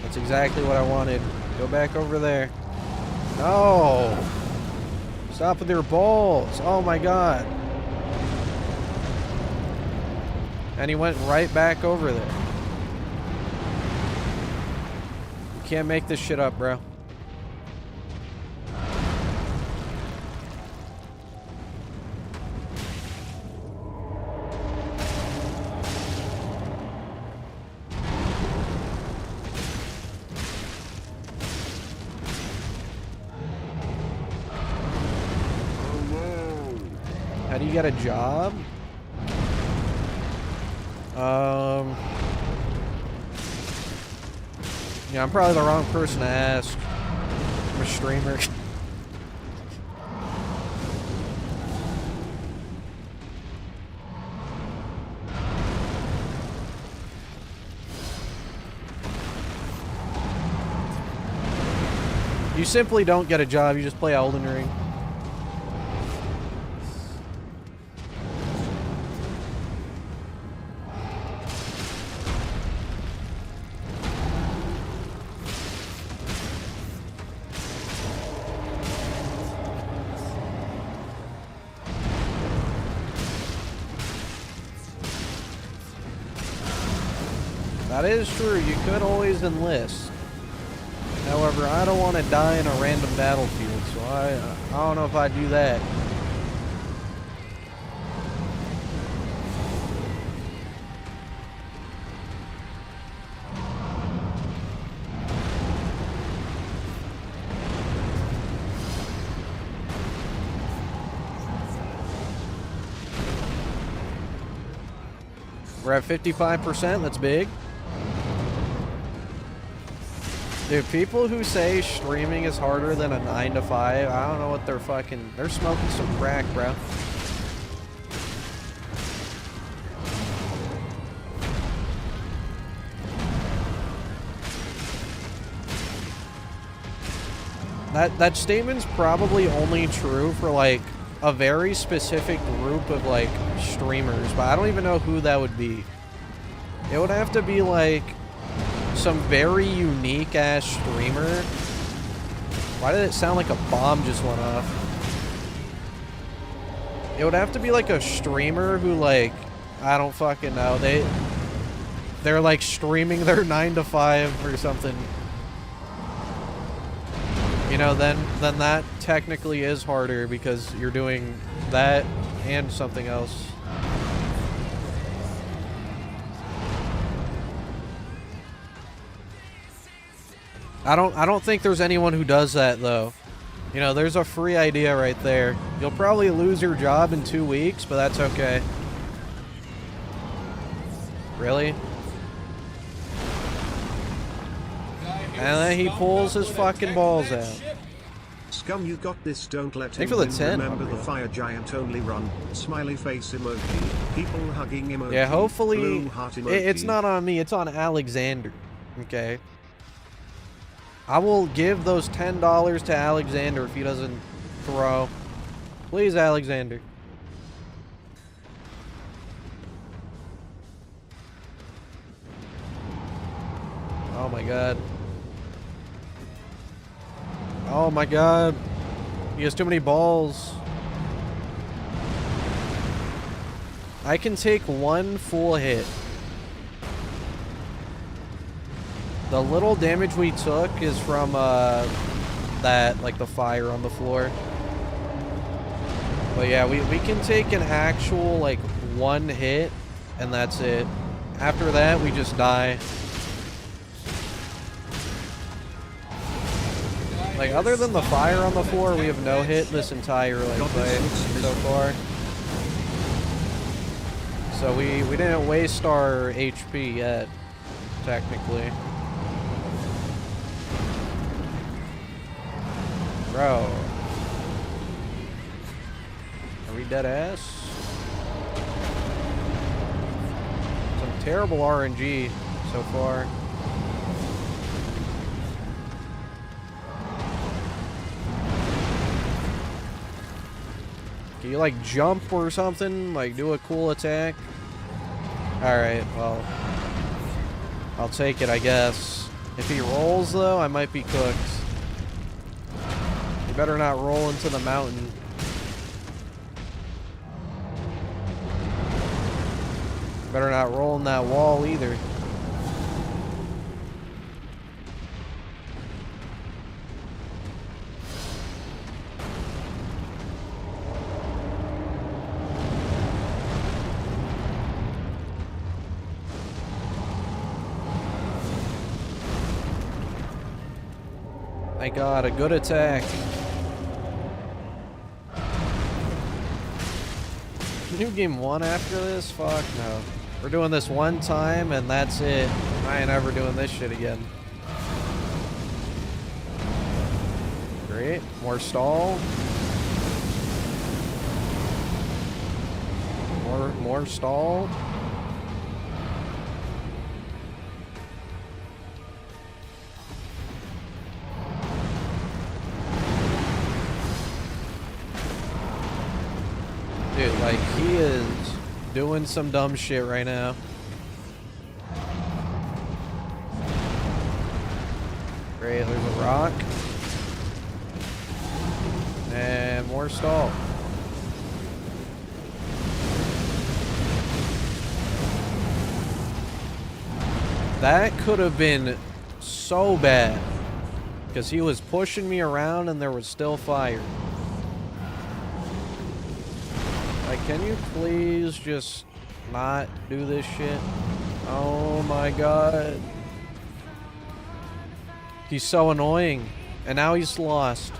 That's exactly what I wanted. Go back over there. No! Stop with your balls. Oh my god. And he went right back over there. You can't make this shit up, bro. How do you get a job? Yeah, I'm probably the wrong person to ask. I'm a streamer. You simply don't get a job, you just play Elden Ring. That is true, you could always enlist. However, I don't want to die in a random battlefield, so I don't know if I'd do that. We're at 55%, that's big. Dude, people who say streaming is harder than a 9 to 5, I don't know what they're smoking some crack, bro. That statement's probably only true for like a very specific group of like streamers, but I don't even know who that would be. It would have to be like some very unique ass streamer. Why did it sound like a bomb just went off? It would have to be like a streamer who like, I don't fucking know. They're like streaming their 9 to 5 or something. You know, then that technically is harder because you're doing that and something else. I don't think there's anyone who does that though. You know, there's a free idea right there. You'll probably lose your job in 2 weeks, but that's okay. Really? And then he pulls his fucking balls out. Scum, you got this. Don't let him Thanks for the win. 10. Remember the fire giant only run. Smiley face emoji. People hugging emoji. Yeah, hopefully Blue heart emoji. it's not on me. It's on Alexander. Okay. I will give those $10 to Alexander if he doesn't throw. Please, Alexander. Oh my god. Oh my god. He has too many balls. I can take one full hit. The little damage we took is from that, like the fire on the floor. But yeah, we can take an actual like one hit and that's it. After that, we just die. Like, other than the fire on the floor, we have no hit this entire like play so far. So we didn't waste our HP yet, technically. Bro. Are we dead ass? Some terrible RNG so far. Can you like jump or something? Like do a cool attack? Alright, well. I'll take it, I guess. If he rolls though, I might be cooked. You better not roll into the mountain. You better not roll in that wall either. Thank God, a good attack. New game 1 after this? Fuck no. We're doing this one time and that's it. I ain't ever doing this shit again. Great. More stall. More stall. Dude, like, he is doing some dumb shit right now. Great, there's a rock. And more stall. That could have been so bad. Because he was pushing me around and there was still fire. Like, can you please just not do this shit? Oh my god. He's so annoying. And now he's lost.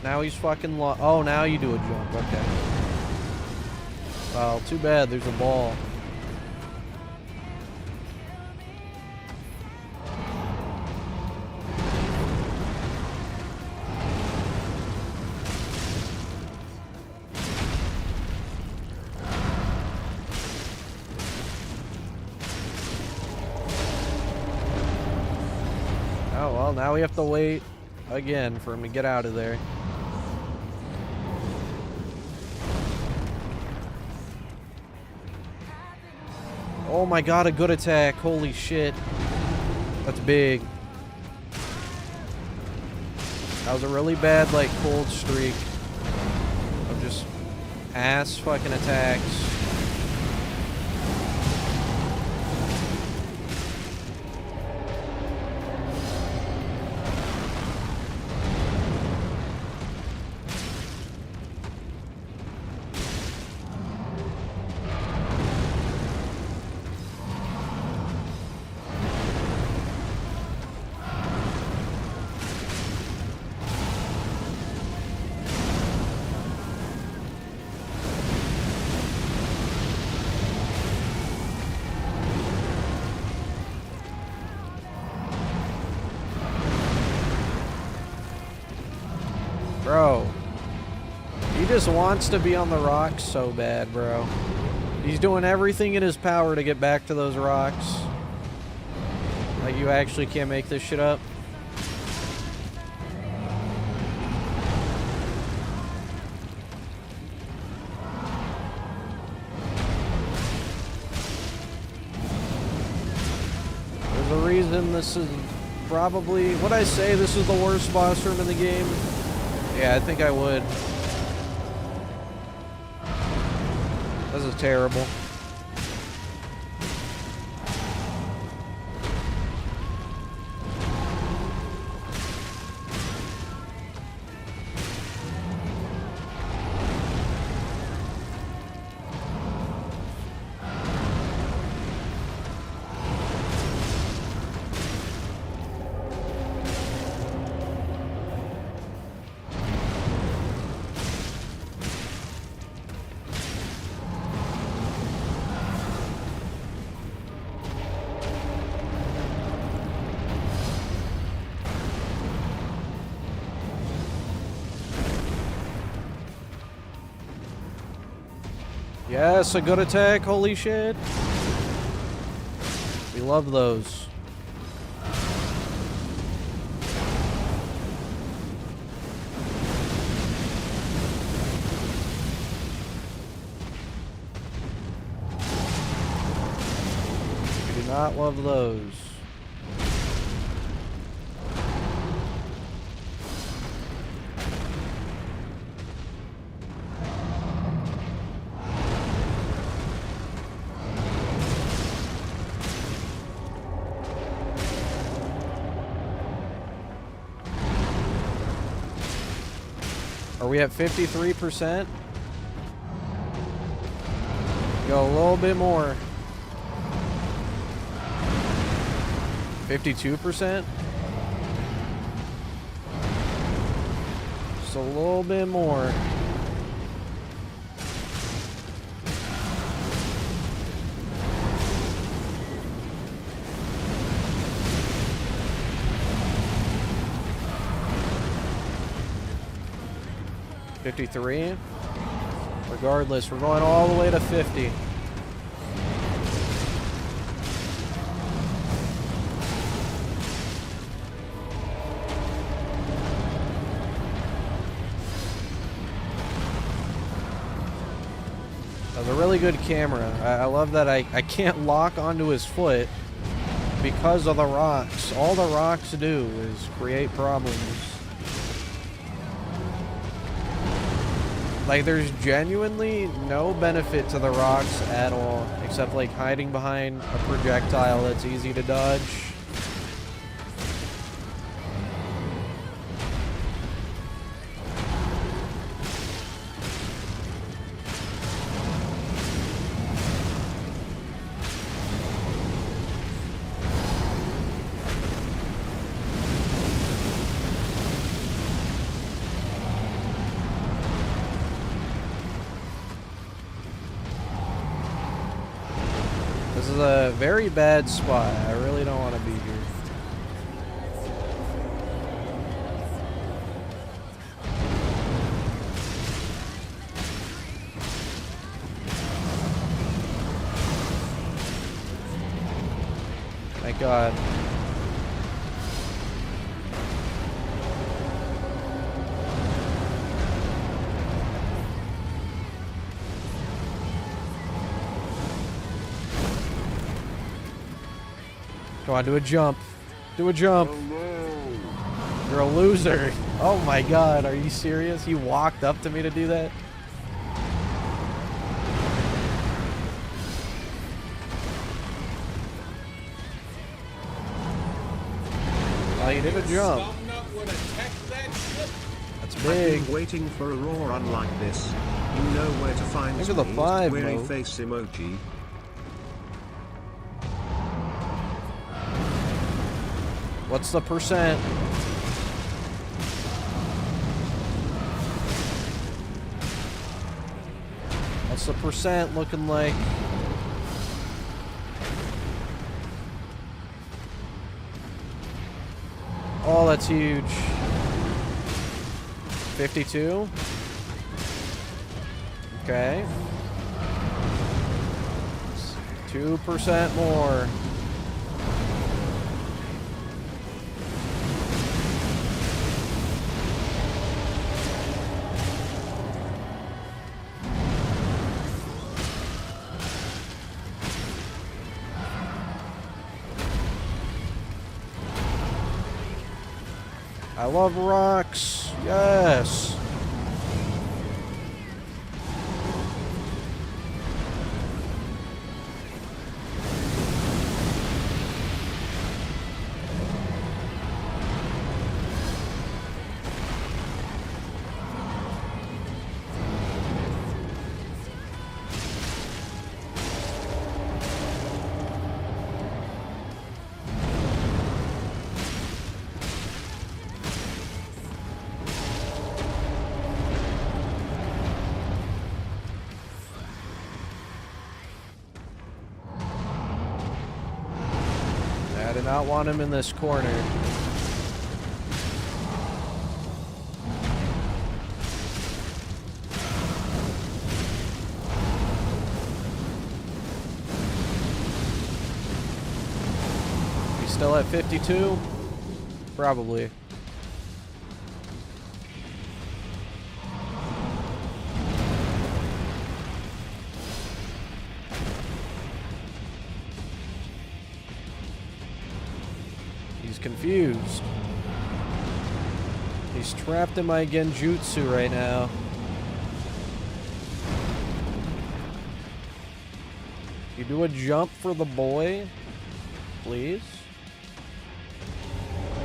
Now he's fucking lost. Oh, now you do a jump. Okay. Well, too bad. There's a ball. Oh, well, now we have to wait again for him to get out of there. Oh my god, a good attack. Holy shit. That's big. That was a really bad, like, cold streak of just ass fucking attacks. Bro, he just wants to be on the rocks so bad, bro. He's doing everything in his power to get back to those rocks. Like, you actually can't make this shit up. There's a reason this is probably... Would I say this is the worst boss room in the game? Yeah, I think I would. This is terrible. Yes, a good attack. Holy shit. We love those. We do not love those. Are we at 53%? Go a little bit more. 52%? Just a little bit more. $53. Regardless, we're going all the way to 50. That was a really good camera. I love that I can't lock onto his foot because of the rocks. All the rocks do is create problems. Like, there's genuinely no benefit to the rocks at all, except, like, hiding behind a projectile that's easy to dodge. This is a very bad spot. I really don't want to be here. Thank God. Come on, do a jump. Do a jump. Hello. You're a loser. Oh my god, are you serious? You walked up to me to do that? Oh, you did a jump. Skumnut would attack that ship. That's I've big. been waiting for a raw run like this. You know where to find Look me. at the 5 Query mode. face emoji. What's the percent? What's the percent looking like? Oh, that's huge. 52? Okay. 2% more. I love rocks. Yes. I did not want him in this corner. He's still at 52? Probably. He's confused. He's trapped in my genjutsu right now. You do a jump for the boy, please?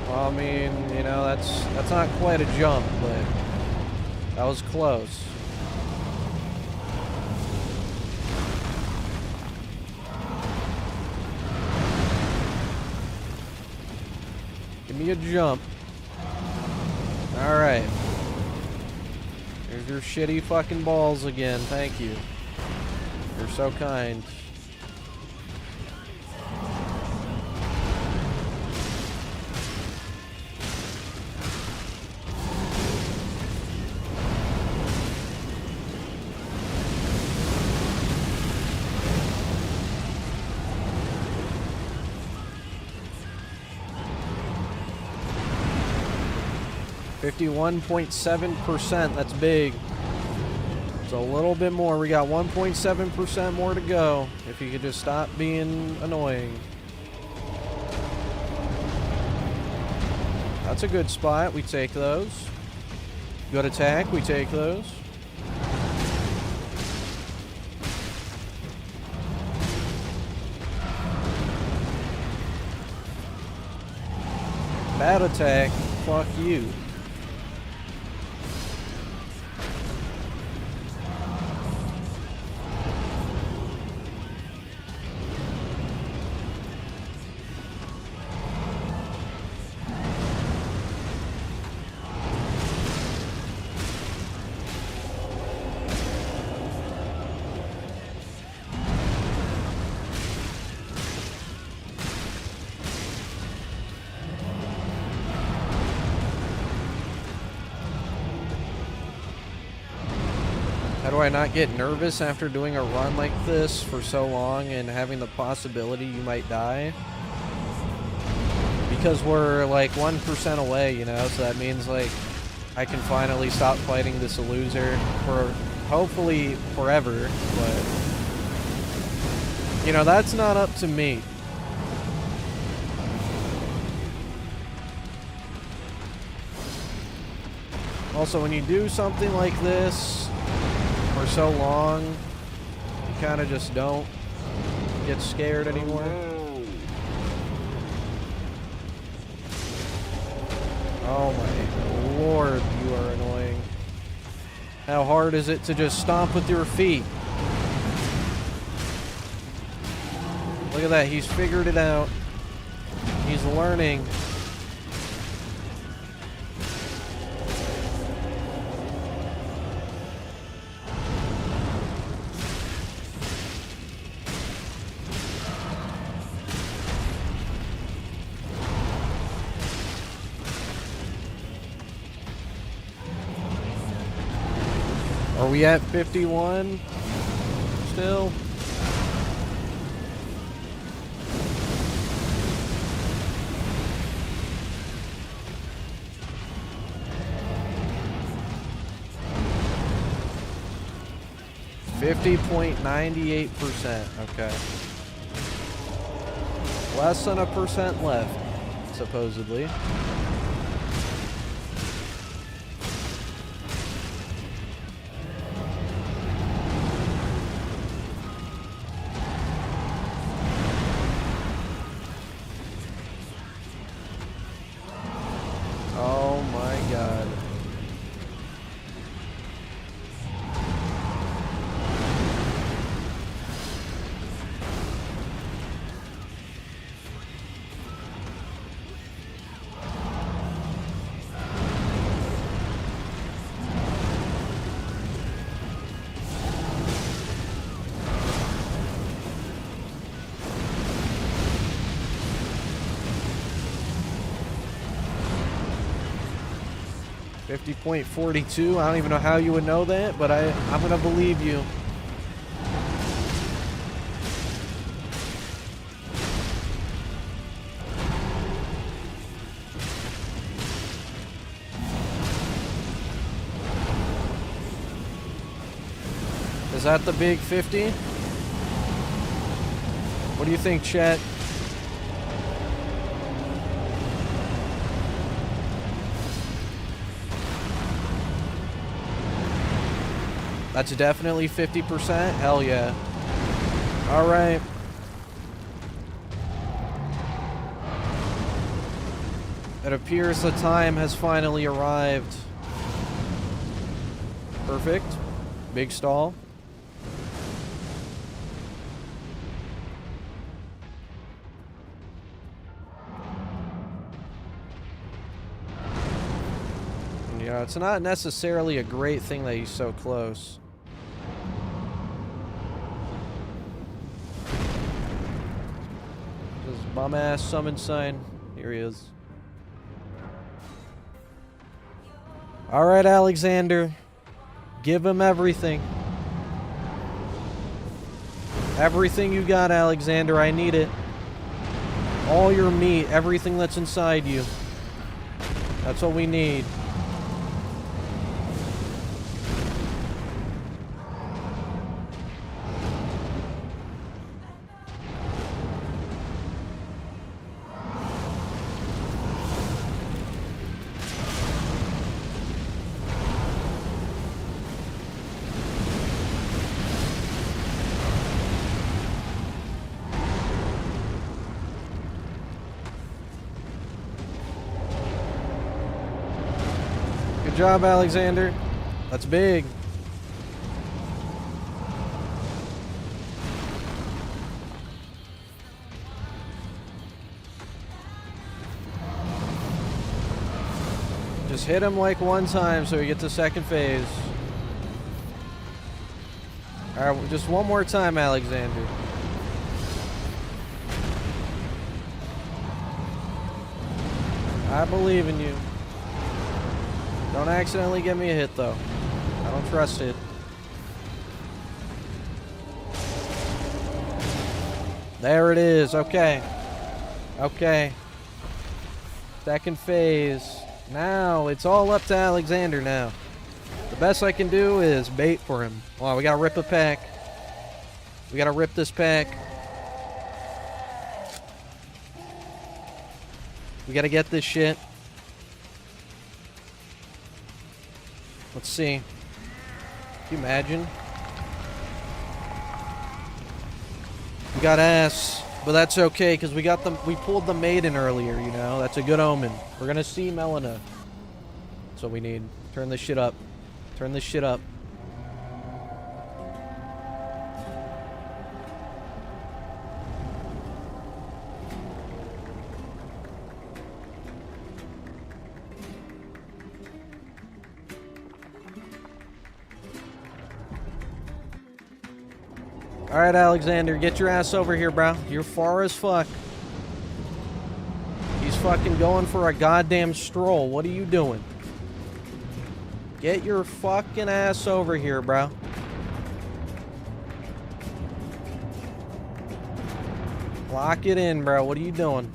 Well, I mean, you know, that's not quite a jump, but that was close. Give me a jump. Alright. Here's your shitty fucking balls again. Thank you. You're so kind. %51.7%, that's big. It's a little bit more. We got 1.7% more to go. If you could just stop being annoying. That's a good spot. We take those. Good attack. We take those. Bad attack. Fuck you. How do I not get nervous after doing a run like this for so long and having the possibility you might die? Because we're like 1% away, you know, so that means like I can finally stop fighting this loser for hopefully forever, but you know, that's not up to me. Also, when you do something like this for so long, you kind of just don't get scared anymore. Oh my lord, you are annoying. How hard is it to just stomp with your feet? Look at that, he's figured it out. He's learning. Are we at 51 still? %50.98%. Okay. Less than a percent left, supposedly. Oh my god. .42. I don't even know how you would know that, but I'm gonna believe you. Is that the big 50? What do you think, chat? That's definitely 50%? Hell yeah. Alright. It appears the time has finally arrived. Perfect. Big stall. Yeah, it's not necessarily a great thing that he's so close. This bum-ass summon sign. Here he is. Alright, Alexander. Give him everything. Everything you got, Alexander. I need it. All your meat. Everything that's inside you. That's what we need. Good job, Alexander. That's big. Just hit him like one time so he gets a second phase. Alright, just one more time, Alexander. I believe in you. Don't accidentally get me a hit, though. I don't trust it. There it is. Okay. Okay. Second phase. Now, it's all up to Alexander now. The best I can do is bait for him. Wow, we gotta rip a pack. We gotta rip this pack. We gotta get this shit. Let's see. Can you imagine? We got ass, but that's okay because we pulled the maiden earlier, you know? That's a good omen. We're gonna see Melina. That's what we need. Turn this shit up. Turn this shit up. Alright, Alexander, get your ass over here, bro. You're far as fuck. He's fucking going for a goddamn stroll. What are you doing? Get your fucking ass over here, bro. Lock it in, bro. What are you doing?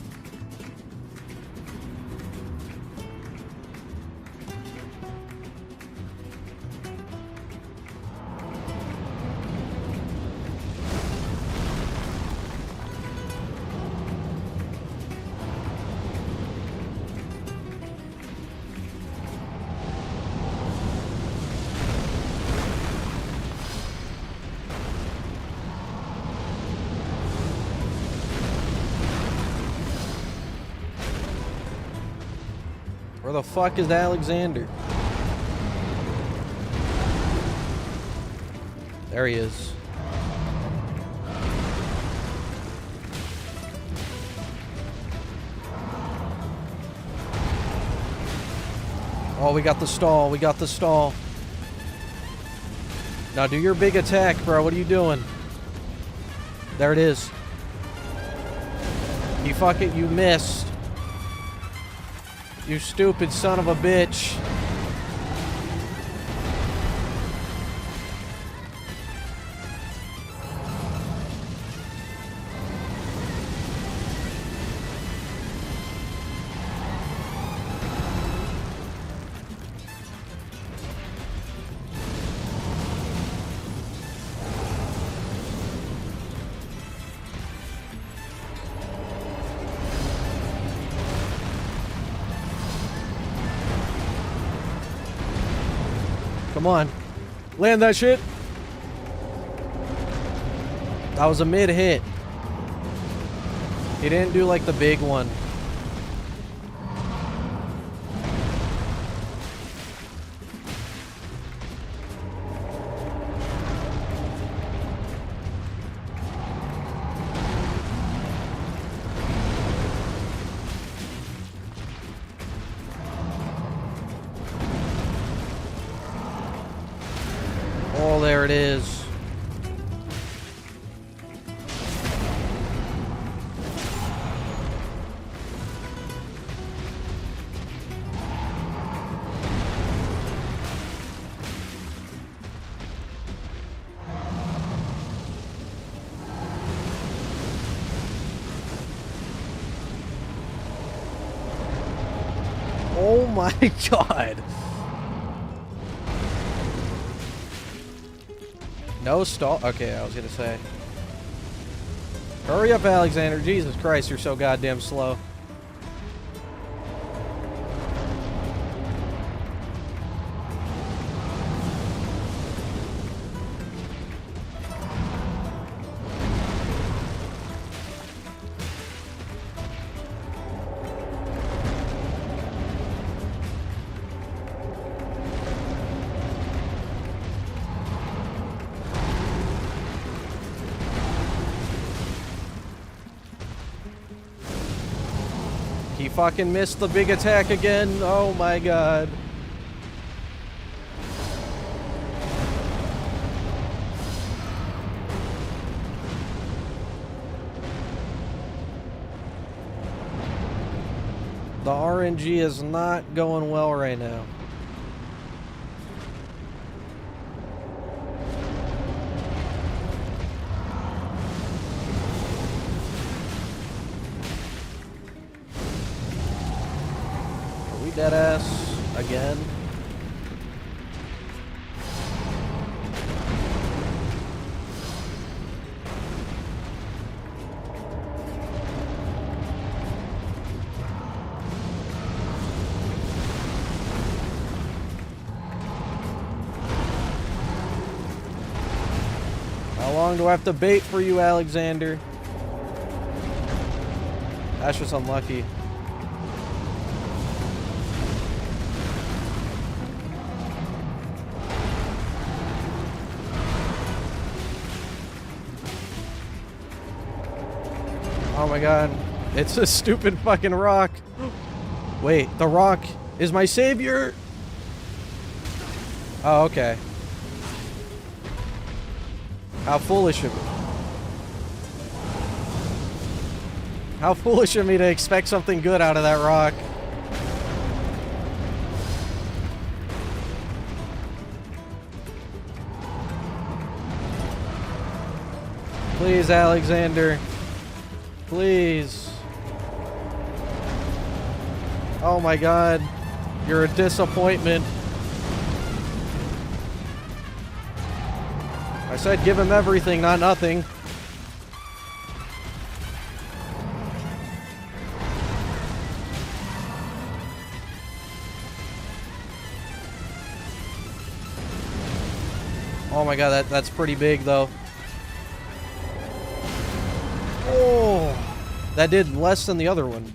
Where the fuck is Alexander? There he is. Oh, we got the stall. We got the stall. Now do your big attack, bro. What are you doing? There it is. You fuck it. You missed. You stupid son of a bitch. Come on. Land that shit. That was a mid-hit. He didn't do like the big one. Oh, there it is. Oh my god. No stall. Okay, I was gonna say. Hurry up, Alexander. Jesus Christ, you're so goddamn slow. He fucking missed the big attack again. Oh my god. The RNG is not going well right now. Dead ass again. How long do I have to bait for you, Alexander? That's just unlucky. Oh my god. It's a stupid fucking rock. Wait, the rock is my savior. Oh, okay. How foolish of me. How foolish of me to expect something good out of that rock. Please, Alexander. Please. Oh my god. You're a disappointment. I said give him everything, not nothing. Oh my god, that's pretty big though. Oh, that did less than the other one.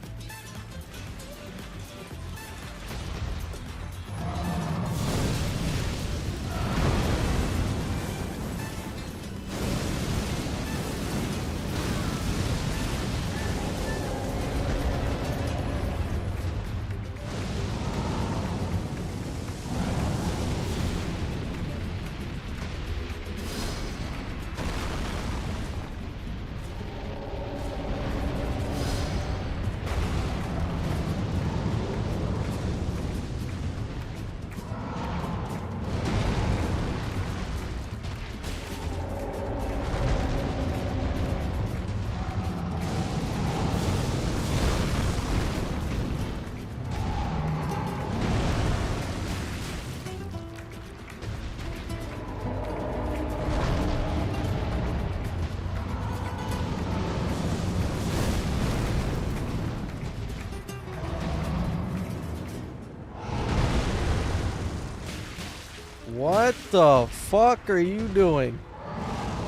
What the fuck are you doing?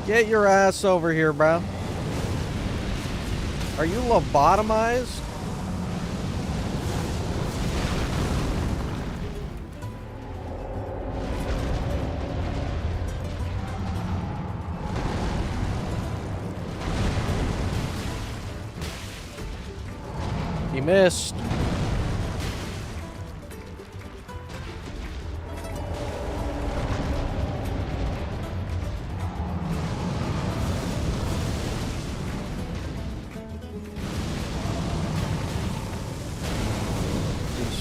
Get your ass over here, bro. Are you lobotomized? He missed.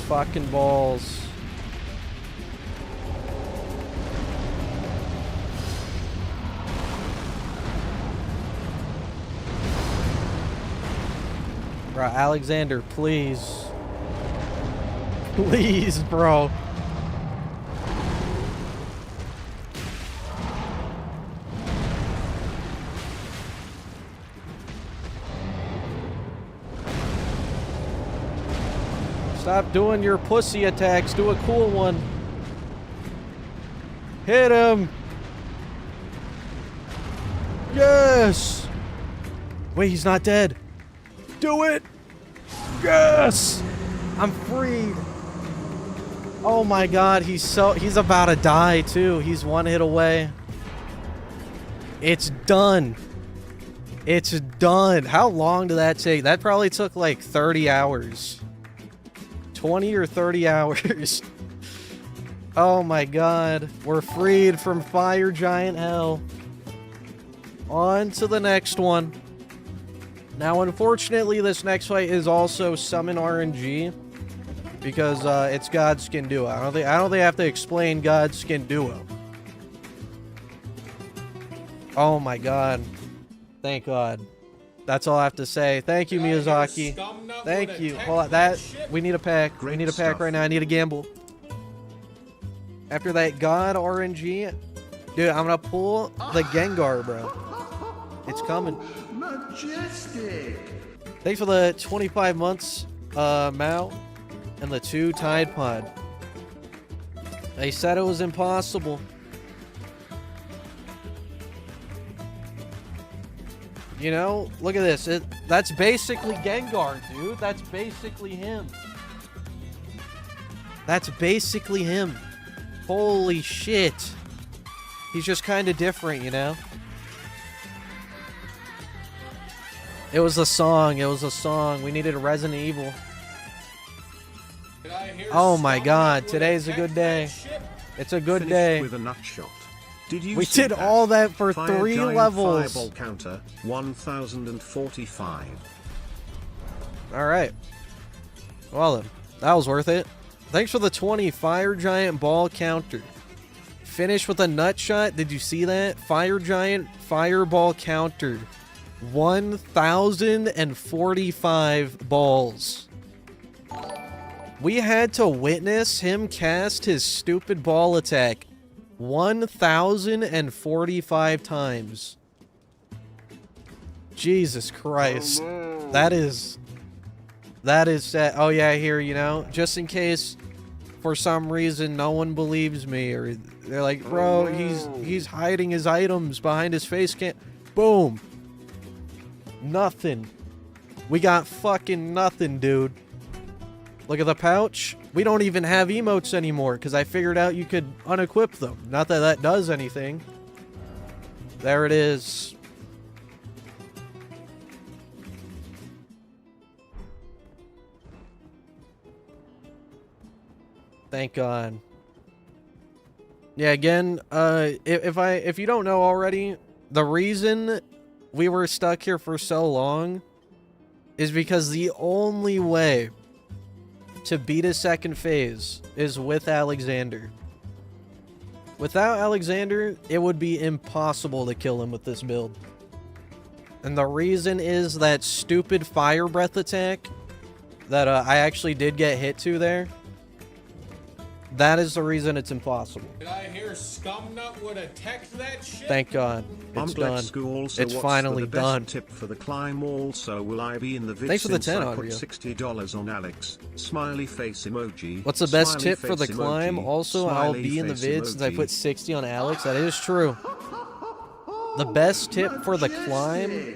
Fucking balls. Bro, Alexander, please. Please, bro. Stop doing your pussy attacks. Do a cool one. Hit him. Yes. Wait, he's not dead. Do it. Yes. I'm freed. Oh my god, he's about to die too. He's one hit away. It's done. It's done. How long did that take? That probably took like 30 hours. 20 or 30 hours. Oh my god. We're freed from Fire Giant Hell. On to the next one. Now, unfortunately, this next fight is also Summon RNG. Because it's Godskin Duo. I don't think I have to explain Godskin Duo. Oh my god. Thank god. That's all I have to say. Thank you, Miyazaki. Thank you. Hold on, we need a pack. We need a pack right now. I need a gamble. After that god RNG, dude, I'm gonna pull the Gengar, bro. It's coming. Majestic. Thanks for the 25 months, Mao, and the 2 Tide Pod. They said it was impossible. You know, look at this. That's basically Gengar, dude. That's basically him. That's basically him. Holy shit. He's just kind of different, you know? It was a song. It was a song. We needed a Resident Evil. Oh my god. Today's a good day. It's a good day. With a nut shot. Did you We did all that for 3 levels. Fireball counter 1045. Alright. Well then, that was worth it. Thanks for the 20 Fire Giant Ball counter. Finish with a nut shot. Did you see that? Fire Giant Fireball counter. 1045 balls. We had to witness him cast his stupid ball attack 1045 times. Jesus Christ. That is sad. Oh yeah, here, you know, just in case for some reason no one believes me, or they're like, bro, he's hiding his items behind his face cam. Boom. Nothing. We got fucking nothing, dude. Look at the pouch. We don't even have emotes anymore because I figured out you could unequip them. Not that that does anything. There it is. Thank God. Yeah, again, if you don't know already, the reason we were stuck here for so long is because the only way to beat a second phase is with Alexander. Without Alexander, it would be impossible to kill him with this build. And the reason is that stupid fire breath attack that I actually did get hit to there. That is the reason it's impossible. Did I hear Skumnut would have teched that shit? Thank God. It's done. It's finally done. Tip for the climb. Also, will I be in the vid? Thanks for the 10, I put Audrey. $60 on Alex. Smiley face emoji. What's the best Smiley tip for the face climb? emoji. Also, I'll Smiley be in the face vid since I emoji. put 60 on Alex. That is true. The best tip for the climb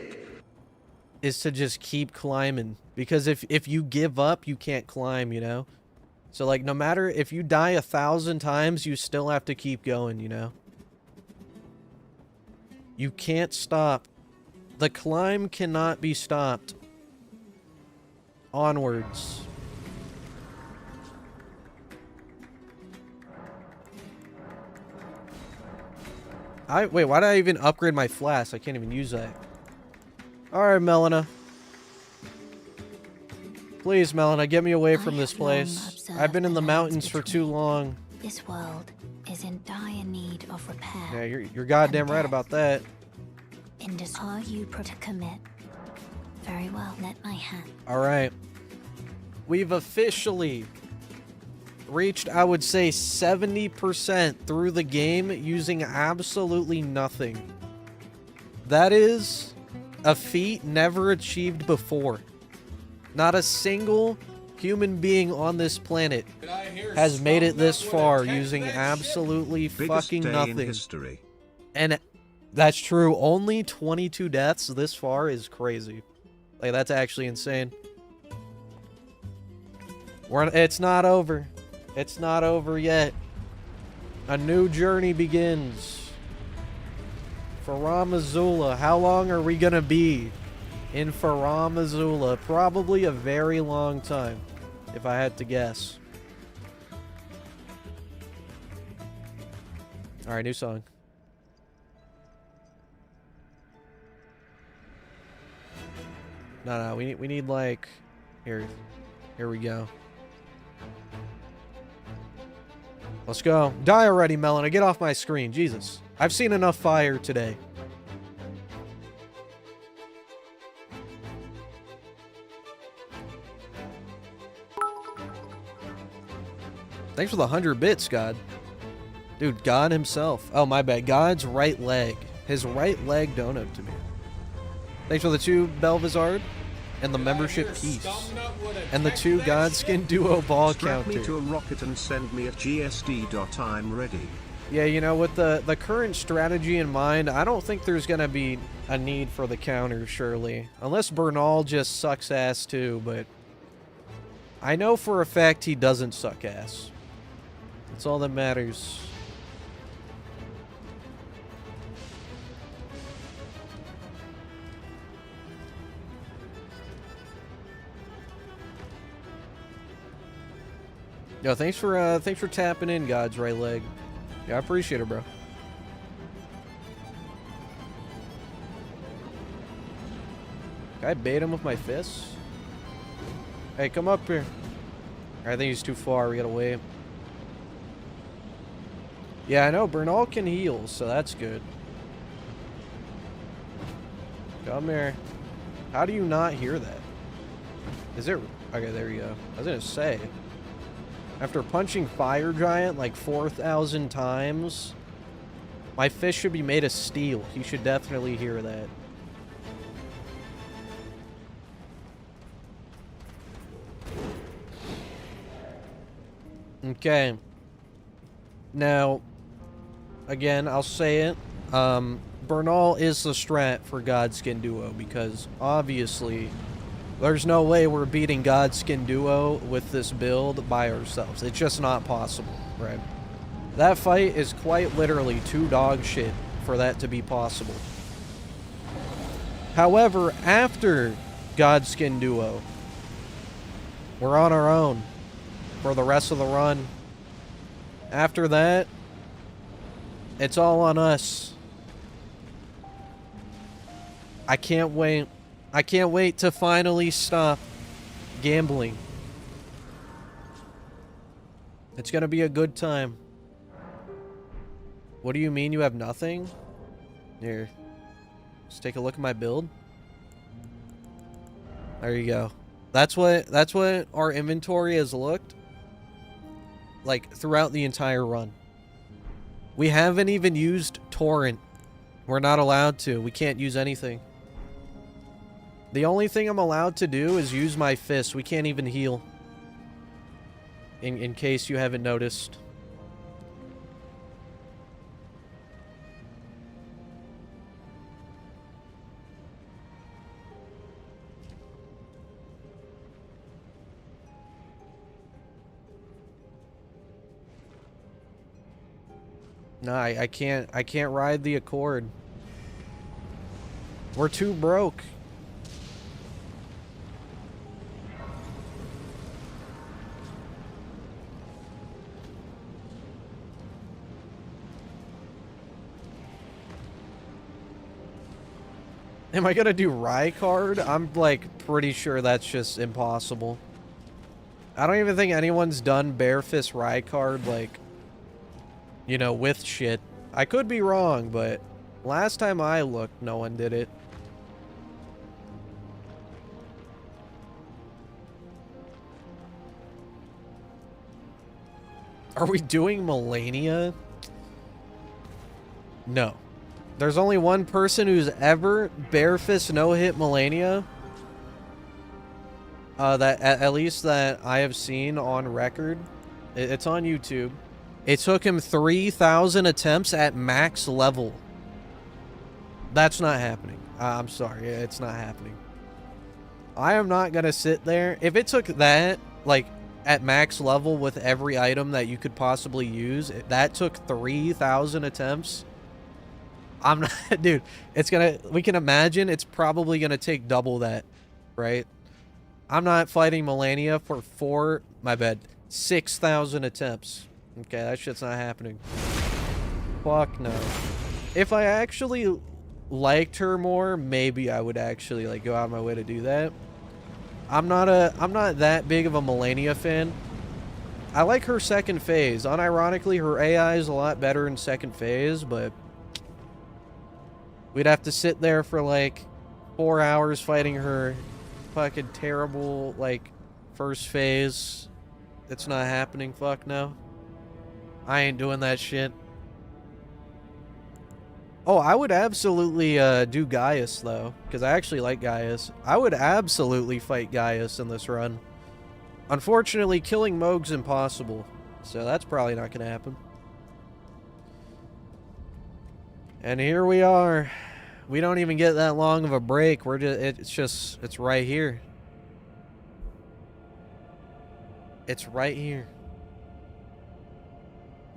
is to just keep climbing. Because if you give up, you can't climb, you know? So, like, no matter if you die 1,000 times, you still have to keep going, you know? You can't stop. The climb cannot be stopped. Onwards. Wait, why did I even upgrade my flask? I can't even use that. Alright, Melina. Please, Melina, get me away from this place. I've been in the mountains for too long. This world is in dire need of repair. Yeah, you're goddamn right about that. Are you to commit? Very well, let my hand. Alright. We've officially reached, I would say, 70% through the game using absolutely nothing. That is a feat never achieved before. Not a single human being on this planet has made it this far using absolutely fucking nothing. And that's true. Only 22 deaths this far is crazy. Like, that's actually insane. It's not over. It's not over yet. A new journey begins. Farum Azula. How long are we gonna be in Farum Azula? Probably a very long time, if I had to guess. Alright, new song. No, we need like... Here we go. Let's go. Die already, Melina. Get off my screen. Jesus. I've seen enough fire today. Thanks for the 100 bits, God. Dude, God himself. Oh, my bad. God's right leg. His right leg donated to me. Thanks for the 2 Belvizard and the membership piece. And the 2 Godskin Duo ball Strap counter. me to a rocket and send me a GSD. I'm ready. Yeah, you know, with the current strategy in mind, I don't think there's gonna be a need for the counter, surely. Unless Bernal just sucks ass too, but I know for a fact he doesn't suck ass. That's all that matters. Yo, thanks for tapping in, God's right leg. Yeah, I appreciate it, bro. Can I bait him with my fists? Hey, come up here. I think he's too far. We gotta wait. Yeah, I know. Bernal can heal, so that's good. Come here. How do you not hear that? Is it... Okay, there you go. I was gonna say... After punching Fire Giant like 4,000 times, my fist should be made of steel. He should definitely hear that. Okay. Now, again, I'll say it. Bernal is the strat for Godskin Duo because obviously there's no way we're beating Godskin Duo with this build by ourselves. It's just not possible, right? That fight is quite literally too dog shit for that to be possible. However, after Godskin Duo, we're on our own for the rest of the run. After that, it's all on us. I can't wait. I can't wait to finally stop gambling. It's gonna be a good time. What do you mean you have nothing? Here. Let's take a look at my build. There you go. That's what our inventory has looked like throughout the entire run. We haven't even used torrent. We're not allowed to. We can't use anything. The only thing I'm allowed to do is use my fist. We can't even heal. In case you haven't noticed. No, I can't ride the Accord. We're too broke. Am I gonna do Rykard? I'm like pretty sure that's just impossible. I don't even think anyone's done bare fist Rykard like, you know, with shit. I could be wrong, but last time I looked, no one did it. Are we doing Melania? No. There's only one person who's ever bare fist no-hit Melania. That at least that I have seen on record. It's on YouTube. It took him 3,000 attempts at max level. That's not happening. I'm sorry. It's not happening. I am not going to sit there. If it took that, like, at max level with every item that you could possibly use, that took 3,000 attempts. I'm not, dude, it's gonna, we can imagine it's probably gonna take double that, right? I'm not fighting Melania for 6,000 attempts. Okay, that shit's not happening. Fuck no. If I actually liked her more, maybe I would actually like go out of my way to do that. I'm not that big of a Melania fan. I like her second phase. Unironically, her AI is a lot better in second phase, but we'd have to sit there for like 4 hours fighting her fucking terrible like first phase. It's not happening. Fuck no. I ain't doing that shit. Oh, I would absolutely do Gaius though, because I actually like Gaius. I would absolutely fight Gaius in this run. Unfortunately, killing Mohg's impossible, so that's probably not gonna happen. And here we are. We don't even get that long of a break. It's right here. It's right here.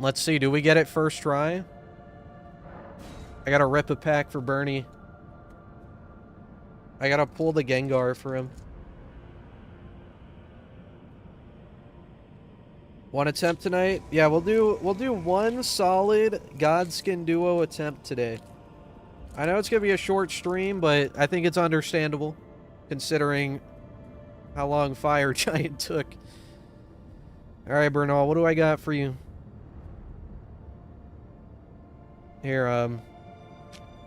Let's see, do we get it first try? I gotta rip a pack for Bernie. I gotta pull the Gengar for him. One attempt tonight? Yeah, we'll do one solid Godskin Duo attempt today. I know it's gonna be a short stream, but I think it's understandable considering how long Fire Giant took. Alright, Bernal, what do I got for you? Here,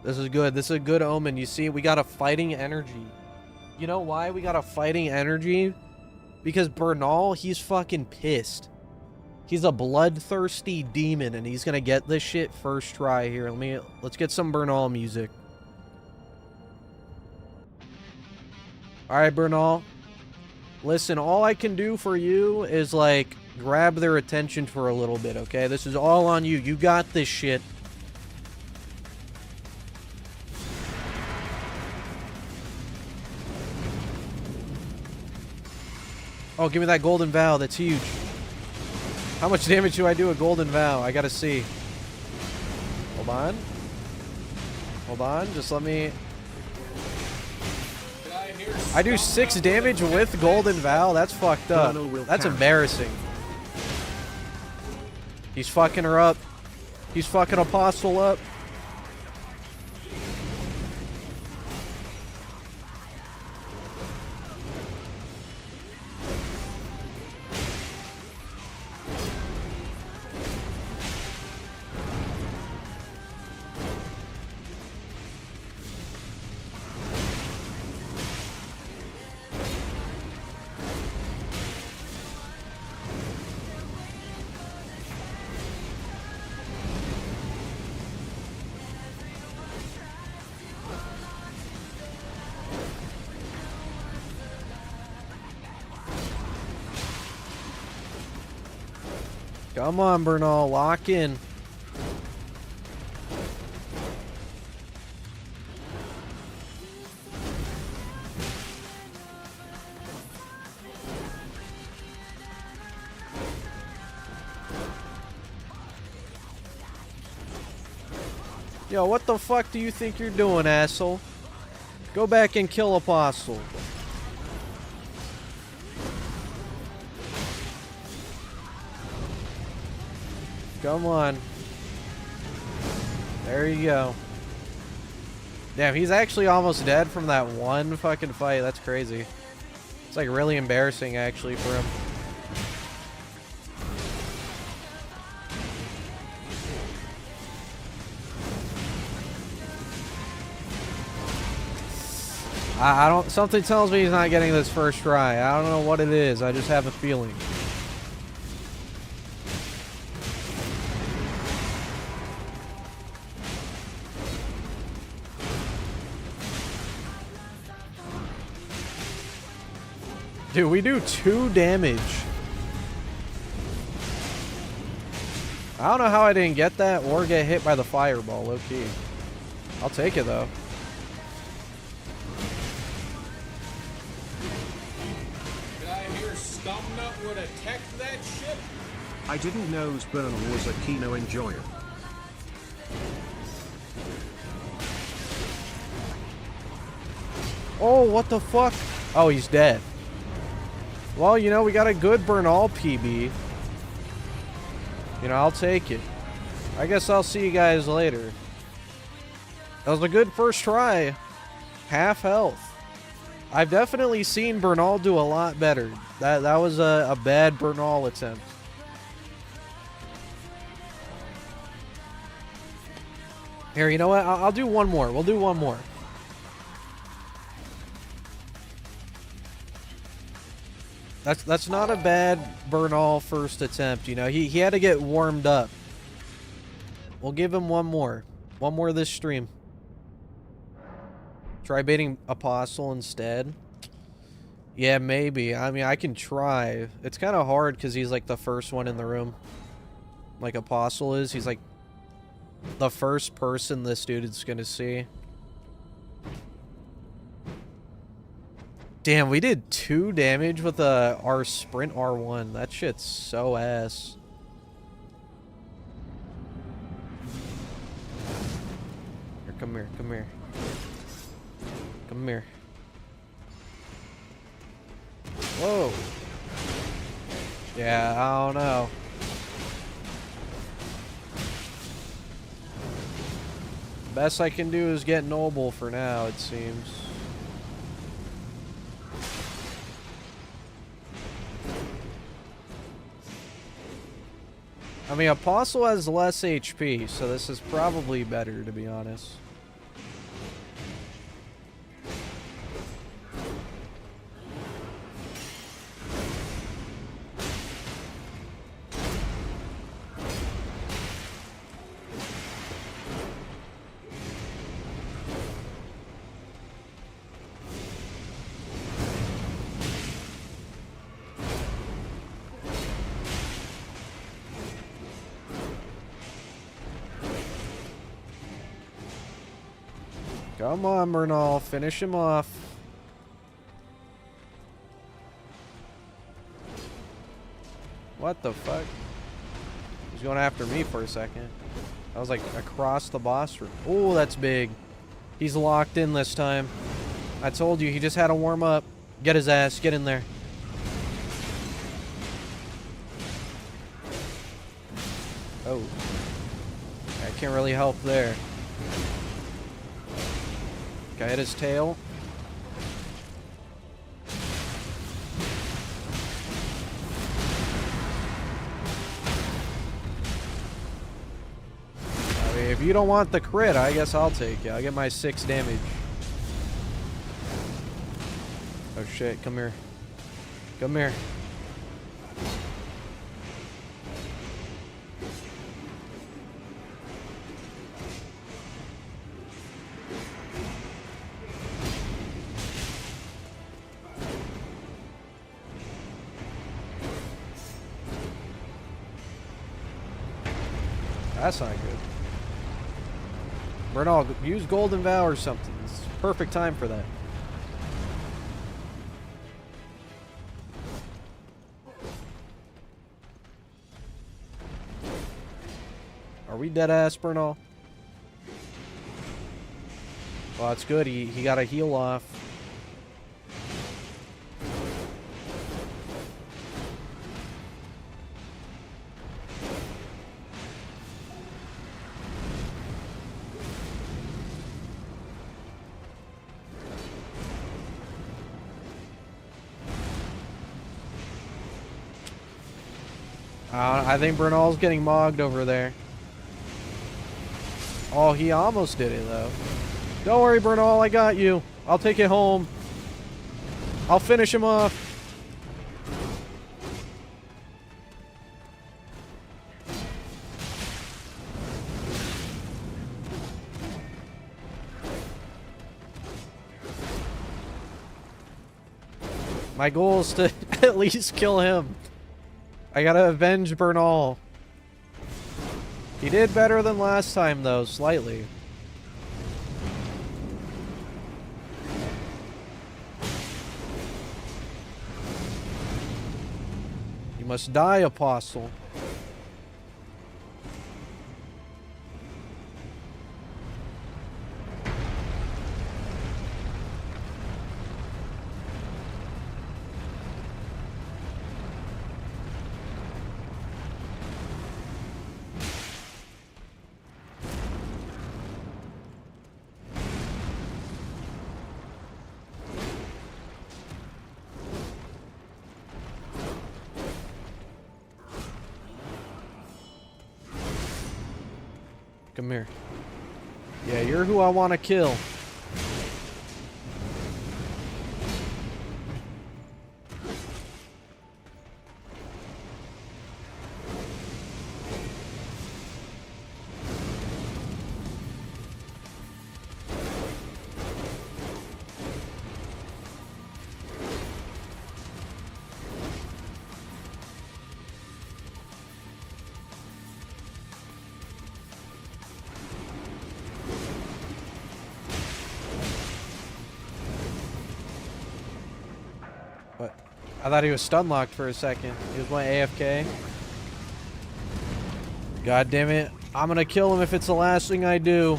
this is good. This is a good omen. You see, we got a fighting energy. You know why we got a fighting energy? Because Bernal, he's fucking pissed. He's a bloodthirsty demon, and he's gonna get this shit first try here. Let's get some Bernal music. Alright, Bernal. Listen, all I can do for you is, like, grab their attention for a little bit, okay? This is all on you. You got this shit. Oh, give me that Golden Vow. That's huge. How much damage do I do a Golden Vow? I gotta see. Hold on. Hold on. Just let me... I do 6 damage with Golden Vow? That's fucked up. That's embarrassing. He's fucking her up. He's fucking Apostle up. Come on, Bernal, lock in. Yo, what the fuck do you think you're doing, asshole? Go back and kill Apostle. Come on. There you go. Damn, he's actually almost dead from that one fucking fight. That's crazy. It's like really embarrassing actually for him. I don't... Something tells me he's not getting this first try. I don't know what it is. I just have a feeling. Dude, we do 2 damage. I don't know how I didn't get that or get hit by the fireball, low-key. I'll take it, though. Did I hear Skumnut would attack that ship? I didn't know Sburnal was a Kino enjoyer. Oh, what the fuck? Oh, he's dead. Well, you know, we got a good Bernal PB. You know, I'll take it. I guess I'll see you guys later. That was a good first try. Half health. I've definitely seen Bernal do a lot better. That was a bad Bernal attempt. Here, you know what? I'll do one more. We'll do one more. That's not a bad Bernal first attempt, you know. He had to get warmed up. We'll give him one more. One more this stream. Try baiting Apostle instead. Yeah, maybe. I mean, I can try. It's kind of hard because he's like the first one in the room. Like Apostle is. He's like the first person this dude is gonna see. Damn, we did 2 damage with our sprint R1. That shit's so ass. Here, come here, come here. Come here. Whoa. Yeah, I don't know. Best I can do is get noble for now, it seems. I mean, Apostle has less HP, so this is probably better, to be honest. Come on, Bernal, finish him off. What the fuck? He's going after me for a second. I was like across the boss room. Oh, that's big. He's locked in this time. I told you, he just had to warm up. Get his ass, get in there. Oh. I can't really help there. Can I hit his tail? I mean, if you don't want the crit, I guess I'll take it. I'll get my 6 damage. Oh shit, come here. Come here. That's not good. Bernal, use Golden Vow or something. It's perfect time for that. Are we dead ass, Bernal? Well, that's good. He got a heal off. I think Bernal's getting mogged over there. Oh, he almost did it, though. Don't worry, Bernal, I got you. I'll take it home. I'll finish him off. My goal is to at least kill him. I gotta avenge Bernal. He did better than last time, though, slightly. You must die, Apostle. Come here. Yeah, you're who I want to kill. What? I thought he was stun locked for a second. He was playing AFK. God damn it. I'm gonna kill him if it's the last thing I do.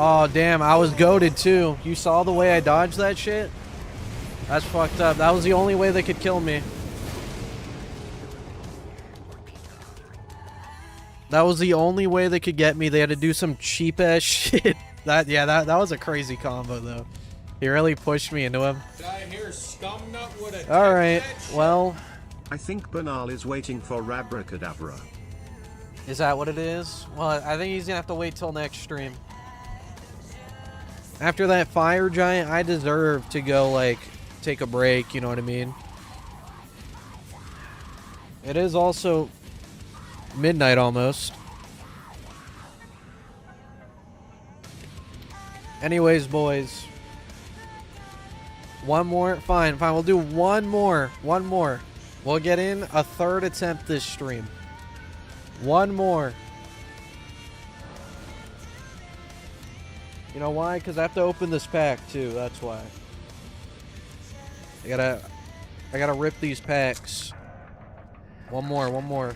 Oh, damn. I was goated too. You saw the way I dodged that shit? That's fucked up. That was the only way they could kill me. That was the only way they could get me. They had to do some cheap ass shit. That was a crazy combo though. He really pushed me into him. Did I hear Skumnut would attack All right. that ship? Well, I think Bernal is waiting for Abracadabra. is that what it is? Well, I think he's gonna have to wait till next stream. After that fire giant, I deserve to go like take a break, you know what I mean? It is also midnight almost. Anyways, boys. One more. Fine. We'll do one more. One more. We'll get in a third attempt this stream. One more. You know why? Because I have to open this pack too. That's why. I gotta rip these packs. One more.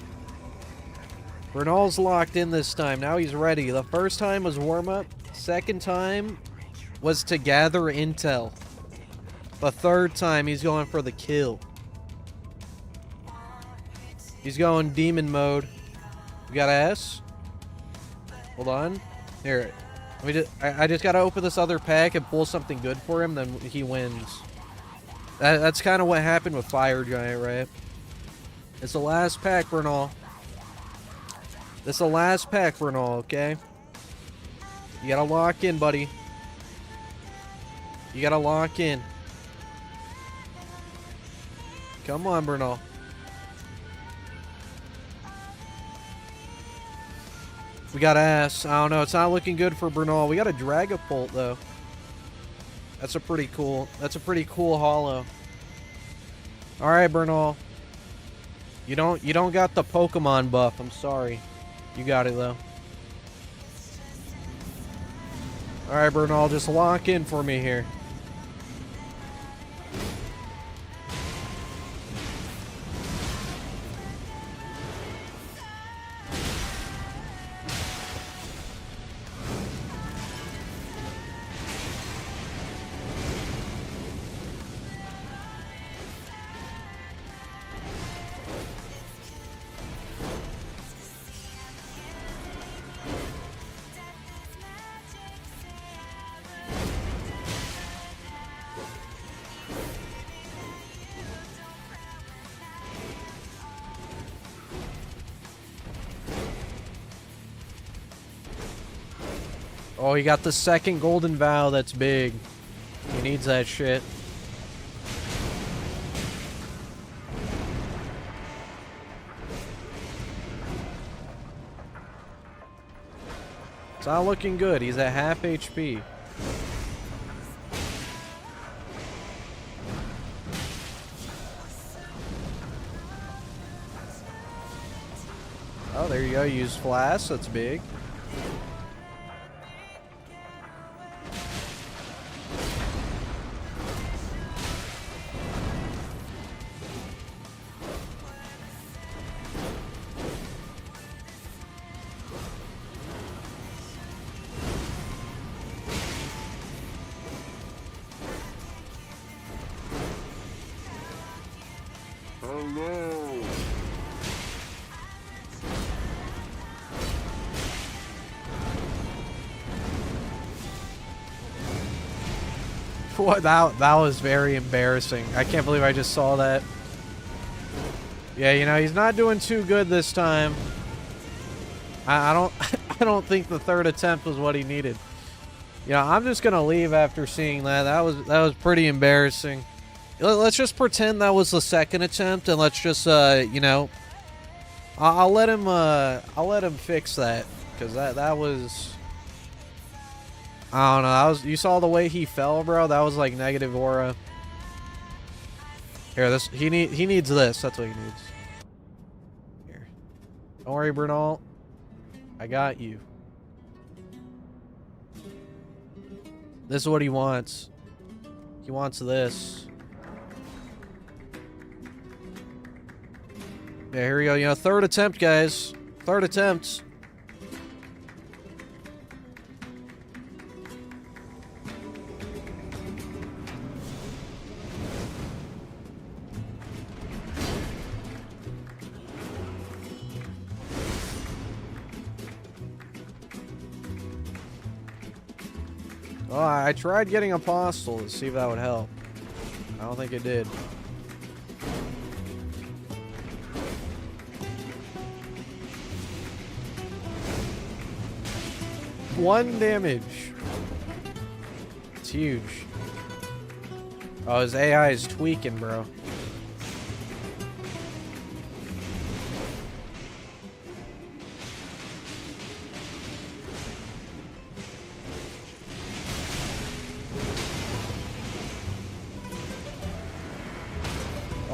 Bernal's locked in this time. Now he's ready. The first time was warm-up. Second time was to gather intel. The third time he's going for the kill. He's going demon mode. You got S? Hold on. Here. I just gotta open this other pack and pull something good for him, then he wins. That's kind of what happened with Fire Giant, right? It's the last pack, Bernal. This is the last pack, Bernal, okay? You gotta lock in, buddy. You gotta lock in. Come on, Bernal. We got ass. I don't know. It's not looking good for Bernal. We got a Dragapult, though. That's a pretty cool holo. Alright, Bernal. You don't got the Pokemon buff. I'm sorry. You got it, though. Alright, Bernal. Just lock in for me here. Oh, he got the second golden vow. That's big. He needs that shit. It's not looking good. He's at half HP. Oh, there you go. Use Flask. That's big. Hello. What? That was very embarrassing. I can't believe I just saw that. Yeah, you know, he's not doing too good this time. I don't I don't think the third attempt was what he needed. You know, I'm just gonna leave after seeing that. That was pretty embarrassing. Let's just pretend that was the second attempt, and let's just you know, I'll let him fix that, because that was, I don't know. You saw the way he fell, bro. That was like negative aura. Here, he needs this. That's what he needs. Here, don't worry, Bernal. I got you. This is what he wants. He wants this. Yeah, here we go. You know, third attempt, guys. Third attempt. Oh, I tried getting Apostle to see if that would help. I don't think it did. One damage. It's huge. Oh, his AI is tweaking, bro.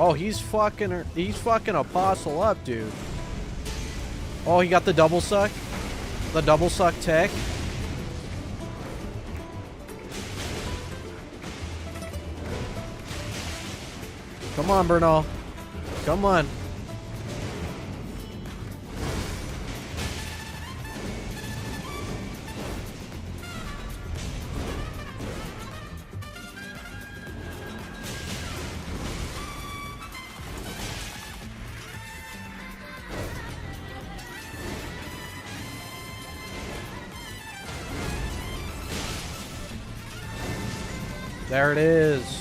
Oh, he's fucking Apostle up, dude. Oh, he got the double suck. The double suck tech. Come on, Bernal. Come on. There it is.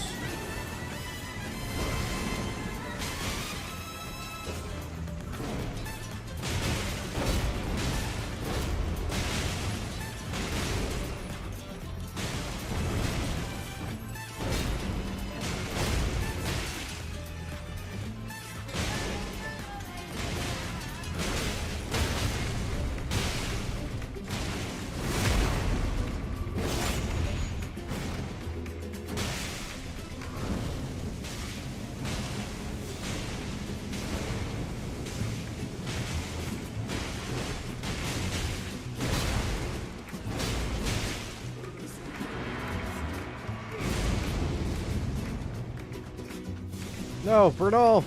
No, Bernal.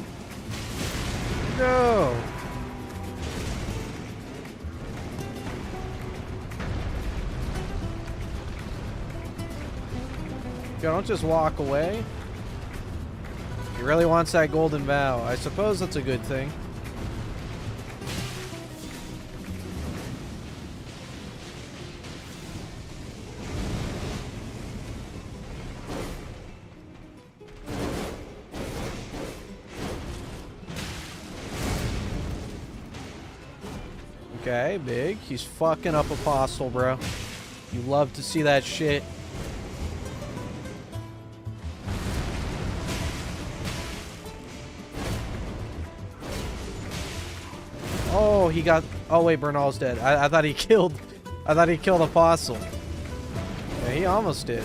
No. Don't just walk away. He really wants that golden vow. I suppose that's a good thing. Okay, big. He's fucking up Apostle, bro. You love to see that shit. Oh, he got... Oh, wait, Bernal's dead. I thought he killed... I thought he killed Apostle. Yeah, he almost did.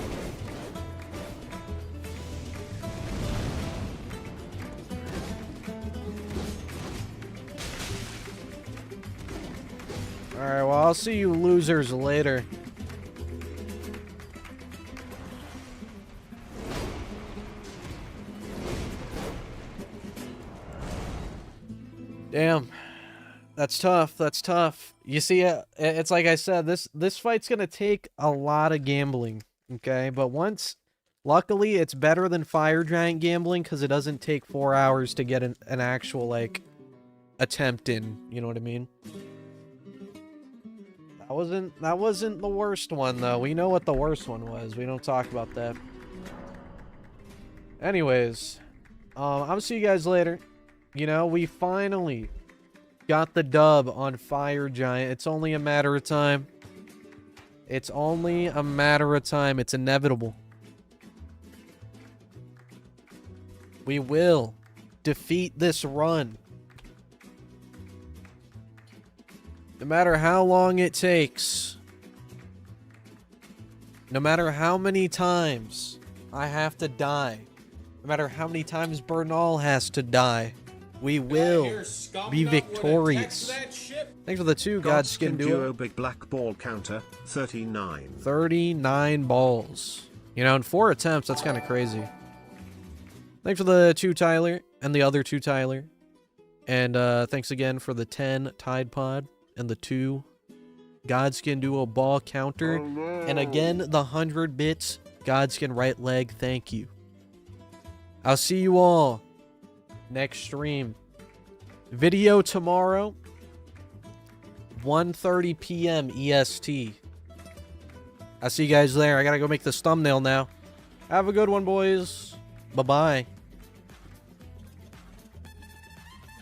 Alright, well, I'll see you losers later. Damn. That's tough. That's tough. You see, it's like I said, this fight's gonna take a lot of gambling, okay? But once... Luckily, it's better than Fire Giant gambling, because it doesn't take 4 hours to get an actual, like, attempt in. You know what I mean? That wasn't the worst one, though. We know what the worst one was. We don't talk about that. Anyways, I'll see you guys later. You know, we finally got the dub on Fire Giant. It's only a matter of time. It's only a matter of time. It's inevitable. We will defeat this run. No matter how long it takes. No matter how many times I have to die. No matter how many times Bernal has to die. We Did I will hear Skumnut be would have victorious. teched that ship? Thanks for the 2, Godskin Duo. Big Black Ball Counter, 39. 39 balls. You know, in 4 attempts, that's kind of crazy. Thanks for the 2, Tyler, and the other 2, Tyler. And thanks again for the 10 Tide Pod and the 2 Godskin Duo ball counter. And again, the 100 bits Godskin right leg. Thank you. I'll see you all next stream. Video tomorrow, 1:30 p.m. EST. I'll see you guys there. I gotta go make this thumbnail now. Have a good one, boys. Bye-bye.